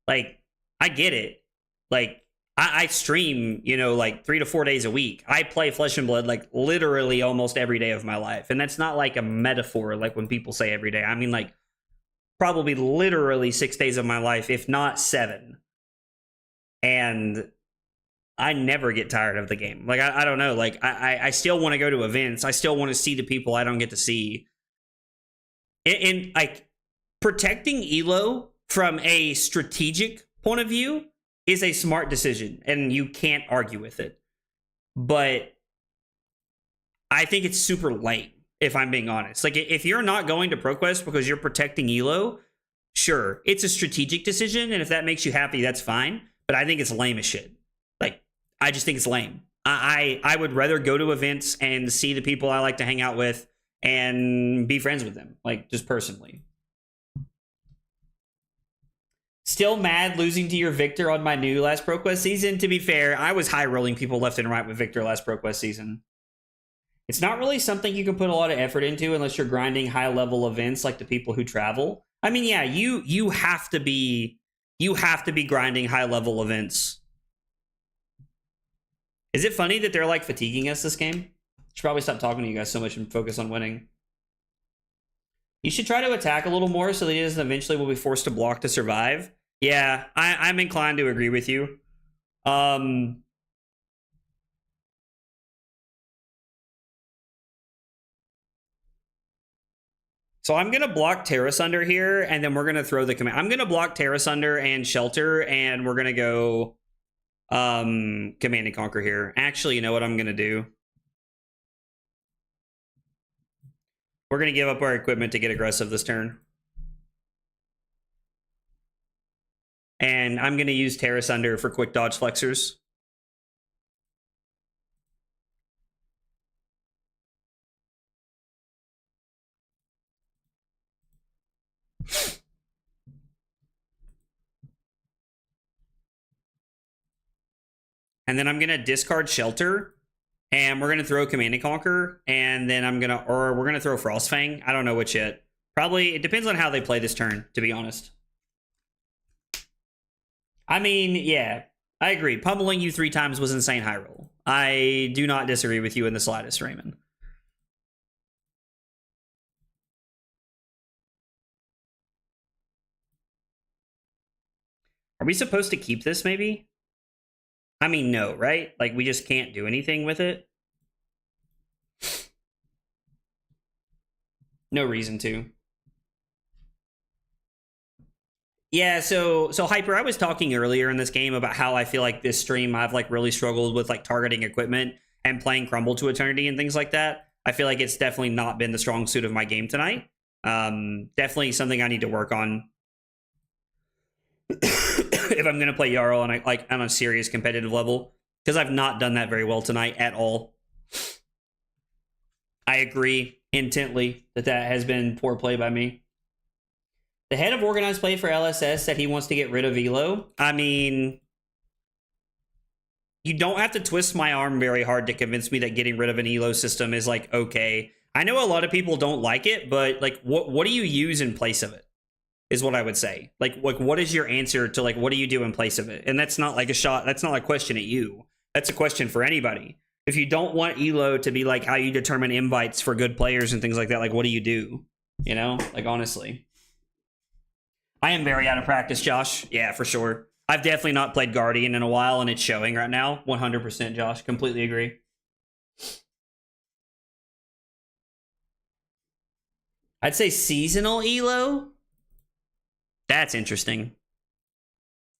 Like, I get it. Like, I stream, you know, like 3 to 4 days a week. I play Flesh and Blood like literally almost every day of my life. And that's not like a metaphor like when people say every day. I mean, like, probably literally 6 days of my life, if not 7. And I never get tired of the game. Like, I don't know. Like, I still want to go to events. I still want to see the people I don't get to see. And like, protecting ELO from a strategic point of view is a smart decision, and you can't argue with it. But I think it's super lame, if I'm being honest. Like, if you're not going to ProQuest because you're protecting ELO, sure, it's a strategic decision, and if that makes you happy, that's fine. But I think it's lame as shit. Like, I just think it's lame. I would rather go to events and see the people I like to hang out with and be friends with them, like just personally. Still mad losing to your Victor on my new last ProQuest season. To be fair, I was high rolling people left and right with Victor last ProQuest season. It's not really something you can put a lot of effort into unless you're grinding high level events like the people who travel. I mean, yeah, you have to be grinding high level events. Is it funny that they're like fatiguing us this game? Should probably stop talking to you guys so much and focus on winning. You should try to attack a little more so that he doesn't eventually will be forced to block to survive. Yeah, I'm inclined to agree with you. So I'm going to block Terrace Under here, and then we're going to throw the command. I'm going to block Terrace Under and Shelter, and we're going to go Command and Conquer here. Actually, you know what I'm going to do? We're going to give up our equipment to get aggressive this turn. And I'm going to use Terrace Under for quick dodge flexors. And then I'm going to discard Shelter. And we're going to throw Command and Conquer. And then we're going to throw Frostfang. I don't know which yet. Probably, it depends on how they play this turn, to be honest. I mean, yeah, I agree. Pummeling you 3 times was insane high roll. I do not disagree with you in the slightest, Raymond. Are we supposed to keep this, maybe? I mean, no, right? Like, we just can't do anything with it. No reason to. Yeah, so Hyper, I was talking earlier in this game about how I feel like this stream I've like really struggled with like targeting equipment and playing Crumble to Eternity and things like that. I feel like it's definitely not been the strong suit of my game tonight. Definitely something I need to work on if I'm going to play Yarl on a serious competitive level, because I've not done that very well tonight at all. I agree intently that has been poor play by me. The head of organized play for LSS said he wants to get rid of Elo. I mean, you don't have to twist my arm very hard to convince me that getting rid of an Elo system is like okay. I know a lot of people don't like it, but like what do you use in place of it? Is what I would say. Like what is your answer to like what do you do in place of it? And that's not like a shot. That's not a question at you. That's a question for anybody. If you don't want Elo to be like how you determine invites for good players and things like that, like what do you do? You know, like honestly. I am very out of practice, Josh. Yeah, for sure. I've definitely not played Guardian in a while, and it's showing right now. 100%, Josh. Completely agree. I'd say seasonal Elo. That's interesting.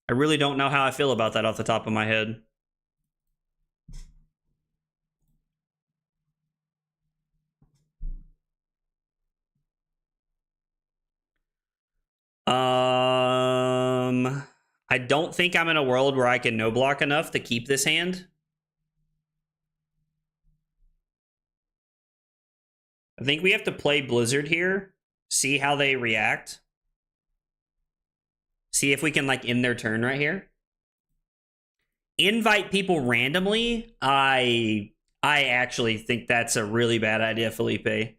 I really don't know how I feel about that off the top of my head. I don't think I'm in a world where I can no block enough to keep this hand. I think we have to play Blizzard here, see how they react. See if we can like end their turn right here. Invite people randomly. I actually think that's a really bad idea, Felipe.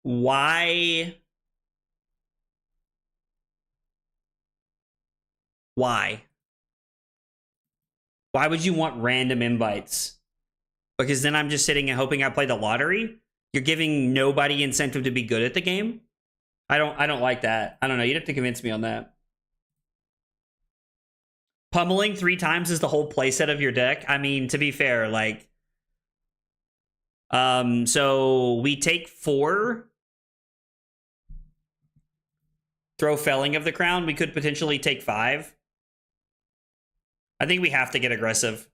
Why? Why? Why would you want random invites? Because then I'm just sitting and hoping I play the lottery. You're giving nobody incentive to be good at the game. I don't like that. I don't know. You'd have to convince me on that. Pummeling 3 times is the whole playset of your deck. I mean, to be fair, like, so we take 4. Throw Felling of the Crown. We could potentially take 5. I think we have to get aggressive.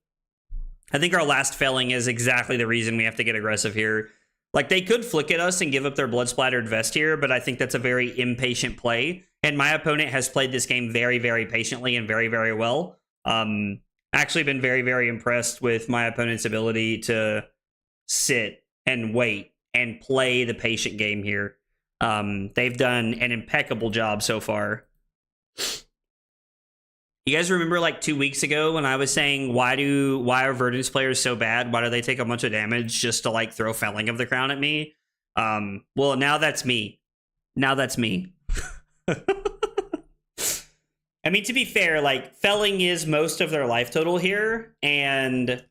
I think our last Felling is exactly the reason we have to get aggressive here. Like, they could flick at us and give up their blood-splattered vest here, but I think that's a very impatient play. And my opponent has played this game very, very patiently and very, very well. Actually been very, very impressed with my opponent's ability to sit and wait and play the patient game here. They've done an impeccable job so far. You guys remember like 2 weeks ago when I was saying why are Verdance players so bad? Why do they take a bunch of damage just to like throw Felling of the Crown at me? Well, now that's me. Now that's me. I mean, to be fair, like Felling is most of their life total here, and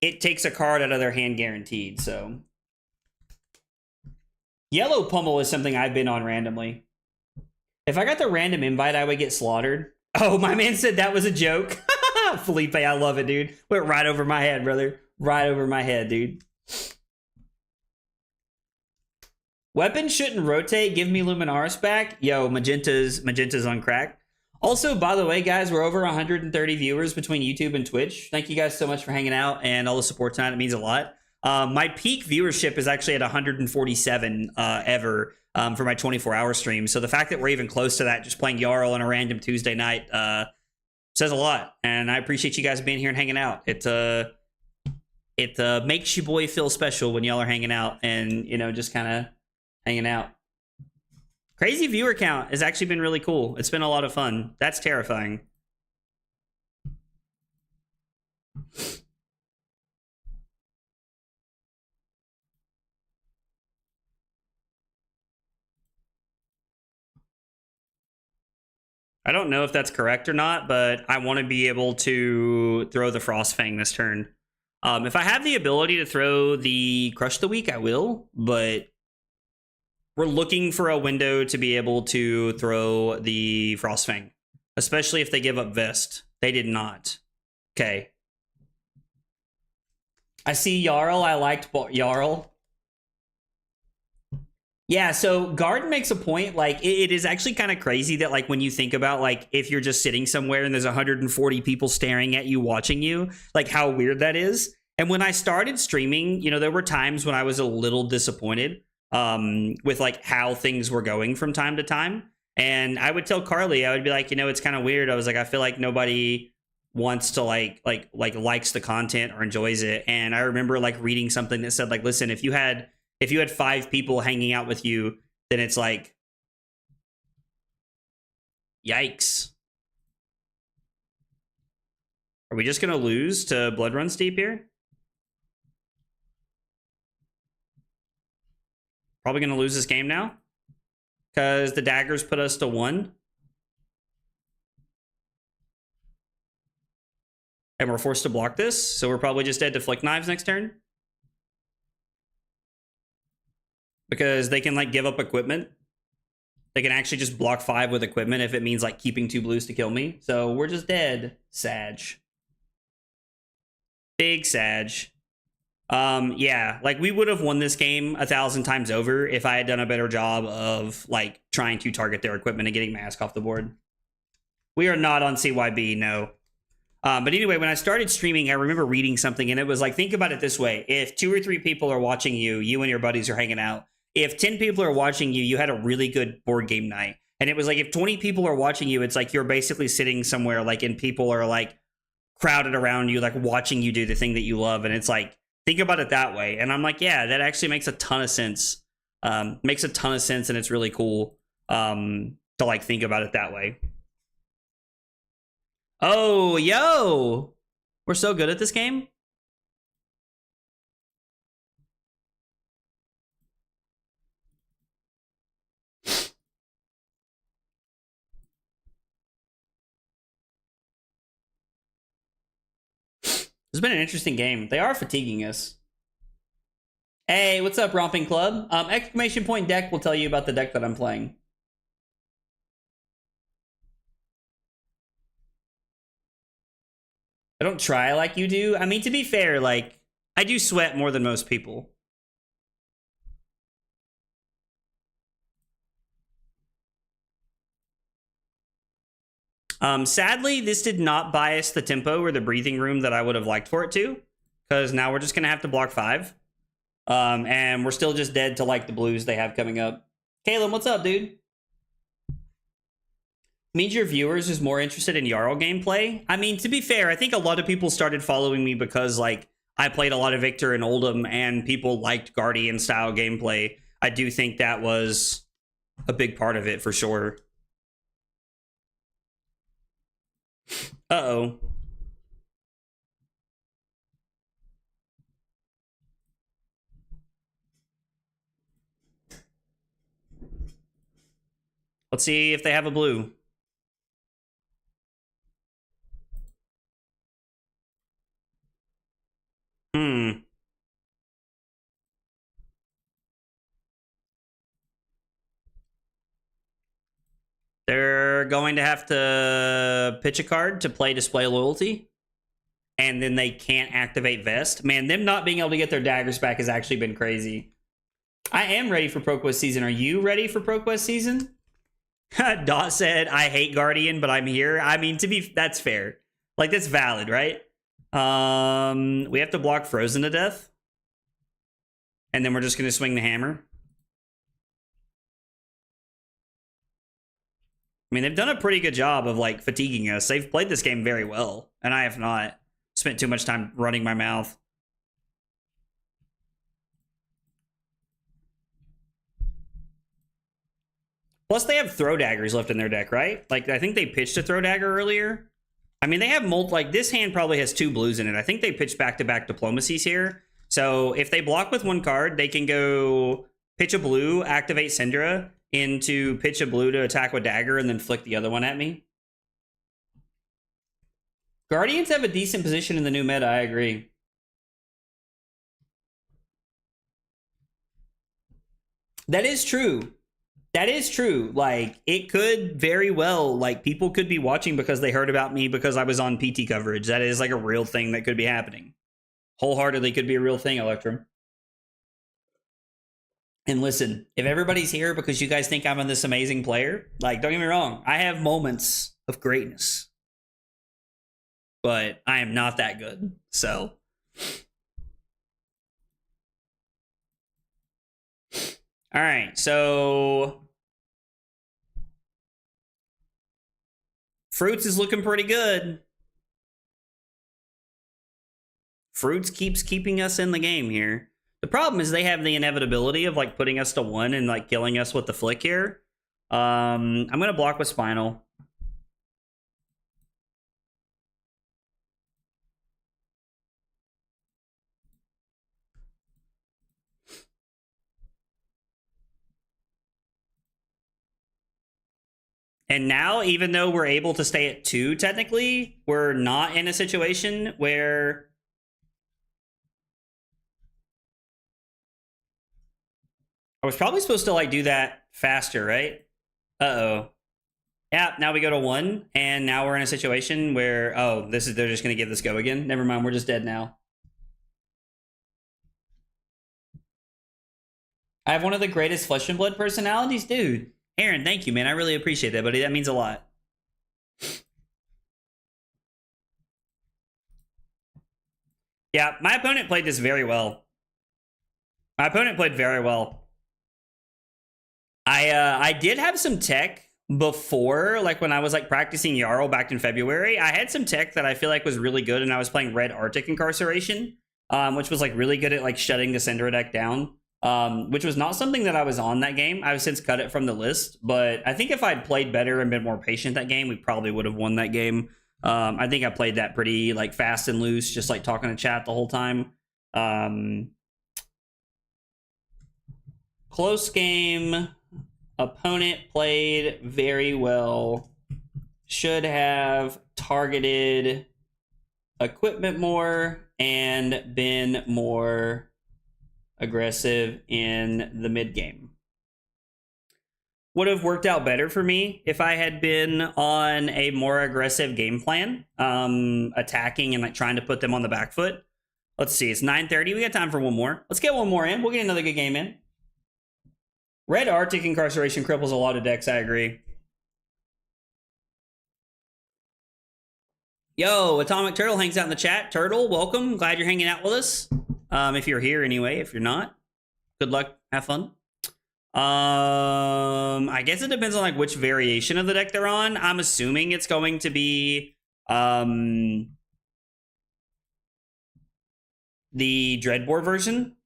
it takes a card out of their hand guaranteed. So Yellow Pummel is something I've been on randomly. If I got the random invite, I would get slaughtered. Oh, my man said that was a joke. Felipe, I love it, dude. Went right over my head, brother. Right over my head, dude. Weapons shouldn't rotate. Give me Luminaris back. Yo, Magenta's on crack. Also, by the way, guys, we're over 130 viewers between YouTube and Twitch. Thank you guys so much for hanging out and all the support tonight. It means a lot. My peak viewership is actually at 147 ever for my 24-hour stream. So the fact that we're even close to that, just playing Yarl on a random Tuesday night, says a lot. And I appreciate you guys being here and hanging out. It makes your boy feel special when y'all are hanging out and, you know, just kind of hanging out. Crazy viewer count has actually been really cool. It's been a lot of fun. That's terrifying. I don't know if that's correct or not, but I want to be able to throw the Frostfang this turn. If I have the ability to throw the Crush the Weak, I will, but we're looking for a window to be able to throw the Frostfang, especially if they give up Vest. They did not. Okay. I see Yarl. I liked Yarl. Yeah, so Garden makes a point. Like, it is actually kind of crazy that, like, when you think about, like, if you're just sitting somewhere and there's 140 people staring at you, watching you, like, how weird that is. And when I started streaming, you know, there were times when I was a little disappointed with like how things were going from time to time. And I would tell Carly, I would be like, you know, it's kind of weird. I was like, I feel like nobody wants to likes the content or enjoys it. And I remember like reading something that said like, listen, if you had 5 people hanging out with you, then it's like, yikes. Are we just going to lose to Blood Run Steep here? Probably going to lose this game now because the daggers put us to 1. And we're forced to block this. So we're probably just dead to Flick Knives next turn. Because they can like give up equipment. They can actually just block 5 with equipment if it means like keeping 2 blues to kill me. So we're just dead. Sag. Big Sag. Yeah, like we would have won this game 1,000 times over if I had done a better job of like trying to target their equipment and getting Mask off the board. We are not on CYB, no. But anyway, when I started streaming, I remember reading something and it was like, think about it this way. If 2 or 3 people are watching you, you and your buddies are hanging out. If 10 people are watching you, you had a really good board game night. And it was like, if 20 people are watching you, it's like you're basically sitting somewhere like and people are like crowded around you, like watching you do the thing that you love. And it's like, think about it that way. And I'm like, yeah, that actually makes a ton of sense. Makes a ton of sense, and it's really cool to like think about it that way. Oh, yo! We're so good at this game. It's been an interesting game. They are fatiguing us. Hey, what's up, Romping Club? Exclamation point deck will tell you about the deck that I'm playing. I don't try like you do. I mean, to be fair, like, I do sweat more than most people. Sadly, this did not bias the tempo or the breathing room that I would have liked for it to, because now we're just going to have to block 5. And we're still just dead to like the blues they have coming up. Caleb, what's up, dude? Means your viewers is more interested in Jarl gameplay. I mean, to be fair, I think a lot of people started following me because, like, I played a lot of Victor and Oldham, and people liked Guardian style gameplay. I do think that was a big part of it for sure. Uh-oh. Let's see if they have a blue. They're going to have to pitch a card to play Display Loyalty. And then they can't activate Vest. Man, them not being able to get their daggers back has actually been crazy. I am ready for ProQuest season. Are you ready for ProQuest season? Dot said, I hate Guardian, but I'm here. I mean, that's fair. Like, that's valid, right? We have to block Frozen to death. And then we're just going to swing the hammer. I mean, they've done a pretty good job of, like, fatiguing us. They've played this game very well, and I have not spent too much time running my mouth. Plus, they have throw daggers left in their deck, right? Like, I think they pitched a throw dagger earlier. I mean, they have like, this hand probably has 2 blues in it. I think they pitched back-to-back diplomacies here. So if they block with 1 card, they can go pitch a blue, activate Syndra, into pitch a blue to attack with dagger, and then flick the other one at me. Guardians have a decent position in the new meta, I agree. That is true. That is true. Like, it could very well, like, people could be watching because they heard about me because I was on PT coverage. That is, like, a real thing that could be happening. Wholeheartedly could be a real thing, Electrum. And listen, if everybody's here because you guys think I'm this amazing player, like, don't get me wrong, I have moments of greatness. But I am not that good, so. All right, so. Fruits is looking pretty good. Fruits keeps keeping us in the game here. The problem is they have the inevitability of, like, putting us to 1 and, like, killing us with the flick here. I'm going to block with Spinal. And now, even though we're able to stay at 2, technically, we're not in a situation where... I was probably supposed to, like, do that faster, right? Uh-oh. Yeah, now we go to 1, and now we're in a situation where, oh, they're just going to give this go again. Never mind, we're just dead now. I have one of the greatest Flesh and Blood personalities? Dude. Aaron, thank you, man. I really appreciate that, buddy. That means a lot. Yeah, my opponent played this very well. My opponent played very well. I did have some tech before, like when I was like practicing Yarl back in February. I had some tech that I feel like was really good, and I was playing Red Arctic Incarceration, which was like really good at like shutting the Syndra deck down, which was not something that I was on that game. I've since cut it from the list, but I think if I'd played better and been more patient that game, we probably would have won that game. I think I played that pretty like fast and loose, just like talking to chat the whole time. Close game. Opponent played very well. Should have targeted equipment more and been more aggressive in the mid game. Would have worked out better for me if I had been on a more aggressive game plan, attacking and like trying to put them on the back foot. Let's see, it's 9:30. We got time for one more. Let's get one more in. We'll get another good game in. Red Arctic Incarceration cripples a lot of decks, I agree. Yo, Atomic Turtle hangs out in the chat. Turtle, welcome. Glad you're hanging out with us. If you're here anyway. If you're not, good luck. Have fun. I guess it depends on like which variation of the deck they're on. I'm assuming it's going to be the Dreadboard version.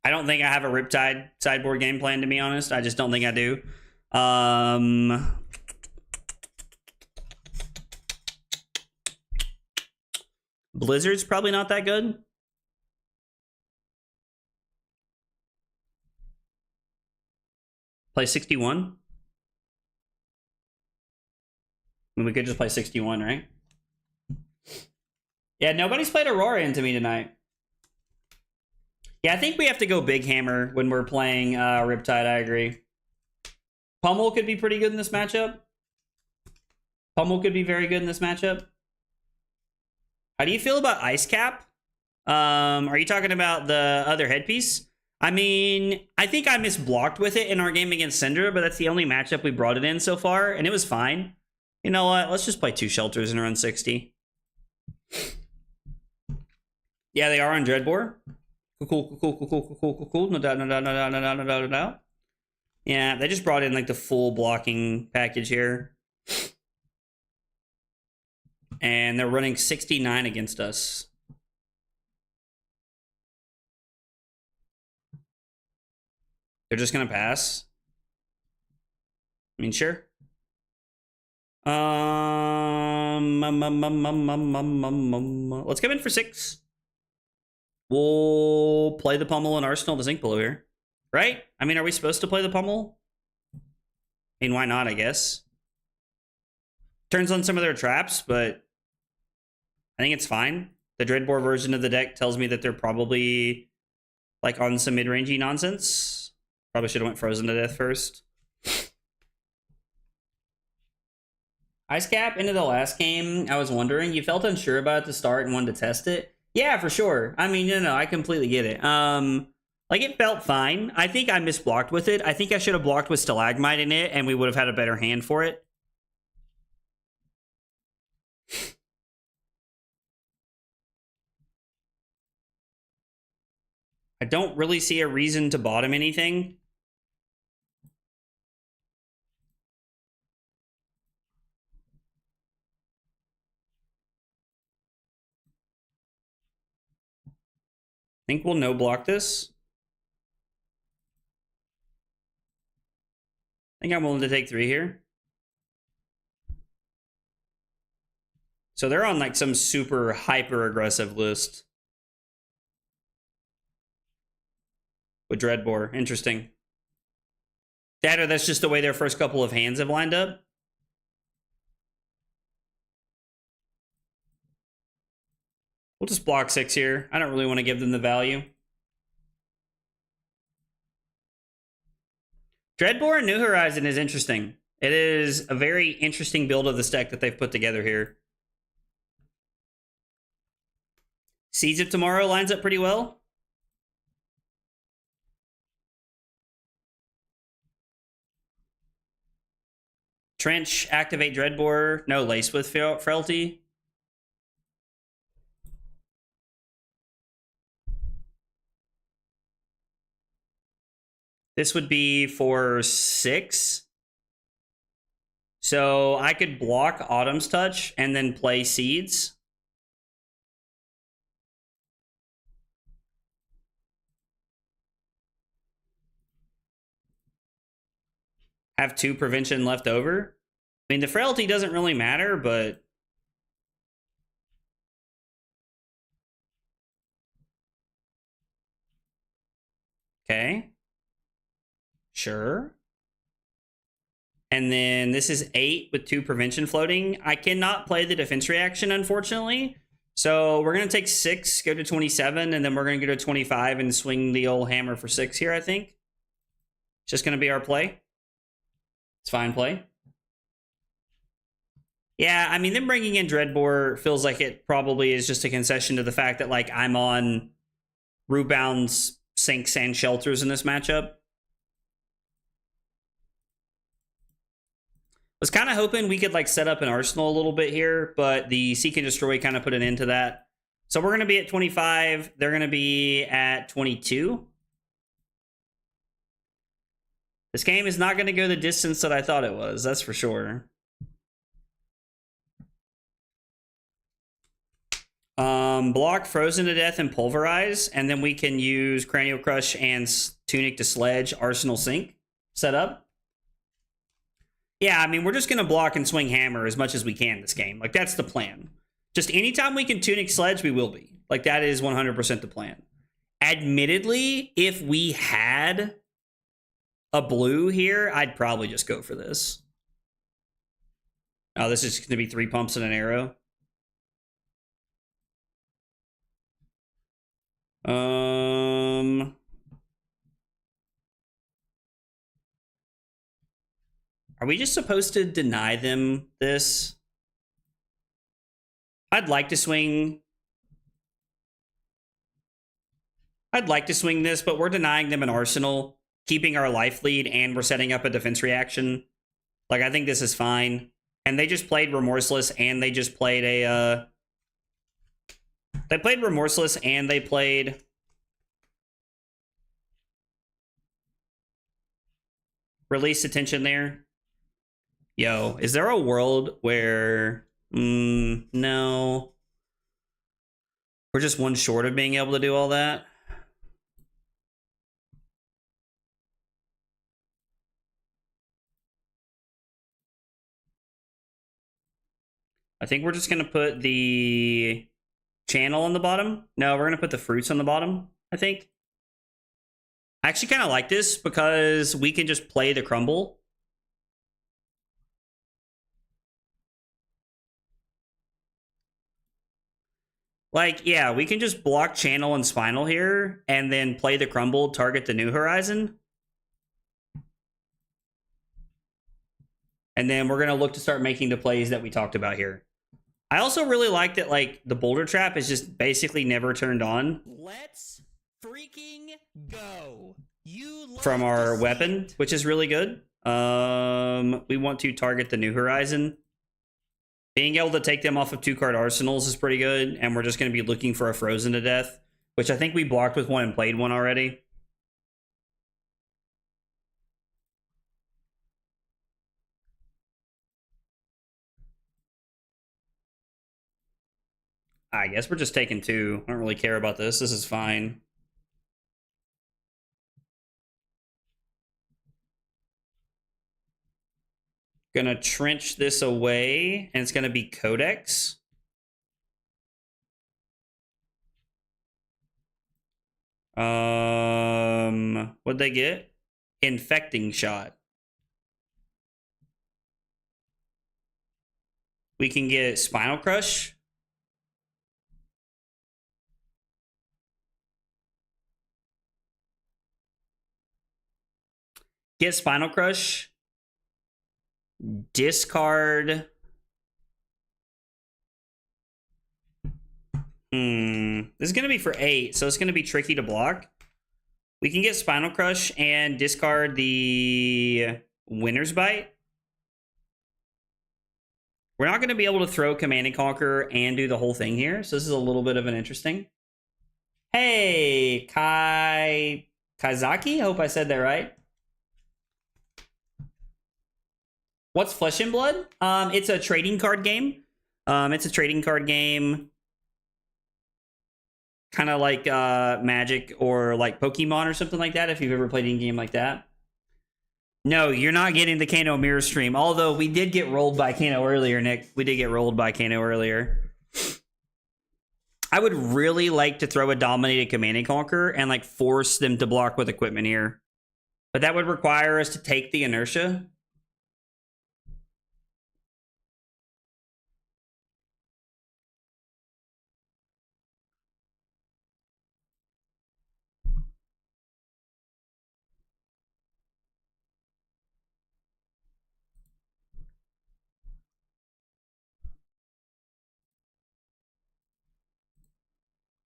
I don't think I have a Riptide sideboard game plan, to be honest. I just don't think I do. Blizzard's probably not that good. Play 61. I mean, we could just play 61, right? Yeah, nobody's played Aurora into me tonight. Yeah, I think we have to go Big Hammer when we're playing Riptide, I agree. Pummel could be pretty good in this matchup. Pummel could be very good in this matchup. How do you feel about Ice Cap? Are you talking about the other headpiece? I mean, I think I misblocked with it in our game against Syndra, but that's the only matchup we brought it in so far, and it was fine. You know what? Let's just play 2 shelters and run 60. Yeah, they are on Dreadbore. Cool. No doubt. Yeah, they just brought in like the full blocking package here. And they're running 69 against us. They're just gonna pass. I mean, sure. Let's come in for 6. We'll play the Pummel and Arsenal the Zinc below here. Right? I mean, are we supposed to play the Pummel? I mean, why not, I guess. Turns on some of their traps, but I think it's fine. The Dreadboard version of the deck tells me that they're probably like on some mid-rangey nonsense. Probably should have went Frozen to Death first. Ice Cap into the last game, I was wondering, you felt unsure about it at the start and wanted to test it. Yeah, for sure. I mean, no, I completely get it. Like, it felt fine. I think I misblocked with it. I think I should have blocked with Stalagmite in it, and we would have had a better hand for it. I don't really see a reason to bottom anything. I think we'll no block this. I think I'm willing to take 3 here. So they're on like some super hyper aggressive list. With Dreadbore. Interesting. That's just the way their first couple of hands have lined up. We'll just block 6 here. I don't really want to give them the value. Dreadbore and New Horizon is interesting. It is a very interesting build of this deck that they've put together here. Seeds of Tomorrow lines up pretty well. Trench, activate Dreadbore. No Lace with Frailty. This would be for 6. So I could block Autumn's Touch and then play Seeds. Have 2 prevention left over. I mean, the Frailty doesn't really matter, but... Okay. Sure. And then this is 8 with 2 prevention floating. I cannot play the defense reaction, unfortunately. So we're going to take 6, go to 27, and then we're going to go to 25 and swing the old hammer for 6 here, I think. It's just going to be our play. It's fine play. Yeah, I mean, them bringing in Dreadbore feels like it probably is just a concession to the fact that, like, I'm on Rootbound's sinks and shelters in this matchup. Was kind of hoping we could like set up an arsenal a little bit here, but the Seek and Destroy kind of put an end to that. So we're going to be at 25. They're going to be at 22. This game is not going to go the distance that I thought it was. That's for sure. Block, Frozen to Death, and Pulverize. And then we can use Cranial Crush and Tunic to Sledge, Arsenal Sync setup. Yeah, I mean, we're just going to block and swing Hammer as much as we can this game. Like, that's the plan. Just anytime we can Tunic Sledge, we will be. Like, that is 100% the plan. Admittedly, if we had a blue here, I'd probably just go for this. Oh, this is going to be 3 pumps and an arrow. Are we just supposed to deny them this? I'd like to swing this, but we're denying them an arsenal, keeping our life lead, and we're setting up a defense reaction. Like, I think this is fine. And they just played Remorseless, and they just played a... They played Remorseless, and they played... Release Attention there. Yo, is there a world where... no. We're just one short of being able to do all that? I think we're just going to put the channel on the bottom. No, we're going to put the fruits on the bottom, I think. I actually kind of like this because we can just play the crumble. Like, yeah, we can just block channel and spinal here and then play the crumble, target the New Horizon. And then we're going to look to start making the plays that we talked about here. I also really like that, like, the boulder trap is just basically never turned on. Let's freaking go. From our weapon, which is really good. We want to target the New Horizon. Being able to take them off of 2-card arsenals is pretty good. And we're just going to be looking for a Frozen to Death, which I think we blocked with one and played one already. I guess we're just taking 2. I don't really care about this. This is fine. Gonna trench this away, and it's gonna be Codex. What'd they get? Infecting Shot. We can get Spinal Crush. Get Spinal Crush. Discard. This is going to be for 8, so it's going to be tricky to block. We can get Spinal Crush and discard the Winner's Bite. We're not going to be able to throw Command and Conquer and do the whole thing here, so this is a little bit of an interesting. Hey, Kaizaki? I hope I said that right. What's Flesh and Blood? It's a trading card game. It's a trading card game. Kind of like Magic or like Pokemon or something like that, if you've ever played any game like that. No, you're not getting the Kano mirror stream. Although we did get rolled by Kano earlier, Nick. We did get rolled by Kano earlier. I would really like to throw a Dominated Command and Conquer and like force them to block with equipment here. But that would require us to take the inertia.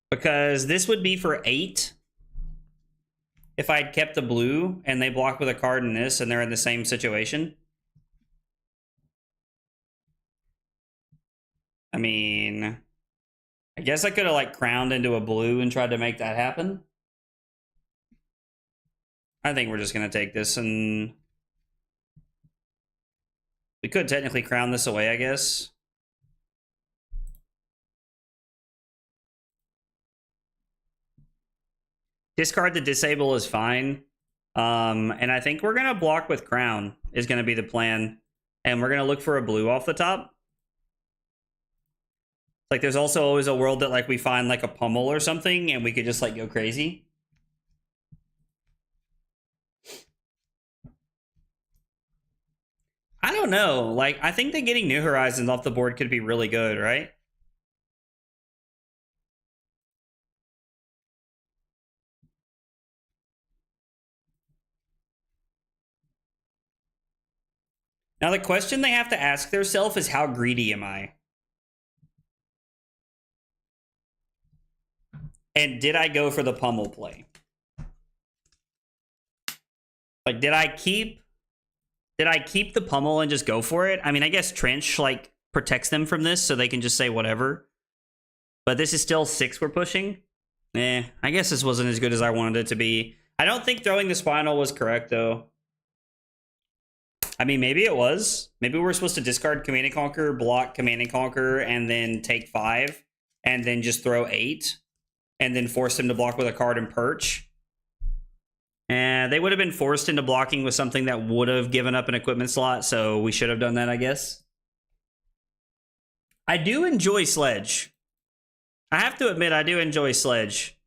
Because this would be for 8. If I had kept the blue and they block with a card in this and they're in the same situation. I mean, I guess I could have like crowned into a blue and tried to make that happen. I think we're just going to take this, and we could technically crown this away, I guess. Discard the disable is fine. And I think we're going to block with crown is going to be the plan. And we're going to look for a blue off the top. Like, there's also always a world that, like, we find, like, a pummel or something, and we could just, like, go crazy. I don't know. Like, I think that getting New Horizons off the board could be really good, right? Now, the question they have to ask themselves is, how greedy am I? And did I go for the pummel play? Like, did I keep the pummel and just go for it? I mean, I guess Trench, like, protects them from this, so they can just say whatever. But this is still 6 we're pushing. I guess this wasn't as good as I wanted it to be. I don't think throwing the Spinal was correct, though. I mean, maybe it was. Maybe we're supposed to discard Command and Conquer, block Command and Conquer, and then take 5, and then just throw 8, and then force them to block with a card and perch. And they would have been forced into blocking with something that would have given up an equipment slot, so we should have done that, I guess. I do enjoy Sledge. I have to admit, I do enjoy Sledge.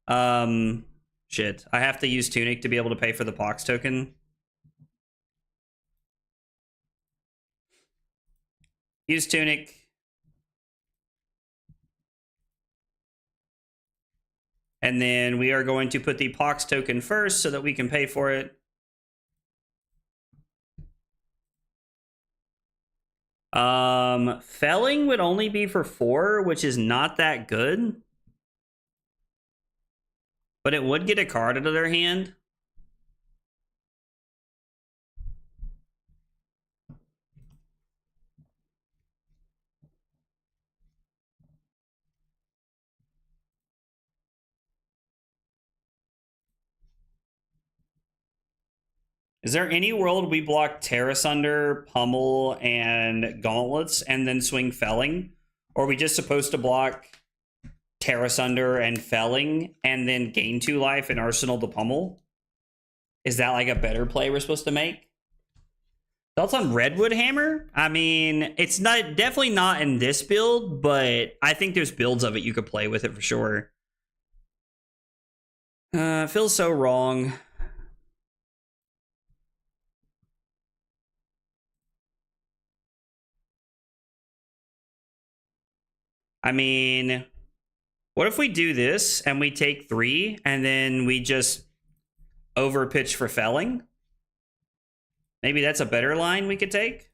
Shit. I have to use Tunic to be able to pay for the Pox token. Use Tunic. And then we are going to put the Pox token first so that we can pay for it. Felling would only be for 4, which is not that good. But it would get a card out of their hand. Is there any world we block Terrasunder, Pummel, and Gauntlets and then swing Felling? Or are we just supposed to block Terrasunder and Felling and then gain 2 life and Arsenal the Pummel? Is that like a better play we're supposed to make? Thoughts on Redwood Hammer? I mean, it's not definitely not in this build, but I think there's builds of it you could play with it for sure. It feels so wrong. I mean, what if we do this and we take 3 and then we just overpitch for Felling? Maybe that's a better line we could take.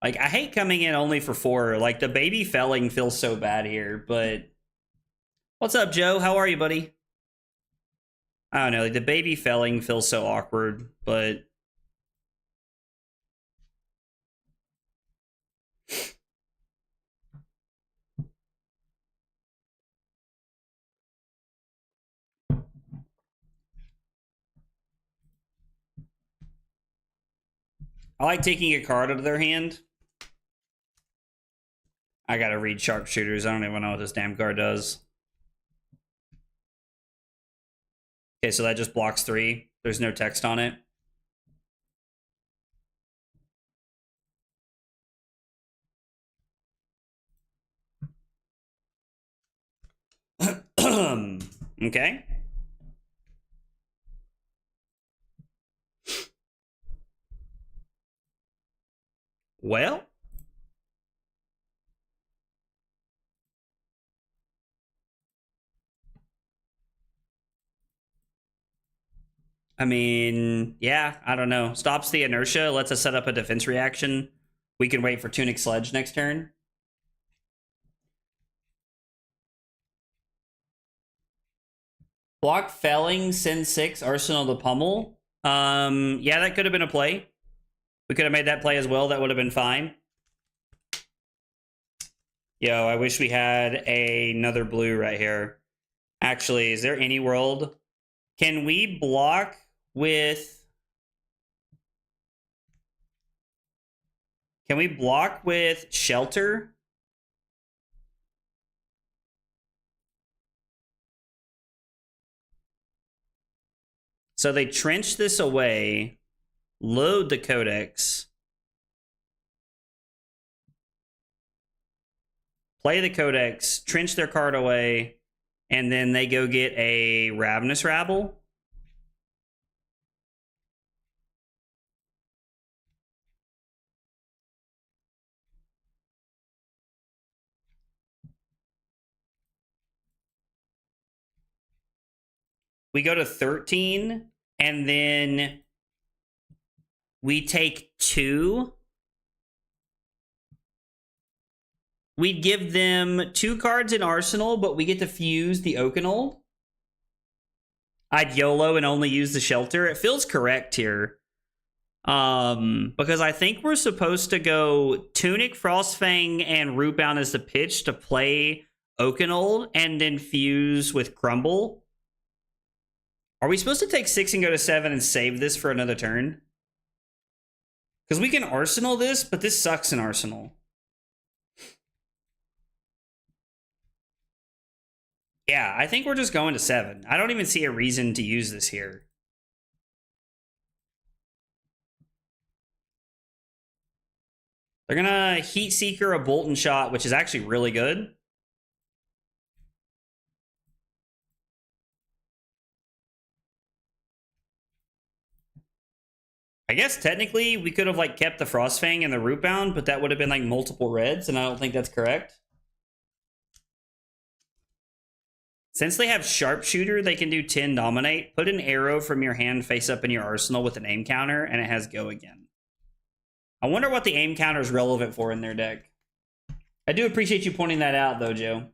Like, I hate coming in only for 4. Like, the baby Felling feels so bad here, but... What's up, Joe? How are you, buddy? I don't know, like, the baby Felling feels so awkward, but... I like taking a card out of their hand. I gotta read Sharpshooters. I don't even know what this damn card does. Okay, so that just blocks 3. There's no text on it. Okay. Well. I mean, yeah, I don't know. Stops the inertia, lets us set up a defense reaction. We can wait for Tunic Sledge next turn. Block Felling, send 6, Arsenal the Pummel. Yeah, that could have been a play. We could have made that play as well. That would have been fine. Yo, I wish we had another blue right here. Actually, is there any world? Can we block with... Can we block with Shelter? So they trench this away, load the codex, play the codex, trench their card away, and then they go get a Ravenous Rabble. We go to 13, and then we take 2. We'd give them 2 cards in Arsenal, but we get to fuse the Oakenold. I'd YOLO and only use the Shelter. It feels correct here. Because I think we're supposed to go Tunic, Frostfang, and Rootbound as the pitch to play Oakenold and then fuse with Crumble. Are we supposed to take 6 and go to 7 and save this for another turn? Because we can Arsenal this, but this sucks in Arsenal. Yeah, I think we're just going to 7. I don't even see a reason to use this here. They're gonna Heat Seeker a Bolton shot, which is actually really good. I guess technically we could have like kept the Frostfang and the Rootbound, but that would have been like multiple reds, and I don't think that's correct. Since they have Sharpshooter, they can do 10 Dominate. Put an arrow from your hand face up in your arsenal with an aim counter, and it has Go again. I wonder what the aim counter is relevant for in their deck. I do appreciate you pointing that out, though, Joe.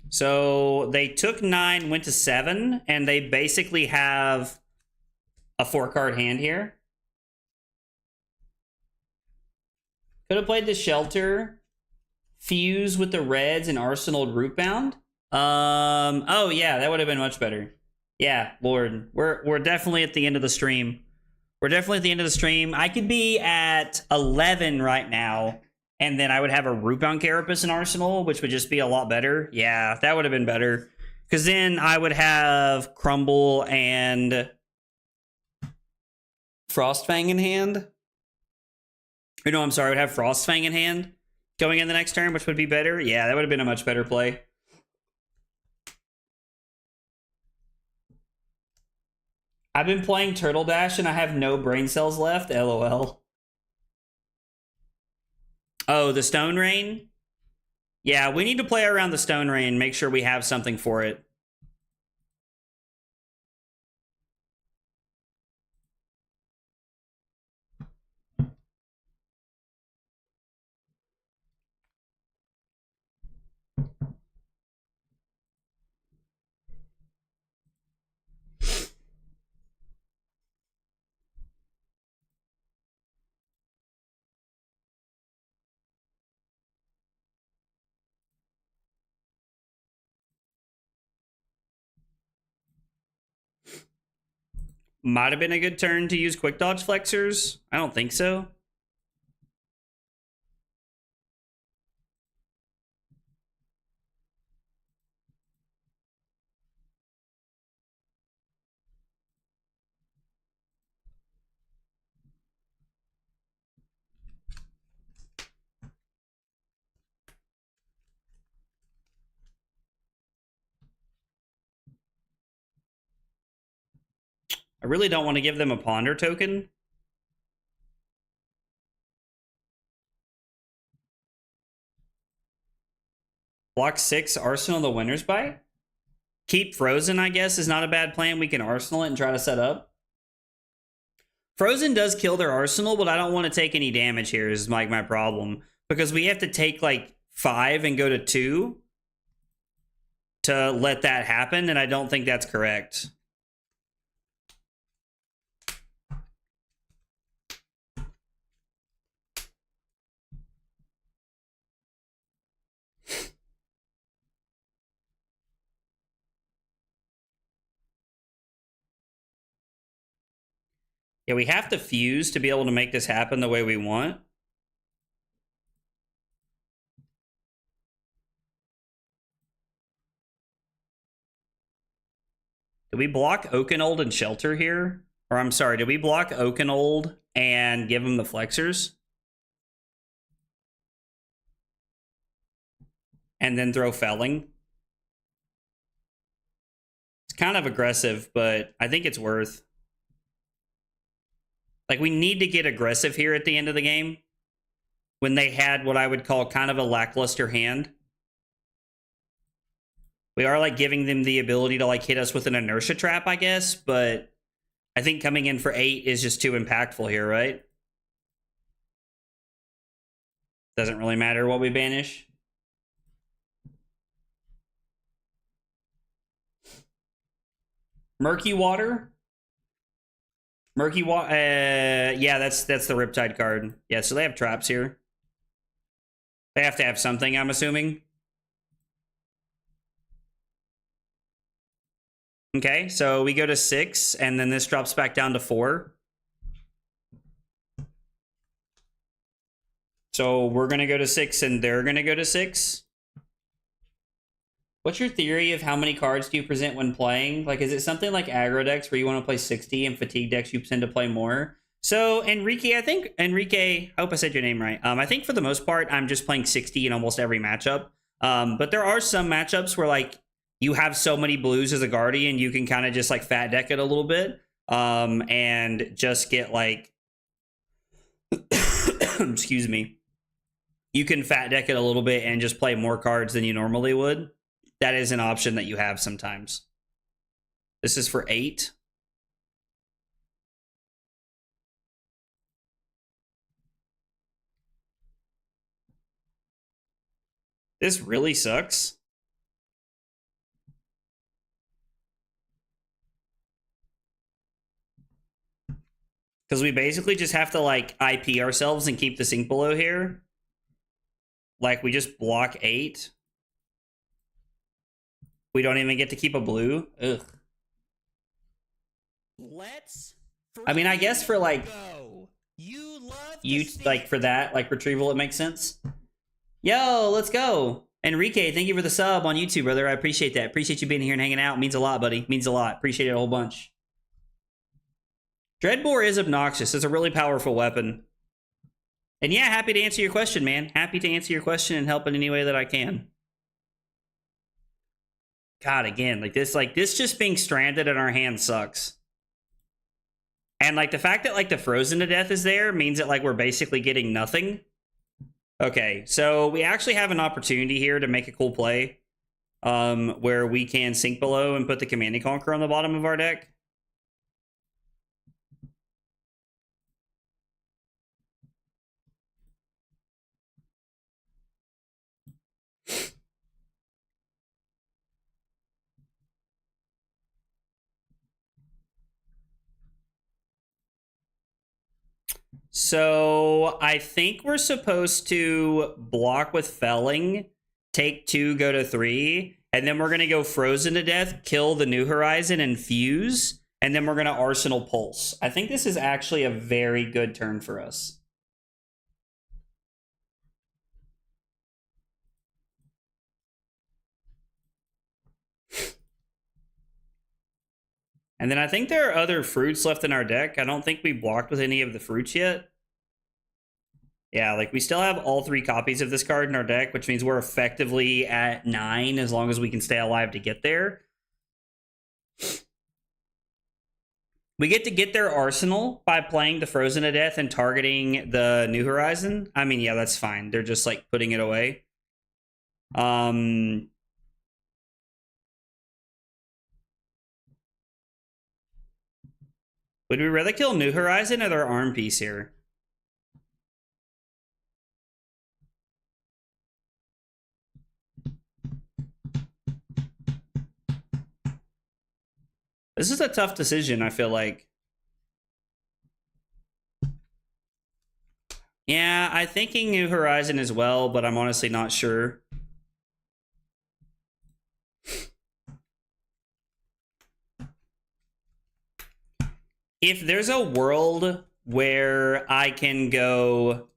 So they took 9, went to 7, and they basically have a 4-card hand here. Could have played the Shelter, fuse with the Reds, and Arsenal Rootbound. Oh yeah, that would have been much better. Yeah, Lord, we're definitely at the end of the stream. We're definitely at the end of the stream. I could be at 11 right now, and then I would have a Rootbound Carapace in Arsenal, which would just be a lot better. Yeah, that would have been better. Because then I would have Crumble and Frostfang in hand. Or no, I'm sorry, I would have Frostfang in hand going in the next turn, which would be better. Yeah, that would have been a much better play. I've been playing Turtle Dash and I have no brain cells left. LOL. Oh, the Stone Rain? Yeah, we need to play around the Stone Rain, make sure we have something for it. Might have been a good turn to use Quick Dodge Flexors. I don't think so. I really don't want to give them a Ponder token. Block 6, Arsenal the winner's bite. Keep Frozen, I guess, is not a bad plan. We can Arsenal it and try to set up. Frozen does kill their Arsenal, but I don't want to take any damage here is like my problem. Because we have to take like 5 and go to 2 to let that happen, and I don't think that's correct. Yeah, we have to fuse to be able to make this happen the way we want. Do we block Oakenold and Shelter here? Or I'm sorry, did we block Oakenold and give him the Flexors? And then throw Felling? It's kind of aggressive, but I think it's worth. Like, we need to get aggressive here at the end of the game. When they had what I would call kind of a lackluster hand. We are, like, giving them the ability to, like, hit us with an inertia trap, I guess. But I think coming in for 8 is just too impactful here, right? Doesn't really matter what we banish. Murky Water? Murky Water, yeah, that's the Riptide card. Yeah, so they have traps here. They have to have something, I'm assuming. Okay, so we go to 6, and then this drops back down to 4. So we're gonna go to 6, and they're gonna go to 6. What's your theory of how many cards do you present when playing? Like, is it something like aggro decks where you want to play 60 and fatigue decks you tend to play more? So, Enrique, I hope I said your name right. I think for the most part, I'm just playing 60 in almost every matchup. But there are some matchups where, like, you have so many blues as a Guardian, you can kind of just, like, fat deck it a little bit. And just get, like... excuse me. You can fat deck it a little bit and just play more cards than you normally would. That is an option that you have sometimes. This is for 8. This really sucks. Because we basically just have to, like, IP ourselves and keep the sink below here. Like, we just block 8. We don't even get to keep a blue. Ugh. Let's. I mean, I guess for like go. You like for that like retrieval, it makes sense. Yo, let's go, Enrique. Thank you for the sub on YouTube, brother. I appreciate that. Appreciate you being here and hanging out. Means a lot, buddy. Means a lot. Appreciate it a whole bunch. Dreadbore is obnoxious. It's a really powerful weapon. And yeah, happy to answer your question, man. Happy to answer your question and help in any way that I can. God, again, like this just being stranded in our hand sucks. And like the fact that like the frozen to death is there means that like we're basically getting nothing. Okay, so we actually have an opportunity here to make a cool play. Where we can sink below and put the Command and Conquer on the bottom of our deck. So I think we're supposed to block with Felling, take 2, go to 3, and then we're going to go Frozen to death, kill the New Horizon, and fuse, and then we're going to Arsenal Pulse. I think this is actually a very good turn for us. And then I think there are other fruits left in our deck. I don't think we blocked with any of the fruits yet. Yeah, like we still have all 3 copies of this card in our deck, which means we're effectively at 9 as long as we can stay alive to get there. We get to get their arsenal by playing the Frozen to death and targeting the New Horizon. I mean, yeah, that's fine. They're just like putting it away. Would we rather kill New Horizon or their arm piece here? This is a tough decision, I feel like. Yeah, I'm thinking New Horizon as well, but I'm honestly not sure. If there's a world where I can go...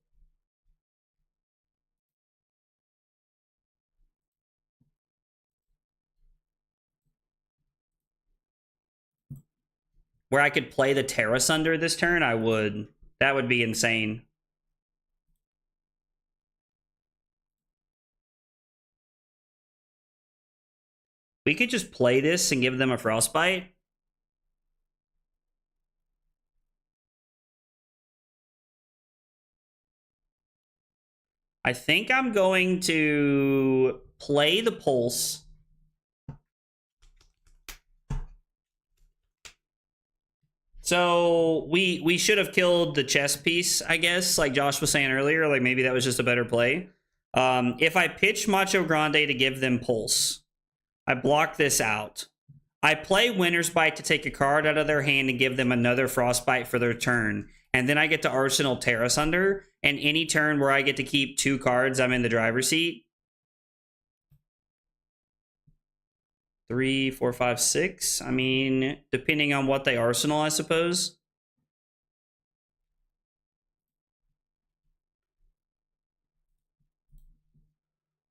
where I could play the Terra Sunder this turn, I would. That would be insane. We could just play this and give them a Frostbite. I think I'm going to play the Pulse. So we should have killed the chess piece, I guess, like Josh was saying earlier. Like maybe that was just a better play. If I pitch Macho Grande to give them Pulse, I block this out. I play Winter's Bite to take a card out of their hand and give them another Frostbite for their turn. And then I get to Arsenal Terra Sunder. And any turn where I get to keep 2 cards, I'm in the driver's seat. 3, 4, 5, 6. I mean, depending on what they Arsenal, I suppose.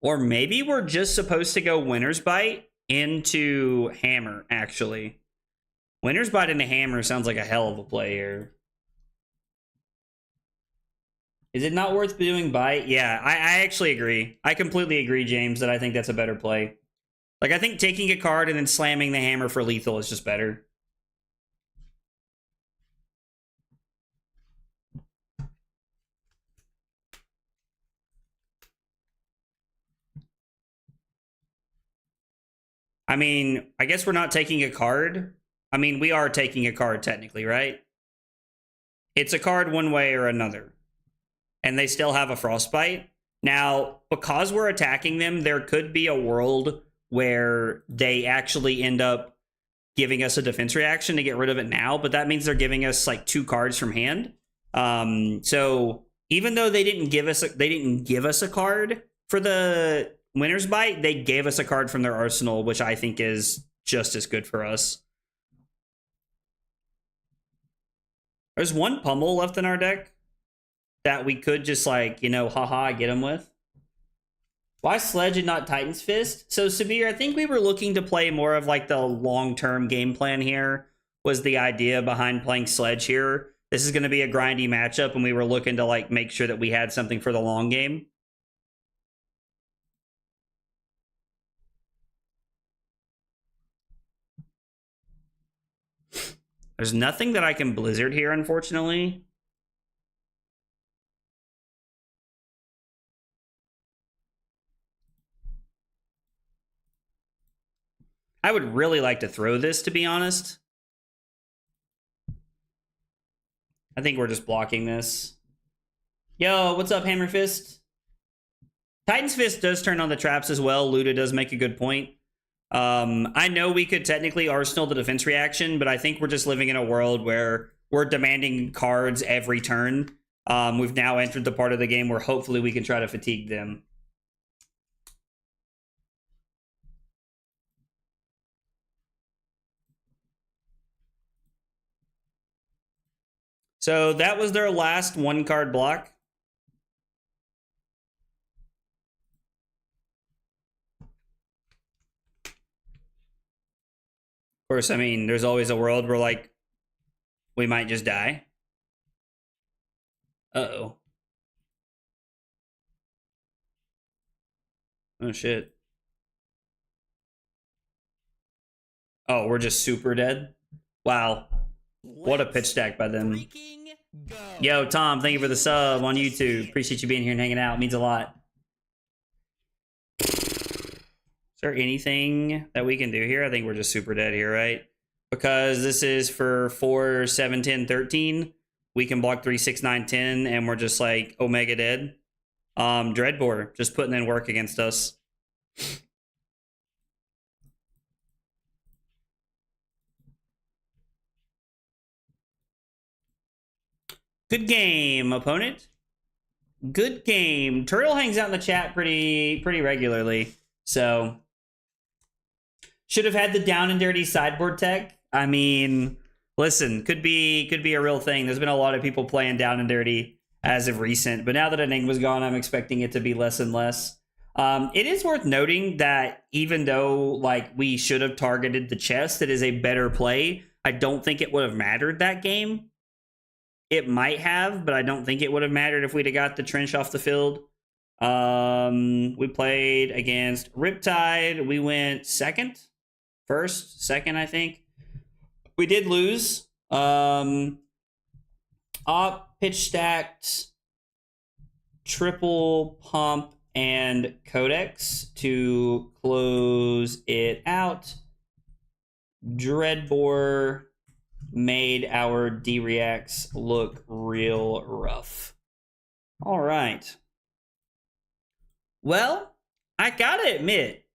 Or maybe we're just supposed to go Winter's Bite into Hammer, actually. Winter's Bite into Hammer sounds like a hell of a play here. Is it not worth doing Bite? Yeah, I actually agree. I completely agree, James, that I think that's a better play. Like, I think taking a card and then slamming the Hammer for lethal is just better. I mean, I guess we're not taking a card. I mean, we are taking a card technically, right? It's a card one way or another. And they still have a Frostbite. Now, because we're attacking them, there could be a world where they actually end up giving us a defense reaction to get rid of it now, but that means they're giving us like 2 cards from hand. So even though they didn't give us a card for the Winter's Bite, they gave us a card from their arsenal, which I think is just as good for us. There's 1 pummel left in our deck that we could just like, you know, haha, get them with. Why Sledge and not Titan's Fist? So, Sabir, I think we were looking to play more of like the long-term game plan here, was the idea behind playing Sledge here. This is going to be a grindy matchup, and we were looking to like make sure that we had something for the long game. There's nothing that I can Blizzard here, unfortunately. I would really like to throw this, to be honest. I think we're just blocking this. Yo, what's up, Hammer Fist? Titan's Fist does turn on the traps as well. Luda does make a good point. I know we could technically Arsenal the defense reaction, but I think we're just living in a world where we're demanding cards every turn. We've now entered the part of the game where hopefully we can try to fatigue them. So that was their last 1-card block. Of course, I mean, there's always a world where, like, we might just die. Uh-oh. Oh, shit. Oh, we're just super dead? Wow. What a pitch stack by them. Yo, Tom, thank you for the sub on YouTube. Appreciate you being here and hanging out. It means a lot. there anything that we can do here? I think we're just super dead here, right? Because this is for 4, 7, 10, 13. We can block 3, 6, 9, 10, and we're just like Omega dead. Dreadbore just putting in work against us. Good game, opponent. Good game. Turtle hangs out in the chat pretty regularly, so should have had the down and dirty sideboard tech. I mean, listen, could be a real thing. There's been a lot of people playing down and dirty as of recent, but now that Enigma's gone, I'm expecting it to be less and less. It is worth noting that even though like we should have targeted the chest, it is a better play. I don't think it would have mattered that game. It might have, but I don't think it would have mattered if we'd have got the trench off the field. We played against Riptide. We went second, I think. We did lose. Up, pitch stacked, triple pump, and codex to close it out. Dreadbore made our D-reacts look real rough. All right. Well, I gotta admit,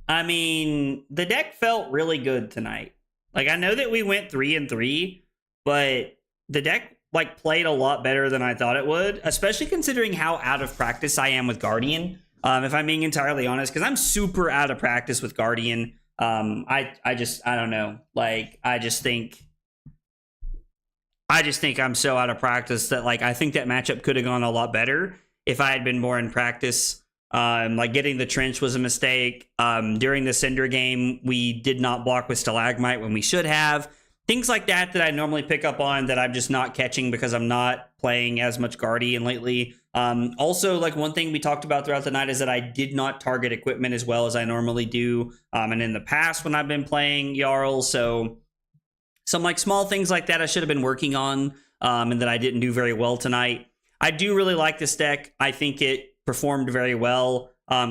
I mean, the deck felt really good tonight. Like, I know that we went 3-3, but the deck like played a lot better than I thought it would, especially considering how out of practice I am with Guardian. If I'm being entirely honest, because I'm super out of practice with Guardian. I don't know. Like, I just think I'm so out of practice that like I think that matchup could have gone a lot better if I had been more in practice. Like getting the trench was a mistake. During the Cinder game, we did not block with Stalagmite when we should have. Things like that I normally pick up on that I'm just not catching because I'm not playing as much Guardian lately. Also, like one thing we talked about throughout the night is that I did not target equipment as well as I normally do. And in the past when I've been playing Yarl, so some like small things like that I should have been working on and that I didn't do very well tonight. I do really like this deck. I think it performed very well.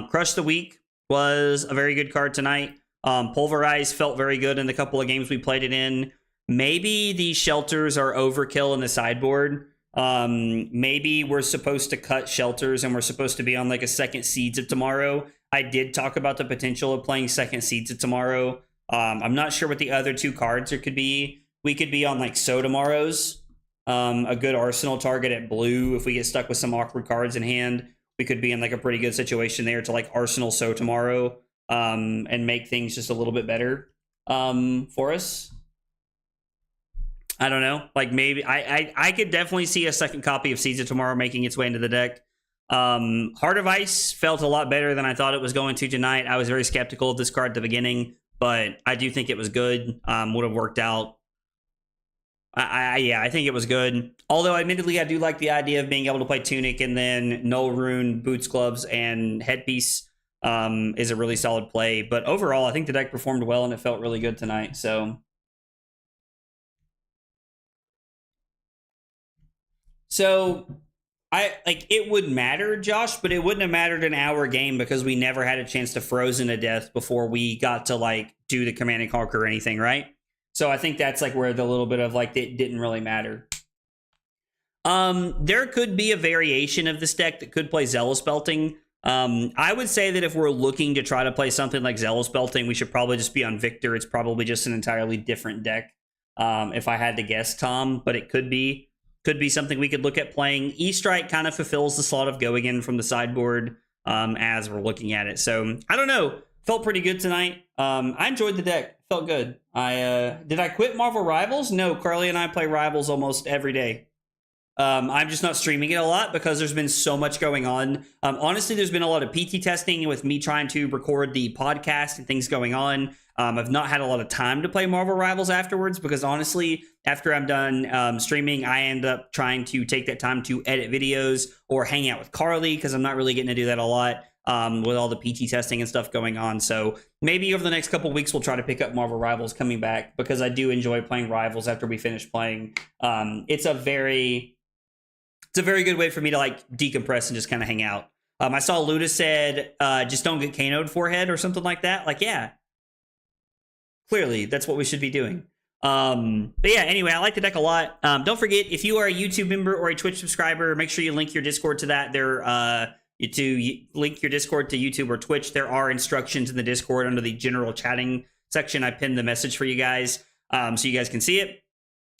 Crush the Weak was a very good card tonight. Pulverize felt very good in the couple of games we played it in. Maybe the shelters are overkill in the sideboard. Maybe we're supposed to cut shelters and we're supposed to be on like a second Seeds of Tomorrow. I did talk about the potential of playing second Seeds of Tomorrow. I'm not sure what the other two cards there could be. We could be on like So Tomorrows, a good arsenal target at blue. If we get stuck with some awkward cards in hand, we could be in like a pretty good situation there to like arsenal So Tomorrow and make things just a little bit better for us. I don't know. Like maybe I could definitely see a second copy of Seeds of Tomorrow making its way into the deck. Heart of Ice felt a lot better than I thought it was going to tonight. I was very skeptical of this card at the beginning, but I do think it was good. Would have worked out. I think it was good. Although, admittedly, I do like the idea of being able to play Tunic and then Null Rune, Boots, Gloves, and Headpiece is a really solid play. But overall, I think the deck performed well and it felt really good tonight. So it would matter, Josh, but it wouldn't have mattered in our game because we never had a chance to Frozen to death before we got to like do the Command and Conquer or anything, right? So I think that's like where the little bit of like it didn't really matter. There could be a variation of this deck that could play Zealous Belting. I would say that if we're looking to try to play something like Zealous Belting, we should probably just be on Victor. It's probably just an entirely different deck. If I had to guess, Tom, but it could be something we could look at playing. E-Strike kind of fulfills the slot of Go Again from the sideboard as we're looking at it. So I don't know. Felt pretty good tonight. I enjoyed the deck. Felt good. Did I quit Marvel Rivals? No, Carly and I play Rivals almost every day. I'm just not streaming it a lot because there's been so much going on. Honestly, there's been a lot of PT testing with me trying to record the podcast and things going on. I've not had a lot of time to play Marvel Rivals afterwards because honestly, after I'm done streaming, I end up trying to take that time to edit videos or hang out with Carly because I'm not really getting to do that a lot with all the PT testing and stuff going on. So maybe over the next couple weeks, we'll try to pick up Marvel Rivals coming back because I do enjoy playing Rivals after we finish playing. It's a very good way for me to like decompress and just kind of hang out. I saw Luda said, just don't get Kano'd forehead or something like that. Like, yeah, clearly that's what we should be doing. But yeah, anyway, I like the deck a lot. Don't forget, if you are a YouTube member or a Twitch subscriber, make sure you link your Discord to that. Link your Discord to YouTube or Twitch. There are instructions in the Discord under the general chatting section. I pinned the message for you guys, so you guys can see it.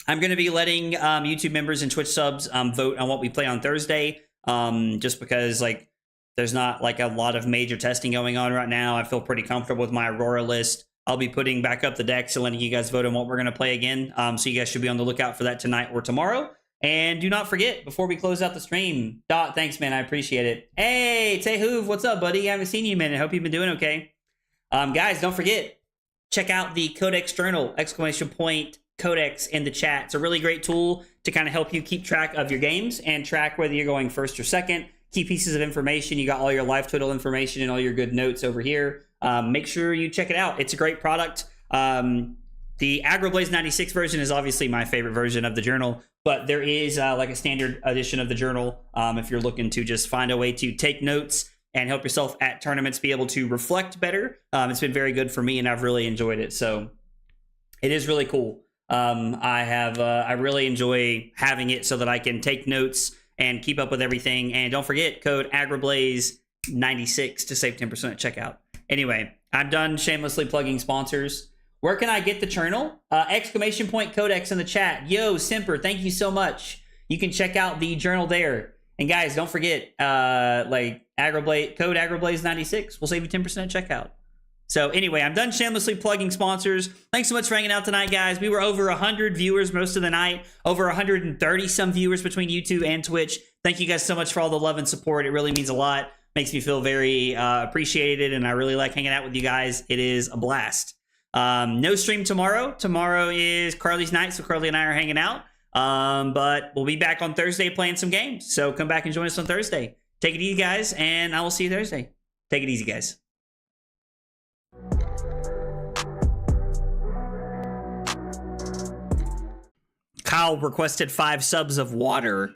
I'm going to be letting YouTube members and Twitch subs vote on what we play on Thursday, just because like there's not like a lot of major testing going on right now. I feel pretty comfortable with my Aurora list. I'll be putting back up the decks and letting you guys vote on what we're going to play again. So you guys should be on the lookout for that tonight or tomorrow. And do not forget, before we close out the stream, Dot, thanks, man. I appreciate it. Hey, Tehuv, what's up, buddy? I haven't seen you in a minute. Hope you've been doing okay. Guys, don't forget, check out the Codex Journal, ! Codex in the chat. It's a really great tool to kind of help you keep track of your games and track whether you're going first or second. Key pieces of information. You got all your life total information and all your good notes over here. Make sure you check it out. It's a great product. The Agroblaze 96 version is obviously my favorite version of the journal, but there is like a standard edition of the journal if you're looking to just find a way to take notes and help yourself at tournaments be able to reflect better. It's been very good for me, and I've really enjoyed it. So it is really cool. I really enjoy having it so that I can take notes and keep up with everything. And don't forget, code Agroblaze96 to save 10% at checkout. Anyway, I'm done shamelessly plugging sponsors. Where can I get the journal? ! Codex in the chat. Yo, Simper, thank you so much. You can check out the journal there. And guys, don't forget, like Agroblaze, code Agroblaze96 will save you 10% at checkout. So anyway, I'm done shamelessly plugging sponsors. Thanks so much for hanging out tonight, guys. We were over 100 viewers most of the night, over 130 some viewers between YouTube and Twitch. Thank you guys so much for all the love and support. It really means a lot. Makes me feel very appreciated, and I really like hanging out with you guys. It is a blast. No stream tomorrow. Tomorrow is Carly's night, so Carly and I are hanging out. But we'll be back on Thursday playing some games. So come back and join us on Thursday. Take it easy, guys, and I will see you Thursday. Take it easy, guys. Kyle requested 5 subs of water.